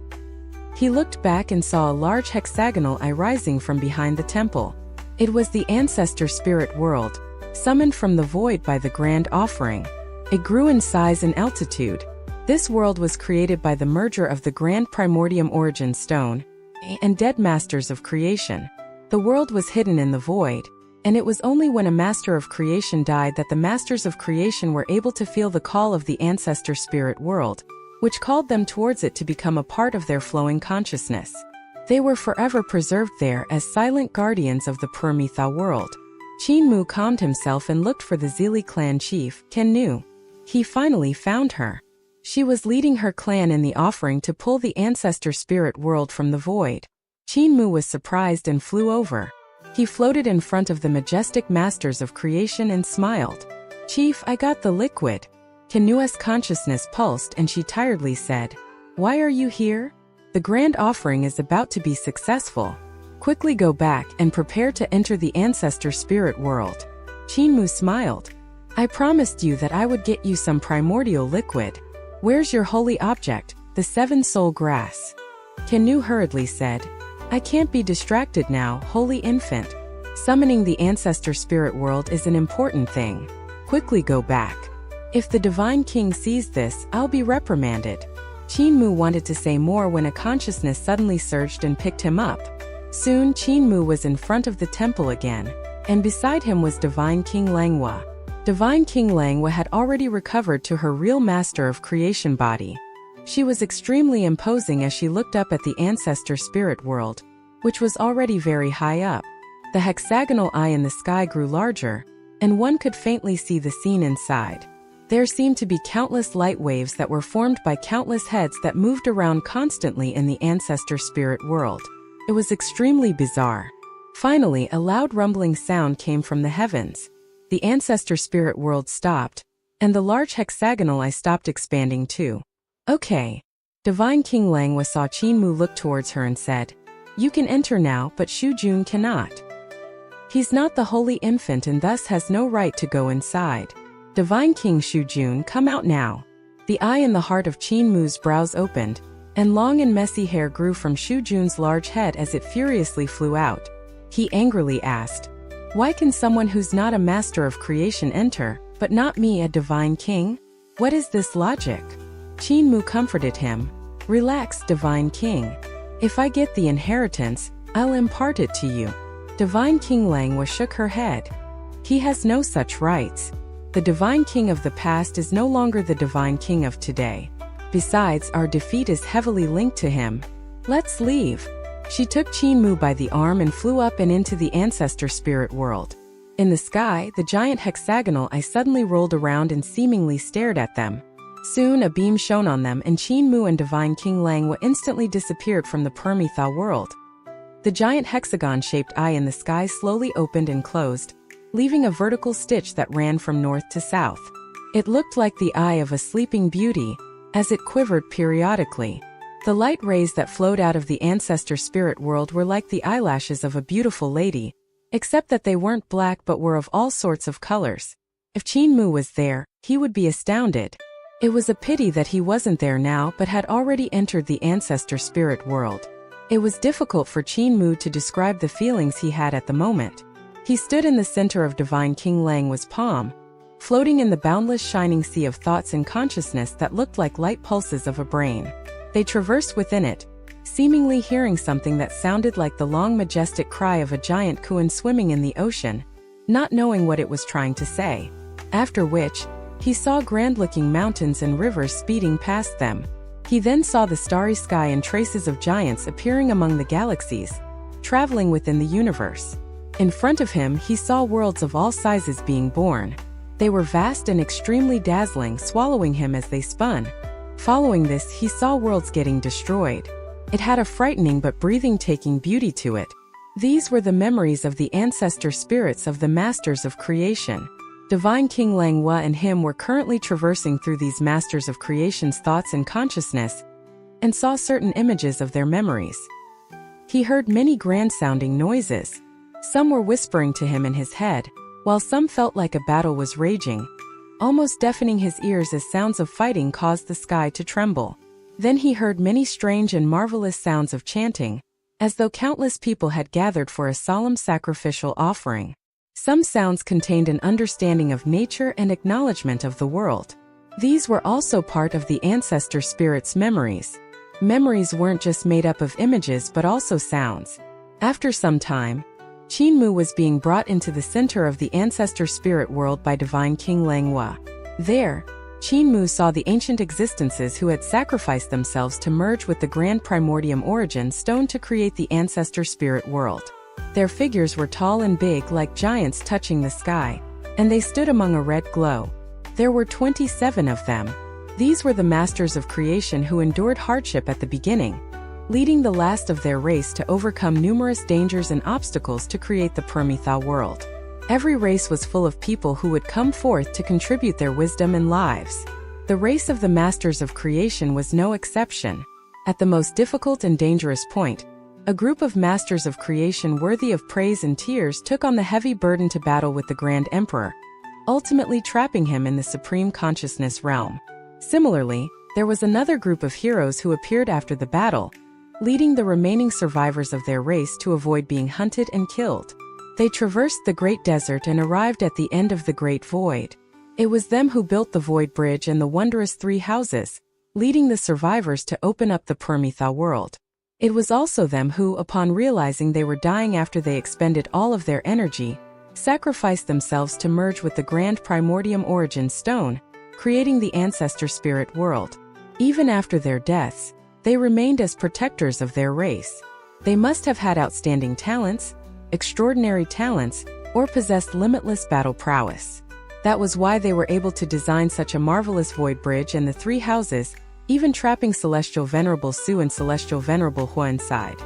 He looked back and saw a large hexagonal eye rising from behind the temple. It was the ancestor spirit world, summoned from the void by the grand offering. It grew in size and altitude. This world was created by the merger of the Grand Primordium Origin Stone and Dead Masters of Creation. The world was hidden in the void, and it was only when a Master of Creation died that the Masters of Creation were able to feel the call of the ancestor spirit world, which called them towards it to become a part of their flowing consciousness. They were forever preserved there as silent guardians of the Purmitha world. Qin Mu calmed himself and looked for the Zili clan chief, Ken Nu. He finally found her. She was leading her clan in the offering to pull the ancestor spirit world from the void. Qin Mu was surprised and flew over. He floated in front of the majestic masters of creation and smiled. "Chief, I got the liquid." Ken Nu's consciousness pulsed and she tiredly said, "Why are you here? The grand offering is about to be successful. Quickly go back and prepare to enter the ancestor spirit world." Qin Mu smiled. "I promised you that I would get you some primordial liquid. Where's your holy object, the seven-soul grass?" Ken Nu hurriedly said, "I can't be distracted now, holy infant. Summoning the ancestor spirit world is an important thing. Quickly go back. If the divine king sees this, I'll be reprimanded." Qin Mu wanted to say more when a consciousness suddenly surged and picked him up. Soon Qin Mu was in front of the temple again, and beside him was Divine King Langhua. Divine King Langhua had already recovered to her real Master of Creation body. She was extremely imposing as she looked up at the ancestor spirit world, which was already very high up. The hexagonal eye in the sky grew larger, and one could faintly see the scene inside. There seemed to be countless light waves that were formed by countless heads that moved around constantly in the ancestor spirit world. It was extremely bizarre. Finally, a loud rumbling sound came from the heavens. The ancestor spirit world stopped, and the large hexagonal eye stopped expanding too. "Okay." Divine King Langhua saw Qin Mu look towards her and said, "You can enter now, but Shu Jun cannot. He's not the holy infant and thus has no right to go inside. Divine King Shu Jun, come out now." The eye in the heart of Qin Mu's brows opened, and long and messy hair grew from Shu Jun's large head as it furiously flew out. He angrily asked, "Why can someone who's not a master of creation enter, but not me, a divine king? What is this logic?" Qin Mu comforted him. "Relax, divine king. If I get the inheritance, I'll impart it to you." Divine King Langhua shook her head. "He has no such rights. The divine king of the past is no longer the divine king of today. Besides, our defeat is heavily linked to him. Let's leave." She took Qin Mu by the arm and flew up and into the ancestor spirit world. In the sky, the giant hexagonal eye suddenly rolled around and seemingly stared at them. Soon a beam shone on them and Qin Mu and Divine King Langhua instantly disappeared from the Purmitha world. The giant hexagon-shaped eye in the sky slowly opened and closed, leaving a vertical stitch that ran from north to south. It looked like the eye of a sleeping beauty, as it quivered periodically. The light rays that flowed out of the ancestor spirit world were like the eyelashes of a beautiful lady, except that they weren't black but were of all sorts of colors. If Qin Mu was there, he would be astounded. It was a pity that he wasn't there now but had already entered the ancestor spirit world. It was difficult for Qin Mu to describe the feelings he had at the moment. He stood in the center of Divine King Langhua's palm, floating in the boundless shining sea of thoughts and consciousness that looked like light pulses of a brain. They traversed within it, seemingly hearing something that sounded like the long majestic cry of a giant kuan swimming in the ocean, not knowing what it was trying to say. After which, he saw grand-looking mountains and rivers speeding past them. He then saw the starry sky and traces of giants appearing among the galaxies, traveling within the universe. In front of him, he saw worlds of all sizes being born. They were vast and extremely dazzling, swallowing him as they spun. Following this, he saw worlds getting destroyed. It had a frightening but breathtaking beauty to it. These were the memories of the ancestor spirits of the masters of creation. Divine King Langhua and him were currently traversing through these masters of creation's thoughts and consciousness, and saw certain images of their memories. He heard many grand-sounding noises. Some were whispering to him in his head, while some felt like a battle was raging, almost deafening his ears as sounds of fighting caused the sky to tremble. Then he heard many strange and marvelous sounds of chanting, as though countless people had gathered for a solemn sacrificial offering. Some sounds contained an understanding of nature and acknowledgement of the world. These were also part of the ancestor spirit's memories. Memories weren't just made up of images but also sounds. After some time, Qin Mu was being brought into the center of the ancestor spirit world by Divine King Langhua. There, Qin Mu saw the ancient existences who had sacrificed themselves to merge with the grand primordium origin stone to create the ancestor spirit world. Their figures were tall and big like giants touching the sky, and they stood among a red glow. There were 27 of them. These were the masters of creation who endured hardship at the beginning, leading the last of their race to overcome numerous dangers and obstacles to create the Permethal world. Every race was full of people who would come forth to contribute their wisdom and lives. The race of the masters of creation was no exception. At the most difficult and dangerous point, a group of masters of creation worthy of praise and tears took on the heavy burden to battle with the Grand Emperor, ultimately trapping him in the Supreme Consciousness realm. Similarly, there was another group of heroes who appeared after the battle, leading the remaining survivors of their race to avoid being hunted and killed. They traversed the Great Desert and arrived at the end of the Great Void. It was them who built the Void Bridge and the wondrous three houses, leading the survivors to open up the Permethal world. It was also them who, upon realizing they were dying after they expended all of their energy, sacrificed themselves to merge with the Grand Primordium Origin Stone, creating the Ancestor Spirit world. Even after their deaths, they remained as protectors of their race. They must have had outstanding talents, extraordinary talents, or possessed limitless battle prowess. That was why they were able to design such a marvelous void bridge and the three houses, even trapping Celestial Venerable Su and Celestial Venerable Hua inside.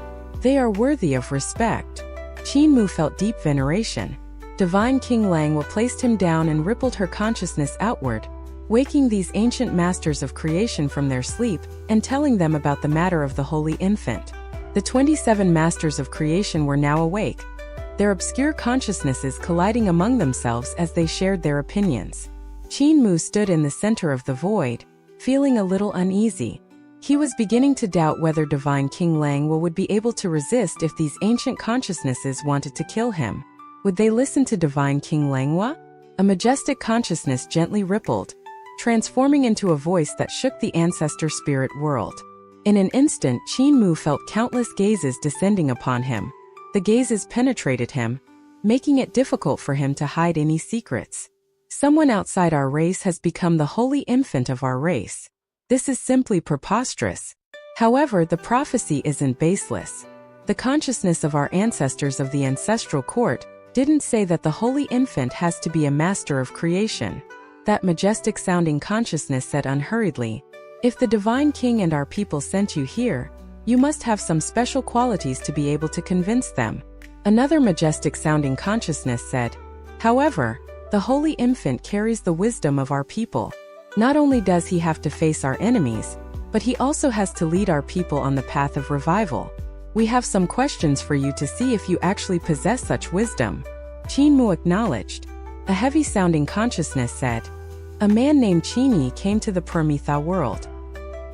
They are worthy of respect. Qin Mu felt deep veneration. Divine King Langhua placed him down and rippled her consciousness outward, waking these ancient masters of creation from their sleep and telling them about the matter of the Holy Infant. The 27 masters of creation were now awake, their obscure consciousnesses colliding among themselves as they shared their opinions. Qin Mu stood in the center of the void, feeling a little uneasy. He was beginning to doubt whether Divine King Langhua would be able to resist if these ancient consciousnesses wanted to kill him. Would they listen to Divine King Langhua? A majestic consciousness gently rippled, transforming into a voice that shook the ancestor spirit world. In an instant, Qin Mu felt countless gazes descending upon him. The gazes penetrated him, making it difficult for him to hide any secrets. Someone outside our race has become the holy infant of our race. This is simply preposterous. However, the prophecy isn't baseless. The consciousness of our ancestors of the ancestral court didn't say that the holy infant has to be a master of creation. That majestic-sounding consciousness said unhurriedly, "If the Divine King and our people sent you here, you must have some special qualities to be able to convince them." Another majestic-sounding consciousness said, "However, the Holy Infant carries the wisdom of our people. Not only does he have to face our enemies, but he also has to lead our people on the path of revival. We have some questions for you to see if you actually possess such wisdom." Qin Mu acknowledged. A heavy-sounding consciousness said, "A man named Qin Yi came to the Permethal world.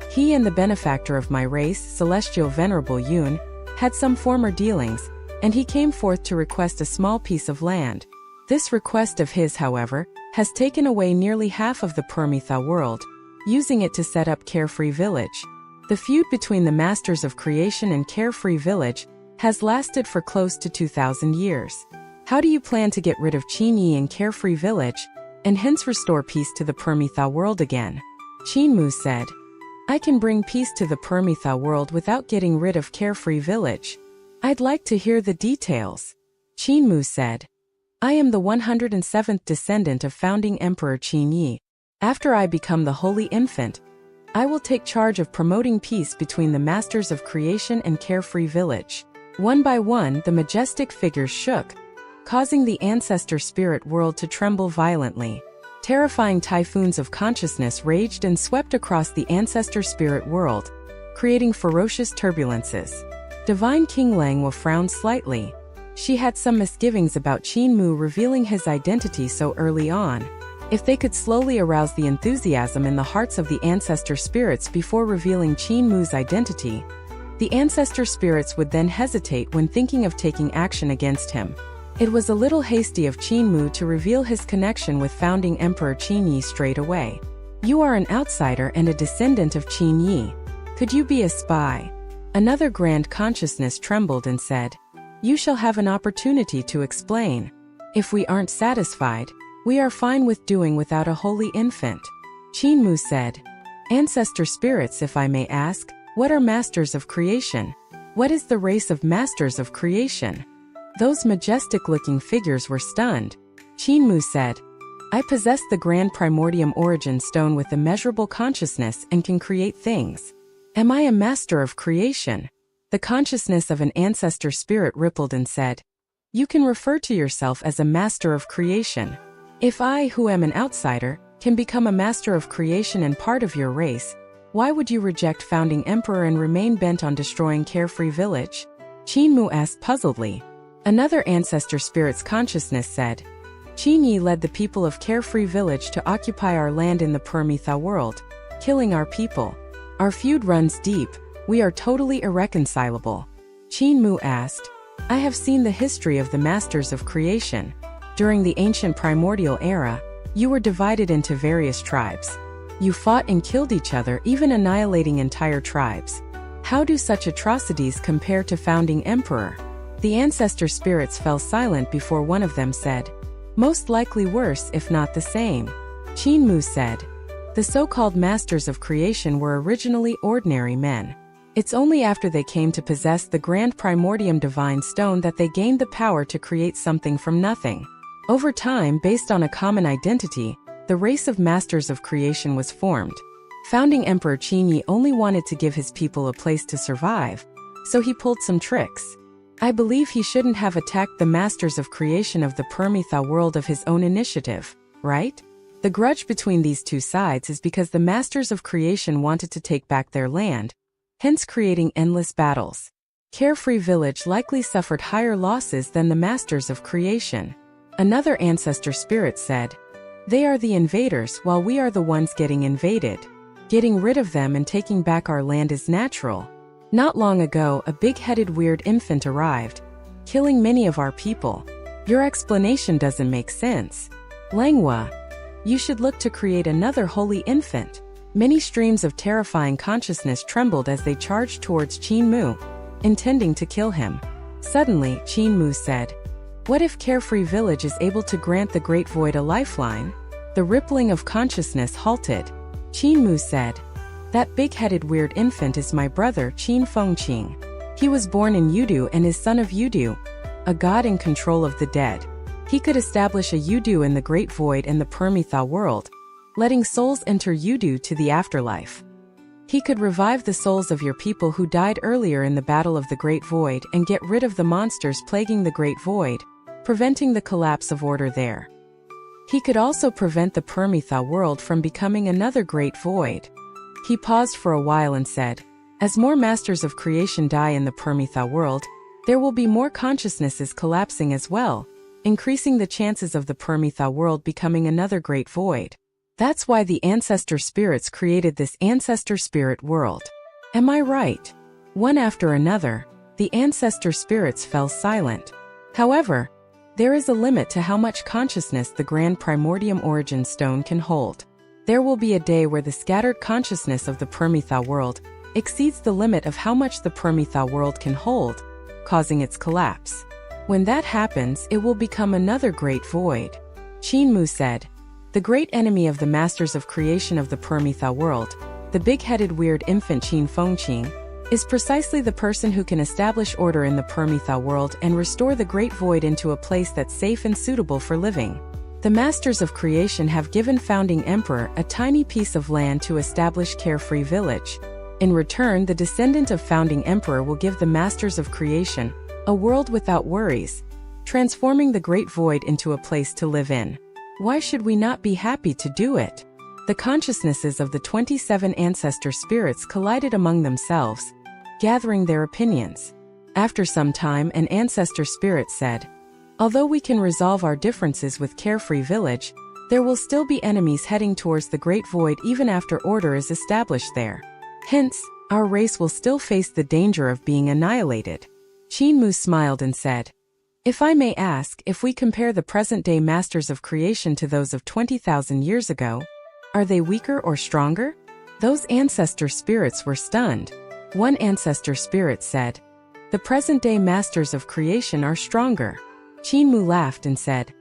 He and the benefactor of my race, Celestial Venerable Yun, had some former dealings, and he came forth to request a small piece of land. This request of his, however, has taken away nearly half of the Permethal world, using it to set up Carefree Village. The feud between the Masters of Creation and Carefree Village has lasted for close to 2,000 years. How do you plan to get rid of Qin Yi and Carefree Village, and hence restore peace to the Permethal world again? Qin Mu said, I can bring peace to the Permethal world without getting rid of Carefree Village. I'd like to hear the details. Qin Mu said, I am the 107th descendant of founding Emperor Qin Yi. After I become the Holy Infant, I will take charge of promoting peace between the Masters of Creation and Carefree Village. One by one, the majestic figures shook, causing the ancestor spirit world to tremble violently. Terrifying typhoons of consciousness raged and swept across the ancestor spirit world, creating ferocious turbulences. Divine King Langwa frowned slightly. She had some misgivings about Qin Mu revealing his identity so early on. If they could slowly arouse the enthusiasm in the hearts of the ancestor spirits before revealing Qin Mu's identity, the ancestor spirits would then hesitate when thinking of taking action against him. It was a little hasty of Qin Mu to reveal his connection with founding Emperor Qin Yi straight away. You are an outsider and a descendant of Qin Yi. Could you be a spy? Another grand consciousness trembled and said, You shall have an opportunity to explain. If we aren't satisfied, we are fine with doing without a holy infant. Qin Mu said, Ancestor spirits, if I may ask, what are Masters of Creation? What is the race of Masters of Creation? Those majestic-looking figures were stunned. Qin Mu said, I possess the Grand Primordium Origin Stone with immeasurable consciousness and can create things. Am I a Master of Creation? The consciousness of an ancestor spirit rippled and said, You can refer to yourself as a Master of Creation. If I, who am an outsider, can become a Master of Creation and part of your race, why would you reject founding Emperor and remain bent on destroying Carefree Village? Qin Mu asked puzzledly. Another ancestor spirit's consciousness said, Qin Yi led the people of Carefree Village to occupy our land in the Permethal world, killing our people. Our feud runs deep. We are totally irreconcilable. Qin Mu asked, I have seen the history of the Masters of Creation. During the ancient primordial era, you were divided into various tribes. You fought and killed each other, even annihilating entire tribes. How do such atrocities compare to founding Emperor? The ancestor spirits fell silent before one of them said, Most likely worse, if not the same. Qin Mu said, The so-called Masters of Creation were originally ordinary men. It's only after they came to possess the Grand Primordium Divine Stone that they gained the power to create something from nothing. Over time, based on a common identity, the race of Masters of Creation was formed. Founding Emperor Qin Yi only wanted to give his people a place to survive, so he pulled some tricks. I believe he shouldn't have attacked the Masters of Creation of the Permethal world of his own initiative, right? The grudge between these two sides is because the Masters of Creation wanted to take back their land, hence creating endless battles. Carefree Village likely suffered higher losses than the Masters of Creation. Another ancestor spirit said, They are the invaders while we are the ones getting invaded. Getting rid of them and taking back our land is natural. Not long ago, a big-headed weird infant arrived, killing many of our people. Your explanation doesn't make sense. Langwa, you should look to create another holy infant. Many streams of terrifying consciousness trembled as they charged towards Qin Mu, intending to kill him. Suddenly, Qin Mu said, What if Carefree Village is able to grant the Great Void a lifeline? The rippling of consciousness halted. Qin Mu said, That big-headed weird infant is my brother Qin Fengqing. He was born in Yudu and is son of Yudu, a god in control of the dead. He could establish a Yudu in the Great Void and the Permethal world, letting souls enter Yudu to the afterlife. He could revive the souls of your people who died earlier in the Battle of the Great Void and get rid of the monsters plaguing the Great Void, preventing the collapse of order there. He could also prevent the Permethal world from becoming another Great Void. He paused for a while and said, As more Masters of Creation die in the Permethal world, there will be more consciousnesses collapsing as well, increasing the chances of the Permethal world becoming another Great Void. That's why the ancestor spirits created this ancestor spirit world. Am I right? One after another, the ancestor spirits fell silent. However, there is a limit to how much consciousness the Grand Primordium Origin Stone can hold. There will be a day where the scattered consciousness of the Permethal world exceeds the limit of how much the Permethal world can hold, causing its collapse. When that happens, it will become another great void. Qin Mu said. The great enemy of the masters of creation of the Permitha world, the big-headed weird infant Qin Fengqing, is precisely the person who can establish order in the Permitha world and restore the great void into a place that's safe and suitable for living. The masters of creation have given founding emperor a tiny piece of land to establish Carefree Village. In return, the descendant of founding emperor will give the masters of creation a world without worries, transforming the great void into a place to live in. Why should we not be happy to do it? The consciousnesses of the 27 ancestor spirits collided among themselves, gathering their opinions. After some time, an ancestor spirit said, although we can resolve our differences with Carefree Village, there will still be enemies heading towards the Great Void even after order is established there. Hence, our race will still face the danger of being annihilated. Qin Mu smiled and said, if I may ask, if we compare the present-day masters of creation to those of 20,000 years ago, are they weaker or stronger? Those ancestor spirits were stunned. One ancestor spirit said, the present-day masters of creation are stronger. Qin Mu laughed and said,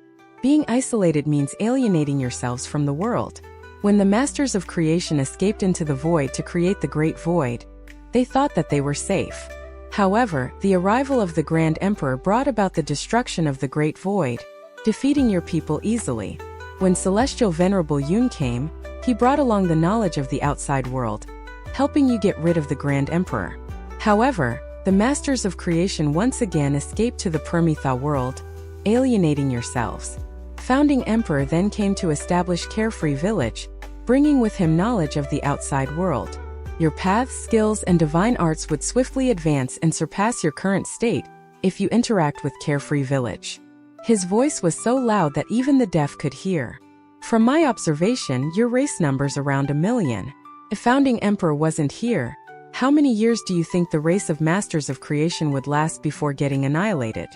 being isolated means alienating yourselves from the world. When the masters of creation escaped into the void to create the great void, they thought that they were safe. However, the arrival of the Grand Emperor brought about the destruction of the great void, defeating your people easily. When Celestial Venerable Yun came, he brought along the knowledge of the outside world, helping you get rid of the Grand Emperor. However, the masters of creation once again escaped to the Permitha world, alienating yourselves. Founding Emperor then came to establish Carefree Village, bringing with him knowledge of the outside world. Your paths, skills, and divine arts would swiftly advance and surpass your current state if you interact with Carefree Village. His voice was so loud that even the deaf could hear. From my observation, your race number's around 1 million. If Founding Emperor wasn't here, how many years do you think the race of masters of creation would last before getting annihilated?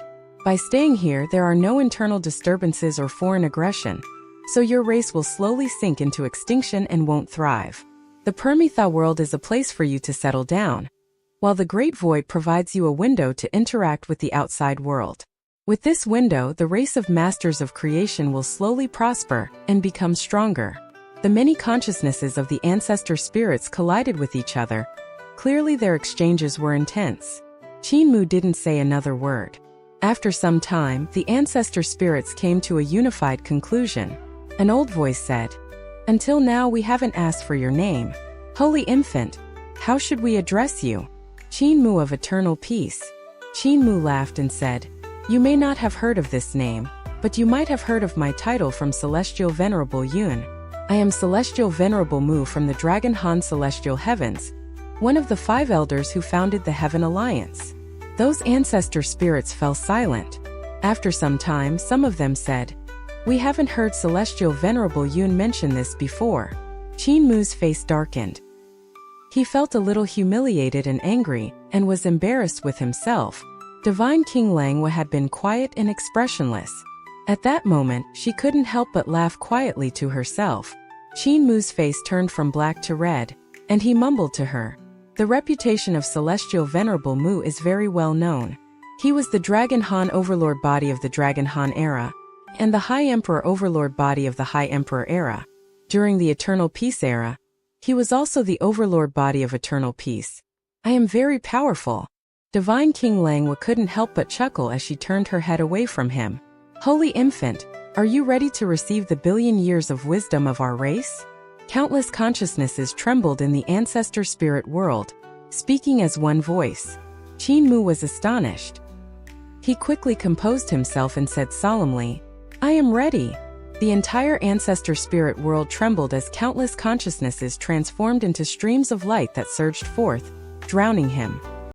By staying here, there are no internal disturbances or foreign aggression, so your race will slowly sink into extinction and won't thrive. The Permitha world is a place for you to settle down, while the Great Void provides you a window to interact with the outside world. With this window, the race of masters of creation will slowly prosper and become stronger. The many consciousnesses of the ancestor spirits collided with each other. Clearly their exchanges were intense. Qin Mu didn't say another word. After some time, the ancestor spirits came to a unified conclusion. An old voice said, until now we haven't asked for your name. Holy Infant, how should we address you? Qin Mu of Eternal Peace. Qin Mu laughed and said, you may not have heard of this name, but you might have heard of my title from Celestial Venerable Yun. I am Celestial Venerable Mu from the Dragon Han Celestial Heavens, one of the 5 elders who founded the Heaven Alliance. Those ancestor spirits fell silent. After some time, some of them said, we haven't heard Celestial Venerable Yun mention this before. Qin Mu's face darkened. He felt a little humiliated and angry, and was embarrassed with himself. Divine King Langwa had been quiet and expressionless. At that moment, she couldn't help but laugh quietly to herself. Qin Mu's face turned from black to red, and he mumbled to her. The reputation of Celestial Venerable Mu is very well known. He was the Dragon Han Overlord body of the Dragon Han era, and the High Emperor Overlord body of the High Emperor era. During the Eternal Peace era, he was also the Overlord body of Eternal Peace. I am very powerful. Divine King Langwa couldn't help but chuckle as she turned her head away from him. Holy Infant, are you ready to receive the 1,000,000,000 years of wisdom of our race? Countless consciousnesses trembled in the ancestor spirit world, speaking as one voice. Qin Mu was astonished. He quickly composed himself and said solemnly, I am ready. The entire ancestor spirit world trembled as countless consciousnesses transformed into streams of light that surged forth, drowning him.